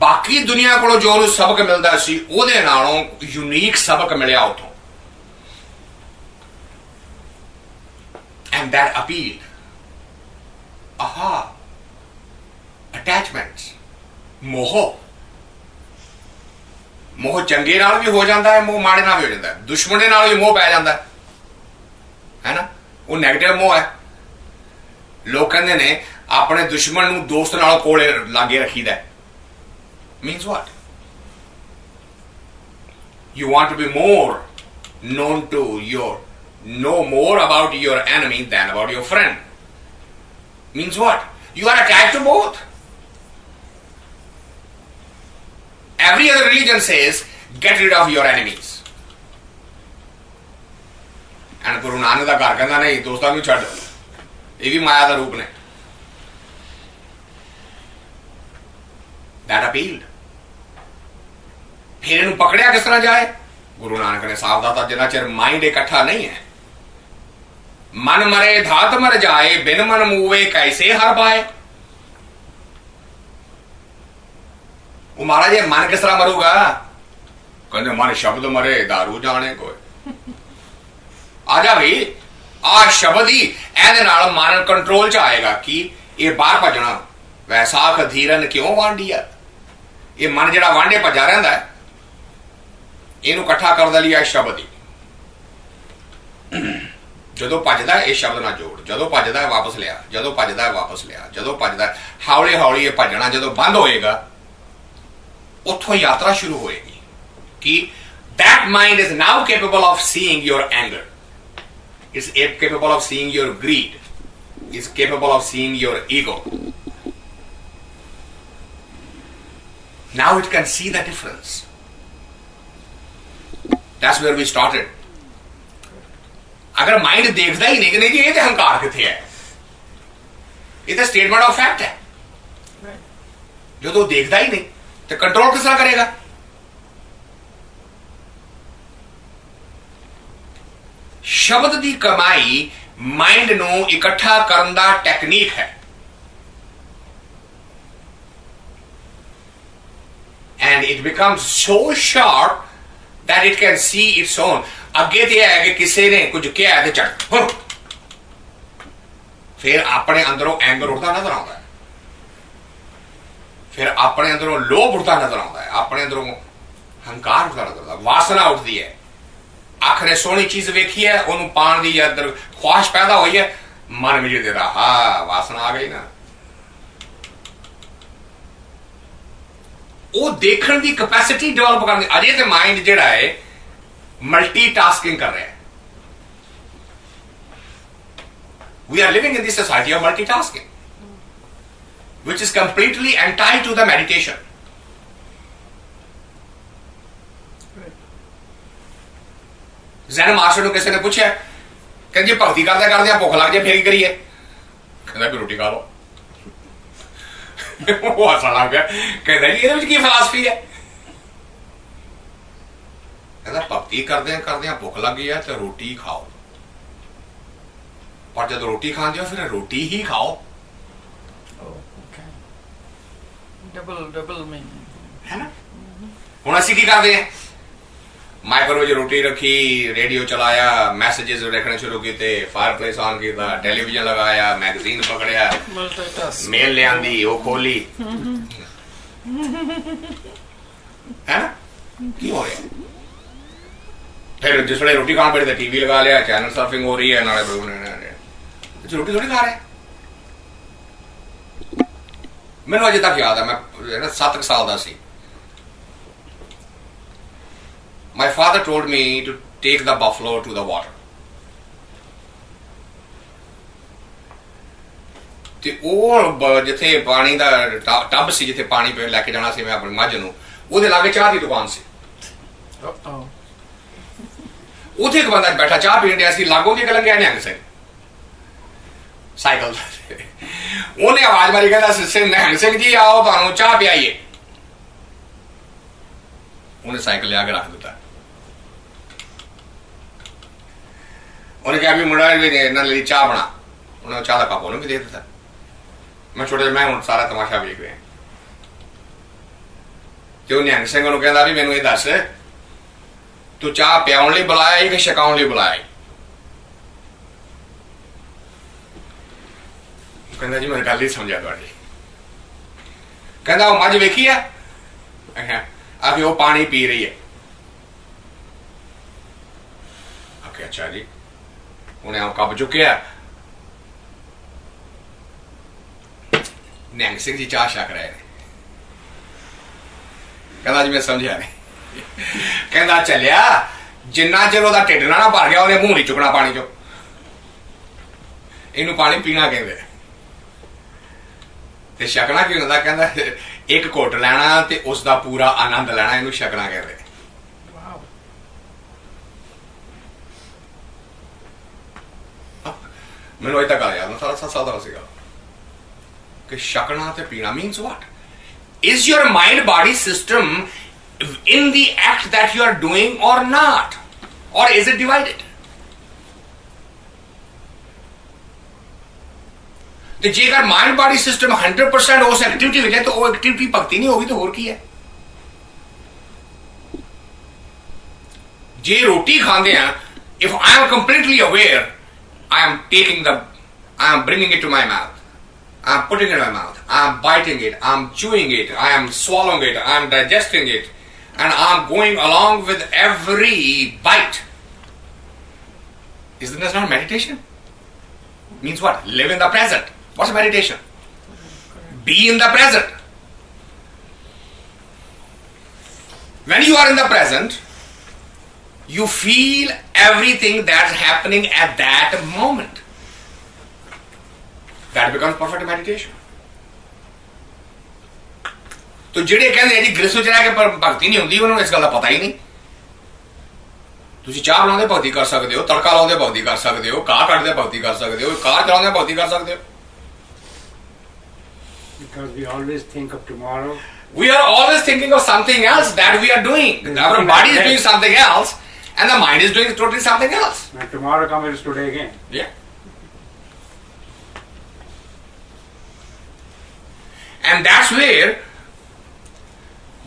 बाकी दुनिया को जो उन्हें सबक मिलता सी उहदे नालों यूनीक सबक मिलिया उतों एंड दैट अपील आहा अटैचमेंट्स मोह मोह चंगे नाल भी हो जाता है मोह माड़े नाल भी हो जाता है दुश्मने नाल भी मोह पै जाता है ना वो नेगेटिव मोह है। लोग कहते ने अपने दुश्मन नूं दोस्त नाल कोले लागे रखीदा है means what? You want to be more known to know more about your enemy than about your friend. Means what? You are attached to both. Every other religion says get rid of your enemies. And Guru Nanak da घर कहंदा नहीं दोस्तां नूं छड्ड ये भी माया का रूप ने। That appealed. फिर इन्हें पकड़िया किस तरह जाए? गुरु नानक ने साफ दाता जिन्ना चिर माइंड इकट्ठा नहीं है, मन मरे धात मर जाए, बिन मन मूवे कैसे हर पाए। वो महाराज ये मन किस तरह मरूगा? कहते मन शब्द मरे दारू जाने कोई। आजा भाई आ शब्द ही एदे नाल मन कंट्रोल च आएगा कि ये बाहर भजना। वैसाख धीरन क्यों वांडिया, ये मन जड़ा वांडे भजा रहा है, इनू इकट्ठा कर लिया शब्द ही। जदों भजदा है ये शब्द ना जोड़, जदों भजदा है वापस लिया, जदों भजदा है वापस लिया, जदों भजदा है हौली हौली ये भजना जदों बंद होएगा उत्थों यात्रा शुरू होएगी कि that mind is now capable of seeing your anger, is capable of seeing your greed, is capable of seeing your ego. Now it can see the difference. That's where we started. अगर mind देखता ही नहीं कि नहीं जी ये तो अहंकार किथे है, ये तो स्टेटमेंट ऑफ फैक्ट है, जो तो देखता ही नहीं तो कंट्रोल किस तरह करेगा? शब्द दी कमाई माइंड नू इकट्ठा करन दा टेक्निक है। And it becomes so sharp that it can see its own. अगे तो है कि किसी ने कुछ किया है तो चढ़, फिर अपने अंदरों एंगर उठता नजर आता है, फिर अपने अंदरों लोभ उठता नजर आता है, अपने अंदरों हंकार उठता नजर आता है, वासना उठती है। अख ने सोहनी चीज वेखी है, उन्होंने पान दी अंदर ख्वाहिश पैदा हुई है, मन में जो देता हा वासना आ गई ना, वो देखने की कैपेसिटी डेवलप करनी। अजे तो माइंड जिहड़ा है मल्टीटास्किंग कर रहे हैं। We are living in this society of multitasking which is completely anti to the meditation. Jain master को किसी ने पूछा कि जी भक्ति करते करते भुख लग जाए फिर की करिए? कहता भी रोटी खा लो। वो हंसण लग गया, कहता जी ये की फिलासफी है? कहता भक्ति करते भुख लग गई है तो रोटी खाओ, पर जब रोटी खाते हो फिर रोटी ही खाओ। डबल मीनिंग है ना? हुण असीं की करते हैं? माइक्रोवेव रोटी रखी, रेडियो चलाया, मैसेजेस देखने शुरू किए, फायरप्लेस ऑन किया, टेलीविजन लगाया, मैगजीन पकड़िया, मेल ले आंदी वो खोली, है ना? की हो रहा? फिर जिसने रोटी खाने बैठे टीवी लगा लिया, चैनल सर्फिंग हो रही है, नाले रोटी थोड़ी खा रहे। मैंने अजे तक याद है, मैं 7 साल का सी। My father told me to take the buffalo to the water. ते ਉਹ ਜਿੱਥੇ ਪਾਣੀ ਦਾ ਟੱਬ ਸੀ, ਜਿੱਥੇ ਪਾਣੀ ਪੀਣ ਲੈ ਕੇ ਜਾਣਾ ਸੀ ਮੈਂ ਆਪਣੀ ਮੱਝ ਨੂੰ, ਉਹਦੇ ਲਾਗੇ ਚਾਹ ਦੀ ਦੁਕਾਨ ਸੀ। ਉੱਥੇ ਇੱਕ ਬੰਦਾ ਬੈਠਾ ਚਾਹ ਪੀਣ ਡਿਆ ਸੀ, ਲਾਗੋਂ ਦੀ ਲੰਘਿਆ ਨਿਹੰਗ ਸਿੰਘ ਸਾਈਕਲ। ਉਹਨੇ ਆਵਾਜ਼ ਮਾਰੀ, ਕਹਿੰਦਾ ਨਿਹੰਗ ਸਿੰਘ ਜੀ ਆਓ ਤੁਹਾਨੂੰ ਚਾਹ ਪਿਆਈਏ। ਉਹਨੇ ਸਾਈਕਲ ਲਿਆ ਕੇ ਰੱਖ ਦਿੱਤਾ। ਉਹਨੇ ਕਿਹਾ ਵੀ ਮੁੰਡਾ ਇਹਨਾਂ ਲਈ ਚਾਹ ਬਣਾ। ਉਹਨੇ ਚਾਹ ਦਾ ਕੱਪ ਉਹਨੂੰ ਵੀ ਦੇ ਦਿੱਤਾ। ਮੈਂ ਛੋਟੇ ਮੈਂ ਹੁਣ ਸਾਰਾ ਤਮਾਸ਼ਾ ਵੇਖ ਰਿਹਾ। ਤੇ ਉਹ ਨਿਹੰਗ ਸਿੰਘ ਨੂੰ ਕਹਿੰਦਾ ਵੀ ਮੈਨੂੰ ਇਹ ਦੱਸ, ਤੂੰ ਚਾਹ ਪਿਆਉਣ ਲਈ ਬੁਲਾਇਆ ਕਿ ਛਕਾਉਣ ਲਈ ਬੁਲਾਇਆ? ਕਹਿੰਦਾ ਜੀ ਮੈਂ ਗੱਲ ਨਹੀਂ ਸਮਝਿਆ ਤੁਹਾਡੀ। ਕਹਿੰਦਾ ਉਹ ਮੱਝ ਵੇਖੀ ਆ? ਆਖੇ ਉਹ ਪਾਣੀ ਪੀ ਰਹੀ ਹੈ। ਆਖੇ ਅੱਛਾ ਜੀ। ਉਹਨੇ ਆ ਕੱਪ ਚੁੱਕਿਆ, ਨਿਹੰਗ ਸਿੰਘ ਜੀ ਚਾਹ ਛਕ ਰਹੇ ਨੇ। ਕਹਿੰਦਾ ਜੀ ਮੈਂ ਸਮਝਿਆ ਨਹੀਂ। ਕਹਿੰਦਾ ਚੱਲਿਆ, ਜਿੰਨਾ ਚਿਰ ਉਹਦਾ ਢਿੱਡ ਨਾ ਭਰ ਗਿਆ ਉਹਨੇ ਮੂੰਹ ਨਹੀਂ ਚੁੱਕਣਾ ਪਾਣੀ ਚੋਂ। ਇਹਨੂੰ ਪਾਣੀ ਪੀਣਾ ਕਹਿੰਦੇ। ਤੇ ਛਕਣਾ ਕੀ ਹੁੰਦਾ? ਕਹਿੰਦਾ ਇੱਕ ਘੁੱਟ ਲੈਣਾ ਤੇ ਉਸ ਦਾ ਪੂਰਾ ਆਨੰਦ ਲੈਣਾ, ਇਹਨੂੰ ਛਕਣਾ ਕਹਿੰਦੇ। ਮੈਨੂੰ ਅਜੇ ਤੱਕ ਆ ਯਾਦ, ਮੈਂ 7 ਸਾਲ ਦਾ ਸੀਗਾ, ਕਿ ਛਕਣਾ ਤੇ ਪੀਣਾ means what? Is your mind body system in the act that you are doing or not? Or is it divided? ਤੇ ਜੇਕਰ ਮਾਈਂਡ ਬਾਡੀ ਸਿਸਟਮ 100% ਉਸ ਐਕਟੀਵਿਟੀ ਵਿੱਚ ਹੈ ਤਾਂ ਉਹ ਐਕਟੀਵਿਟੀ ਭਗਤੀ ਨਹੀਂ ਹੋਗੀ ਤਾਂ ਹੋਰ ਕੀ ਹੈ? ਜੇ ਰੋਟੀ ਖਾਂਦੇ ਆ, if I am completely aware, I am bringing it to my mouth, I am putting it in my mouth, I am biting it, I am chewing it, I am swallowing it, I am digesting it, and I am going along with every bite. Isn't that not meditation? Means what? Live in the present. What's meditation? Be in the present. When you are in the present, you feel everything that's happening at that moment. That becomes perfect meditation. तो ਜਿਹੜੇ ਕਹਿੰਦੇ ਆ ਜੀ ਗ੍ਰਸਥ ਵਿੱਚ ਰਹਿ ਕੇ ਪਰ ਭਗਤੀ ਨਹੀਂ ਹੁੰਦੀ, ਉਹਨਾਂ ਨੂੰ ਇਸ ਗੱਲ ਦਾ ਪਤਾ ਹੀ ਨਹੀਂ। ਤੁਸੀਂ ਚਾਹ ਬਣਾਉਂਦੇ ਭਗਤੀ ਕਰ ਸਕਦੇ ਹੋ, ਤੜਕਾ ਲਾਉਂਦੇ ਭਗਤੀ ਕਰ ਸਕਦੇ ਹੋ, ਘਾਹ ਕੱਢਦੇ ਭਗਤੀ ਕਰ ਸਕਦੇ ਹੋ, ਕਾਰ ਚਲਾਉਂਦੇ ਭਗਤੀ ਕਰ ਸਕਦੇ ਹੋ। Because we always think of tomorrow. We are always thinking of something else that we are doing. Our body is doing something else, and the mind is doing totally something else. When tomorrow comes, it's today again. Yeah. And that's where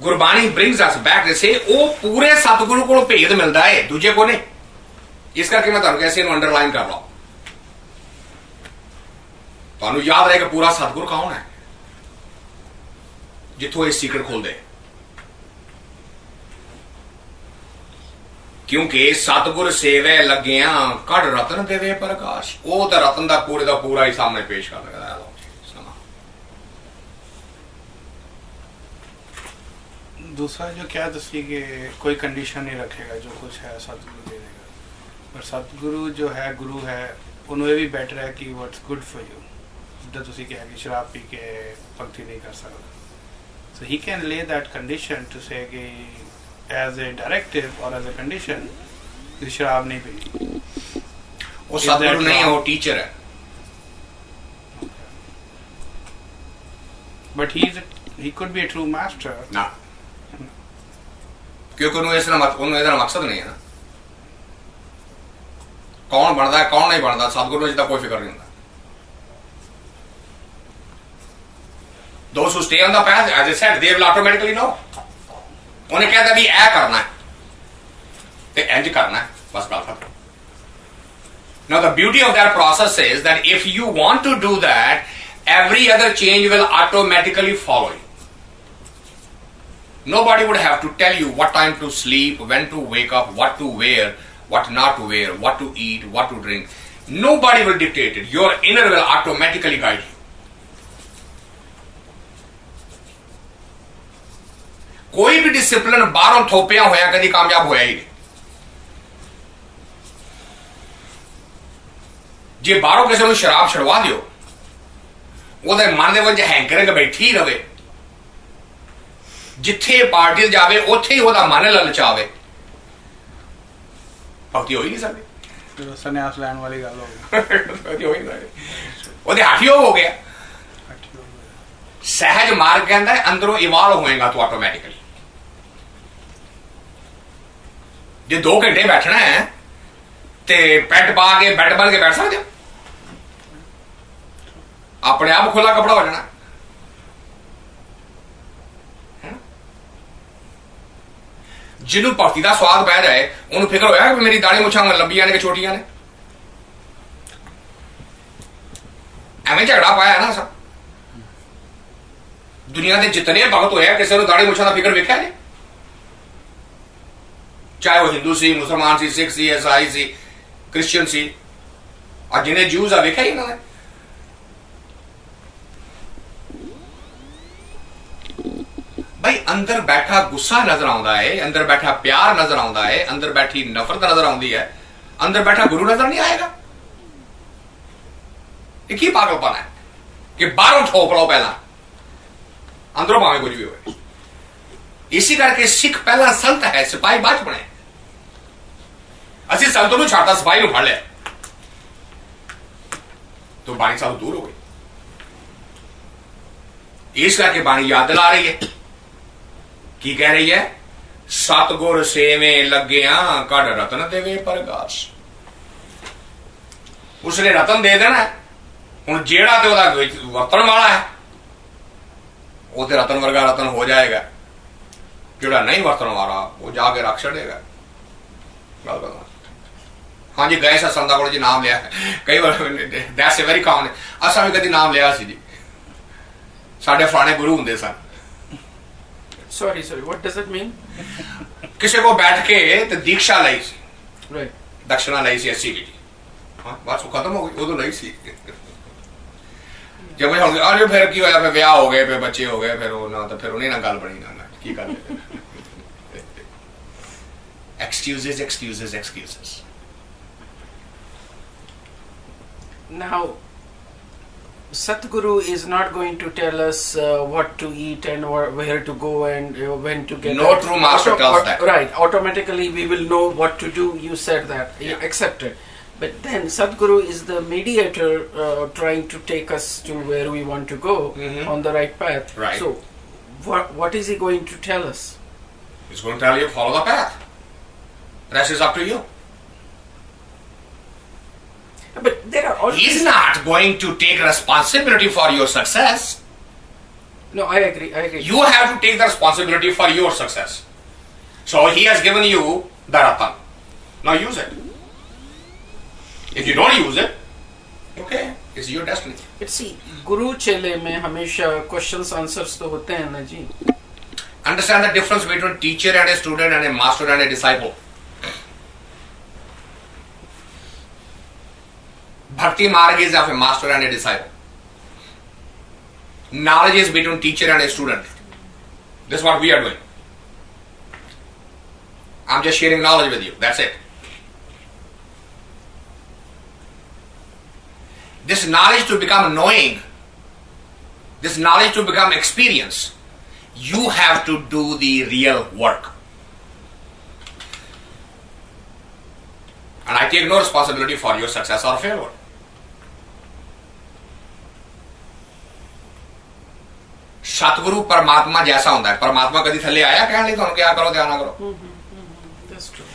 Gurbani brings us back. They say, "Oh, पूरे सतगुरु को भेद मिलता है, दूजे को नहीं." इस करके मैं तुहानू कैसे अंडरलाइन कर रहा हूं, तुहानू याद रहेगा पूरा सतगुरु कौन है, जिथों ये सीक्रेट खोल दे। क्योंकि सतगुर सेवे लगिया कड़ रतन देवे प्रकाश, वो तो रतन का पूरा ही सामने पेश कर लगा है। दूसरा जो क्या दसी कि कोई कंडीशन नहीं रखेगा, जो कुछ है सतगुरु दे देगा। पर सतगुरु जो है गुरु है, उन्हें भी बेटर है कि व्हाट्स गुड फॉर यू। जिद्दां तुसीं कहा कि शराब पी के भगती नहीं कर सकता, so he can lay that condition to say कि as a directive or as a condition कि शराब नहीं पीनी। वो सतगुरु नहीं है, वो टीचर है। But he could be a true master. ना, क्योंकि उन्हें मकसद नहीं है ना। कौन बनता है कौन नहीं बनता, सतगुरु जितना कोई फिक्र नहीं होता। Those who stay on the path, as I said, they will automatically know. उन्हें कहता भी ऐ करना है, ते इंज करना है, बस गल खत्म। Now the beauty of that process is that if you want to do that, every other change will automatically follow you. Nobody would have to tell you what time to sleep, when to wake up, what to wear, what not to wear, what to eat, what to drink. Nobody will dictate it. Your inner will automatically guide you. कोई भी discipline बाहरों थोपिया होया कभी कामयाब होया ही नहीं। जे बाहरों किसी को शराब छड़वा दियो, ਉਹਦੇ ਮਨ ਦੇ ਵਿੱਚ ਹੈਂਕਰਿੰਗ ਬੈਠੀ ਰਵੇ, ਜਿੱਥੇ ਪਾਰਟੀ ਜਾਵੇ ਉੱਥੇ ਹੀ ਉਹਦਾ ਮਨ ਲਲਚਾਵੇ, ਭਗਤੀ ਹੋ ਹੀ ਨਹੀਂ ਸਕਦੀ। ਸੰਨਿਆਸ ਲੈਣ ਵਾਲੀ ਗੱਲ ਹੋ ਗਈ, ਉਹਦੇ ਹੱਥਿਓ ਹੋ ਗਿਆ। ਸਹਿਜ ਮਾਰਗ ਕਹਿੰਦਾ ਅੰਦਰੋਂ ਇਵਾਲਵ ਹੋਏਗਾ ਤੂੰ ਆਟੋਮੈਟਿਕਲੀ। ਜੇ 2 ਘੰਟੇ ਬੈਠਣਾ ਹੈ ਤੇ ਪੈਂਟ ਪਾ ਕੇ ਬੈੱਡ ਬਣ ਕੇ ਬੈਠ ਸਕਦੇ ਹੋ, अपने आप खुला कपड़ा हो जाना। जिन्हों भगती का स्वाद पै जाए उन्होंने फिक्र होया कि मेरी दाढ़ी मुछां लंबियां ने कि छोटियां ने, एवं झगड़ा पाया ना सब। दुनिया के जितने भगत होया किसी ने दाढ़ी मुछां का फिक्र वेख्या नहीं, चाहे वह हिंदू सी, मुसलमान सी, सिख सी, ईसाई सी, क्रिश्चियन सी, और जिन्हें जूस आ वेख्या ही इन्होंने। भाई अंदर बैठा गुस्सा नजर आता है, अंदर बैठा प्यार नजर आता है, अंदर बैठी नफरत नजर आती है, अंदर बैठा गुरु नजर नहीं आएगा। एक ही पागलपन है कि बाहरों ठोक लो पहला, अंदरों भावे कुछ भी हो। इसी करके सिख पहला संत है, सिपाही बाद बने। असि संतों को छाड़ता, सिपाही को फड़ लिया। तो बाणी साहब दूर हो गई। इस करके बाणी याद दिला रही है, की कह रही है, सतगुर सेवे लग्या कड़ रतन देवे परगास। उसने रतन दे देना है, हुण जेड़ा ते ओदा वरतन वाला है वो ते रतन वर्गा रतन हो जाएगा, जेड़ा नहीं वरतन वाला वो जाके रख छड़ेगा। गल बता। हाँ जी, गए संदा को जी नाम लिया कई बार, दैट्स ए वेरी कॉमन। असा भी कभी नाम लिया सी जी, साडे फलाने गुरु हुंदे सन। Sorry, what does it mean? किसी को बैठ के ते दीक्षा लाई सी, Right. दक्षिणा लाई सी 80 की। हाँ, बस वो खत्म हो गई, वो तो नहीं सी। जब अरे फिर की होया, फिर ब्याह हो गए, फिर बच्चे हो गए, फिर वो ना तो फिर उन्हें ना गल बनी ना की कर। Excuses. Now, Satguru is not going to tell us what to eat and where to go and when to get. No true master tells that. Right, automatically we will know what to do. You said that, Yeah. accepted. But then Satguru is the mediator, trying to take us to where we want to go on the right path. Right. So, what is he going to tell us? He's going to tell you, follow the path. Rest is up to you. But there are always. He's not going to take responsibility for your success. No, I agree. You have to take the responsibility for your success. So he has given you the ratan. Now use it. If you don't use it, okay, it's your destiny. But see, Guru Chele में हमेशा questions answers तो होते हैं ना जी. Understand the difference between teacher and a student and a master and a disciple. Bhakti Marg is of a master and a disciple. Knowledge is between teacher and a student. This is what we are doing. I'm just sharing knowledge with you. That's it. This knowledge to become knowing, this knowledge to become experience, you have to do the real work. And I take no responsibility for your success or failure. सतगुरु परमात्मा जैसा होता है। परमात्मा कभी थले आया कहने लगे तुम क्या करो ध्यान ना करो। That's true.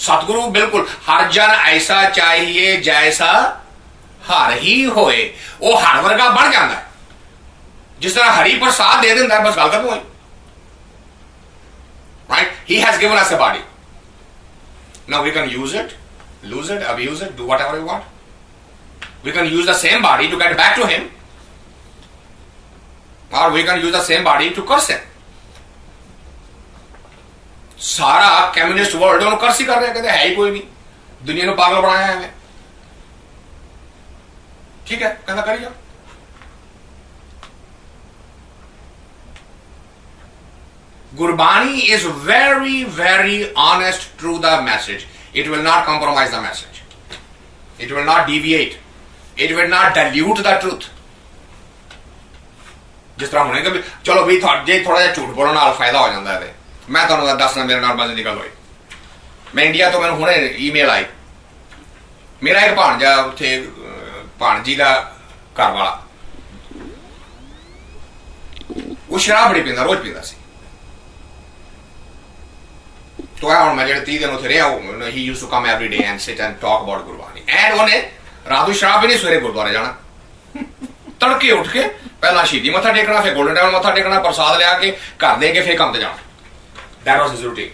सतगुरु बिल्कुल हर जन ऐसा चाहिए जैसा हर ही होए, वो हर वर्गा बन जाता है। जिस तरह हरि प्रसाद दे देता है, बस गल खत्म हुई। Right? He has given us a body. Now we can use it, lose it, abuse it, do whatever we want. We can use the same body to get back to him, or we can use the same body to curse him. सारा communist world उन्होंने कर्स ही कर रहे हैं, कहते है ही कोई नहीं, दुनिया ने पागल बनाया है हमें। ठीक है, कहना करिए। Gurbani is very, very honest through the message. It will not compromise the message. It will not deviate. It will not dilute the truth. जिस तरह होने कभी चलो भी जे थोड़ा जिहा झूठ बोलने नाल फायदा हो जाता है। मैं तुहानूं दसना मेरे नाल बस निकल होई। मैं इंडिया तो मैनूं हुणे ईमेल आई, मेरा एक भाणजा उत्थे भाणजी दा घर वाला वो शराब बड़ी पींदा, रोज पींदा सी। तो है मैं जो 30 दिन उत्थे रहा, he used to come every day and sit and talk about Gurbani. And उन्हें रात को शराब भी नहीं, सवेरे गुरुद्वारे जाना, तड़के उठ के पहला शहीदी मत्था टेकना, फिर गोल्डन टेबल मत्था टेकना, प्रसाद लिया के घर दे के फिर काम ते जाना। That was his routine.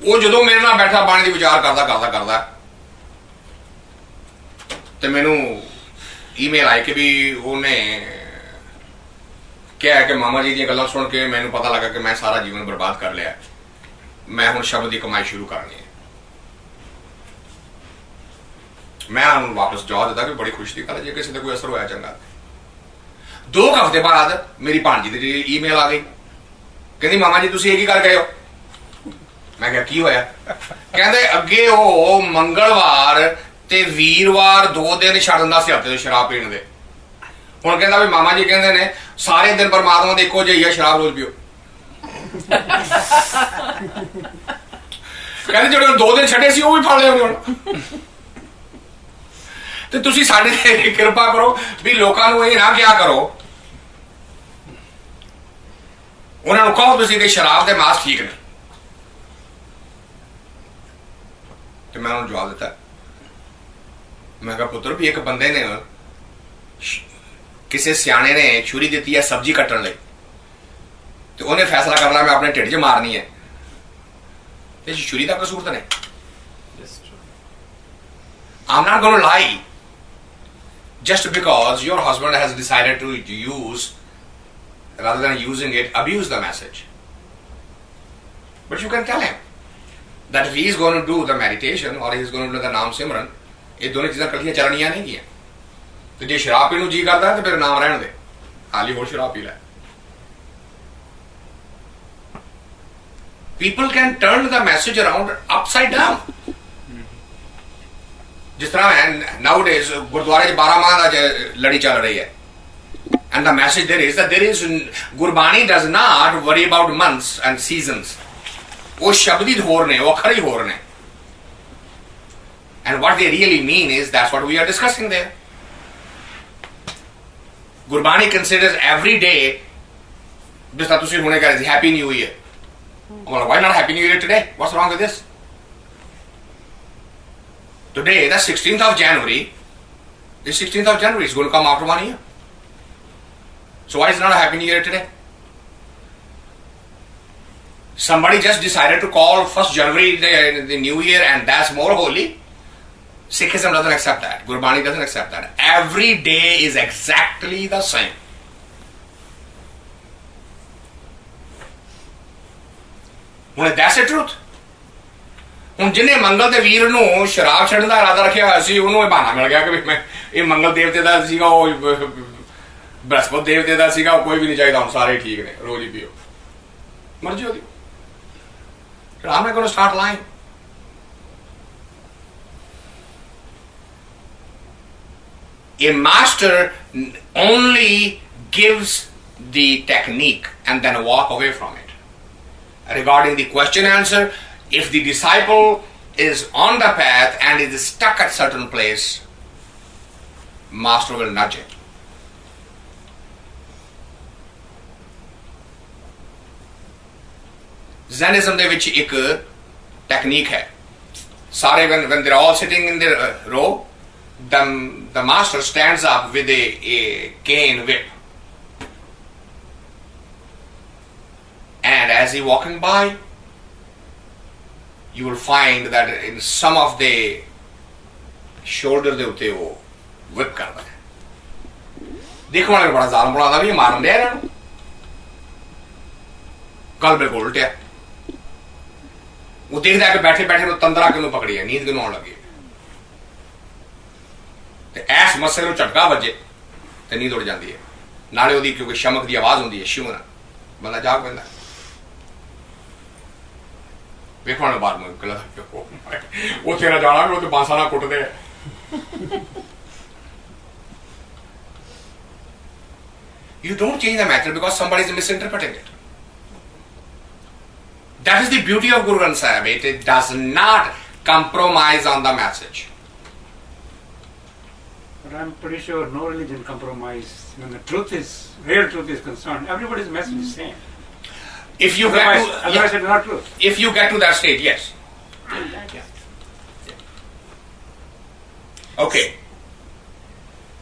वो जो मेरे नाल बैठा बाणी दी विचार करदा ते मैनू ईमेल आई कि भी उन्हें क्या है कि मामा जी दी गल्लां सुन के मैनू पता लगा कि मैं सारा जीवन बर्बाद कर लिया, मैं हुण शब्द की कमाई शुरू करनी है। मैं उन्होंने वापस जवाब दिता कि बड़ी खुशी की गल जे किसी का कोई असर होया चंगा। 2 हफ्ते बाद मेरी भांजी दी ईमेल आ गई, कहती मामा जी तुसीं की कर गए हो। मैं क्या की होया? कहंदे अगे वो मंगलवार ते वीरवार 2 दिन छड्ड दिंदा सी हफ्ते शराब पीण दे। हुण कहंदा भी मामा जी कहंदे ने सारे दिन परमात्मा दे इक्को जिही है, शराब रोज पियो। ਕਹਿੰਦੇ ਜਿਹੜੇ 2 ਦਿਨ ਛੱਡੇ ਸੀ ਉਹ ਵੀ ਫੜ ਲਿਆ ਹੁਣ। ਤੇ ਤੁਸੀਂ ਸਾਡੇ ਤੇ ਕਿਰਪਾ ਕਰੋ ਵੀ ਲੋਕਾਂ ਨੂੰ ਇਹ ਨਾ ਕਿਹਾ ਕਰੋ, ਉਹਨਾਂ ਨੂੰ ਕਹੋ ਤੁਸੀਂ ਕਿ ਸ਼ਰਾਬ ਦੇ ਮਾਸ ਠੀਕ ਨੇ। ਤੇ ਮੈਂ ਉਹਨੂੰ ਜਵਾਬ ਦਿੱਤਾ, ਮੈਂ ਕਿਹਾ ਪੁੱਤਰ ਵੀ ਇੱਕ ਬੰਦੇ ਨੇ ਕਿਸੇ ਸਿਆਣੇ ਨੇ ਛੁਰੀ ਦਿੱਤੀ ਹੈ ਸਬਜ਼ੀ ਕੱਟਣ ਲਈ, ਤੇ ਉਹਨੇ ਫੈਸਲਾ ਕਰਨਾ ਮੈਂ ਆਪਣੇ ਢਿੱਡ 'ਚ ਮਾਰਨੀ ਹੈ, ਤੇ ਛੁਰੀ ਦਾ ਕਸੂਰ ਤਾਂ ਨਹੀਂ। I'm not going to lie. Just because your husband has decided to use, rather than using it, abuse the message. But you can tell him that if he is going to do the meditation or he is going to do the Naam Simran, ये दोनों चीज़ें कल्ठियां चलनियां नहीं की। तो जो शराब पीने जी करता है तो फिर नाम रहने दे, हाली होर शराब पी लै। People can turn the message around upside down. जिस तरह है nowadays गुरुद्वारे 12 माह दा लड़ी चल रही है, and the message there is that there is Gurbani does not worry about months and seasons. वो शब्दी होर ने, वो अखर ही होर ने, and what they really mean is that's what we are discussing there. Gurbani considers every day, जिस तरह तुसी होने कह रहे थे Happy New Year. Well, why not Happy New Year today? What's wrong with this? Today, the 16th of January, the 16th of January is going to come after 1 year. So why is it not a Happy New Year today? Somebody just decided to call 1st January the New Year and that's more holy. Sikhism doesn't accept that. Gurbani doesn't accept that. Every day is exactly the same. Well, that's the truth. ਹੁਣ ਜਿਹਨੇ ਮੰਗਲ ਦੇ ਵੀਰ ਨੂੰ ਸ਼ਰਾਬ ਛੱਡਣ ਦਾ ਇਰਾਦਾ ਰੱਖਿਆ ਹੋਇਆ ਸੀ ਉਹਨੂੰ ਇਹ ਬਹਾਨਾ ਮਿਲ ਗਿਆ ਕਿ ਮੈਂ ਇਹ ਮੰਗਲ ਦੇਵਤੇ ਦਾ ਸੀਗਾ, ਉਹ ਬ੍ਰਹਸਪਤ ਦੇਵਤੇ ਦਾ ਸੀਗਾ, ਕੋਈ ਵੀ ਨਹੀਂ ਚਾਹੀਦਾ, ਹੁਣ ਸਾਰੇ ਠੀਕ ਨੇ, ਰੋਜ਼ ਹੀ ਪੀਓ, ਮਰਜ਼ੀ ਉਹਦੀ। I'm not going to start lying. A master only gives the technique and then walk away from it. Regarding the question answer, if the disciple is on the path and is stuck at certain place, master will nudge it. Zenism ਦੇ ਵਿੱਚ ਇੱਕ technique ਹੈ, ਸਾਰੇ when they're all sitting in their row, the master stands up with a cane whip, and as he walking by, you will find that in some of the shoulder ਦੇ ਉੱਤੇ ਉਹ whip ਕਰਦਾ ਹੈ। ਦੇਖੋ ਵਾਲੇ ਬੜਾ ਜ਼ਾਲਮ ਬਣਾਦਾ ਵੀ ਮਾਰਨ ਡਿਆ ਇਹਨਾਂ ਨੂੰ, ਗੱਲ ਬਿਲਕੁਲ ਉਲਟਿਆ। ਉਹ ਦੇਖਦਾ ਕਿ ਬੈਠੇ ਬੈਠੇ ਨੂੰ ਤੰਦਰਾ ਕਿਉਂ ਪਕੜੀ ਹੈ, ਨੀਂਦ ਕਿਉਂ ਆਉਣ ਲੱਗੀ, ਤੇ ਐਸ ਮਸਲੇ ਨੂੰ ਝਟਕਾ ਵੱਜੇ ਤੇ ਨੀਂਦ ਉੜ ਜਾਂਦੀ ਹੈ, ਨਾਲੇ ਉਹਦੀ ਕਿਉਂਕਿ ਸ਼ਮਕ ਦੀ ਆਵਾਜ਼ ਹੁੰਦੀ ਹੈ, ਸ਼ਿਵ ਨਾਲ ਬੰਦਾ ਜਾਗ ਪੈਂਦਾ। ਵੇਖੋ ਨਾ ਬਾਹਰ ਨੂੰ ਕਿਲਾ ਉਹ ਤੇਰਾ ਜਾਣਾ ਵੀ ਉਹ ਤੇ ਬਾਂਸਾਂ ਨਾਲ ਕੁੱਟਦੇ ਆ। You don't change the matter because somebody is misinterpreting it. That is the beauty of Guru Granth Sahib. It does not compromise on the message. But I'm pretty sure no religion compromise when the truth is, real truth is concerned. Everybody's message is same. If you otherwise it's not true. If you get to that state, yes. Okay.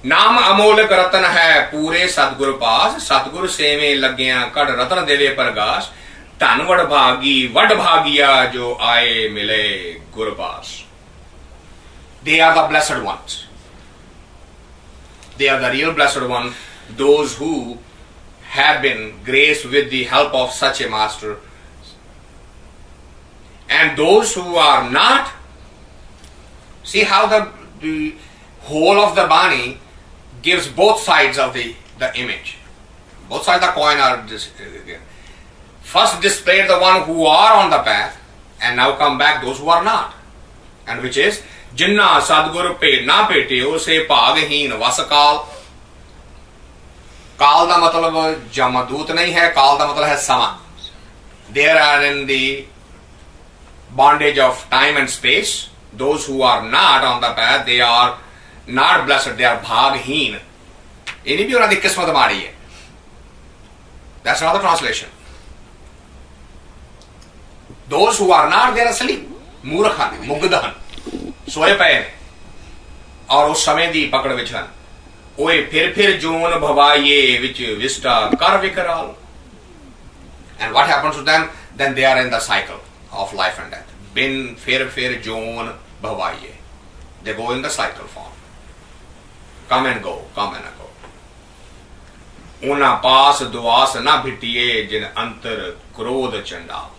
नाम अमोलक रतन है पूरे सतगुर पास, सतगुर सेवे लग्या कड़ रतन देवे प्रगास, धन वड भागिया जो आए मिले गुर पास. They are the blessed ones. They are the real blessed ones, those who have been graced with the help of such a master. And those who are not, see how the whole of the Bani gives both sides of the image. Both sides of the coin are first displayed the one who are on the path, and now come back those who are not. And which is, जिन्ना सदगुर भेट ना भेटे उसे भागहीन वस काल. काल का मतलब जमदूत नहीं है, काल का मतलब है समा. There are in the bondage of time and space. Those who are not on the path, they are not blessed, they are bhagheen. इन्हीं भी उन्होंने किस्मत मारी है. That's not the translation. Those who are not, they are asleep. मूर्ख ਹਨ, ਮੁਗਧ ਹਨ, सोए पे ने और उस समय दी पकड़ विच ਹਨ. ओए फिर जून भवाइए विच विष्टा कर विकराल. And what happens to them? Then they are in the cycle of life and death. Bin फिर जून भवाइए. They go in the cycle form. Come and go, come and go. Una पास दुआस ना भिटिए जिन अंतर क्रोध चंडाल.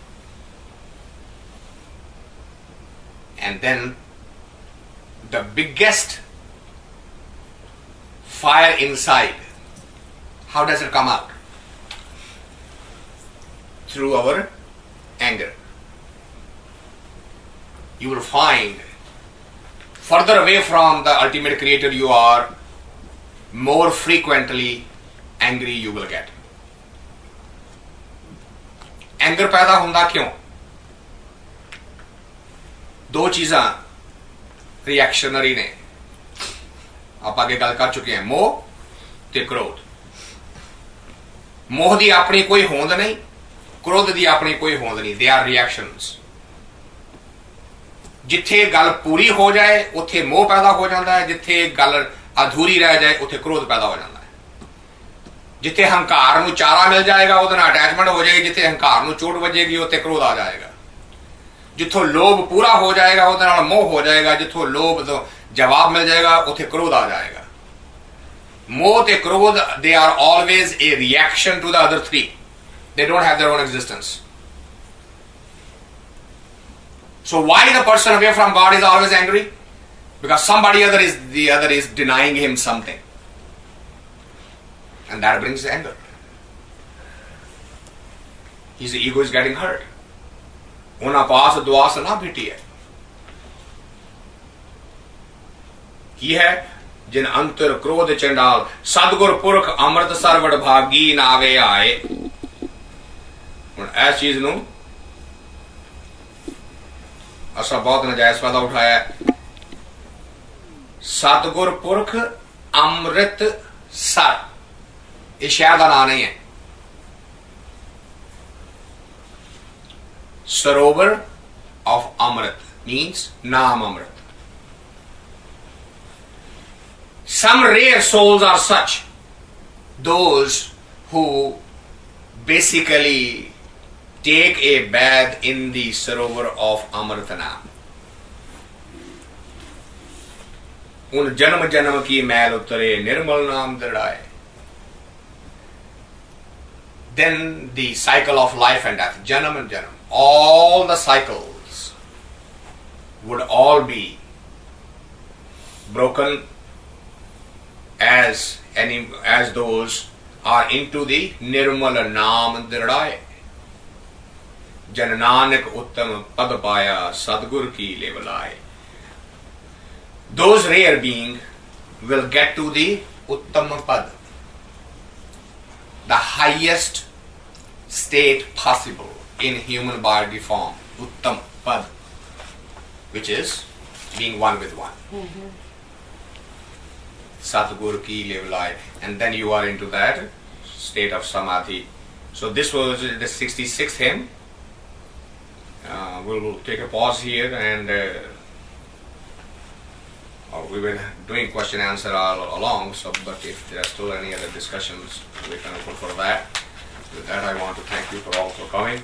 And then the biggest fire inside, how does it come out? Through our anger. You will find further away from the ultimate creator you are, more frequently angry you will get. Anger पैदा होंदा क्यों? दो चीज़ां reactionary ने आप आगे गल कर चुके हैं, मोह ते क्रोध. मोह दी अपनी कोई होंद नहीं, क्रोध दी अपनी कोई होंद नहीं. They are reactions. जिथे गल पूरी हो जाए उथे मोह पैदा हो जाता है, जिथे गल अधूरी रह जाए उथे क्रोध पैदा हो जाता है. जिथे हंकार नूं चारा मिल जाएगा उहदे नाल अटैचमेंट हो जाएगी, जिथे हंकार नूं चोट वजेगी उथे क्रोध आ जाएगा. जिथों लोभ पूरा हो जाएगा उहदे नाल मोह हो जाएगा, जिथों लोभ तो जवाब मिल जाएगा उथे क्रोध आ जाएगा. मोह ते क्रोध, they are always a reaction to the other three. They don't have their own existence. So why the person away from God is always angry? Because the other is denying him something. And that brings anger. His ego is getting hurt. उना पास दुआस ना भिटी है. ही है जिन अंतर क्रोध चंडाल. सदगुर पुरख अमृत सरवड़ भागी नावे आए. हुण इस चीज नूं असा बहुत नजायज फायदा उठाया. सतगुर पुरख अमृत सर, ये शहर का नाम नहीं है. सरोवर ऑफ अमृत मीन्स नाम अमृत. Some rare souls are such, those who basically take a bath in the sarovar of Amritana. उन जन्म जन्म की मैल उतरे निर्मल नाम दृढ़ाए. Then the cycle of life and death, janam and janam, all the cycles would all be broken as those are into the nirmal naam dridhaye. Jan nanak uttam pad paya sadgur ki levalaye. Those rare beings will get to the uttam pad, the highest state possible in human body form, uttam pad, which is being one with one. Satgur ki levelai, and then you are into that state of samadhi. So this was the 66th hymn. We'll take a pause here, and we were doing question and answer all along. So, but if there are still any other discussions, we can open for that. With that, I want to thank you for all for coming.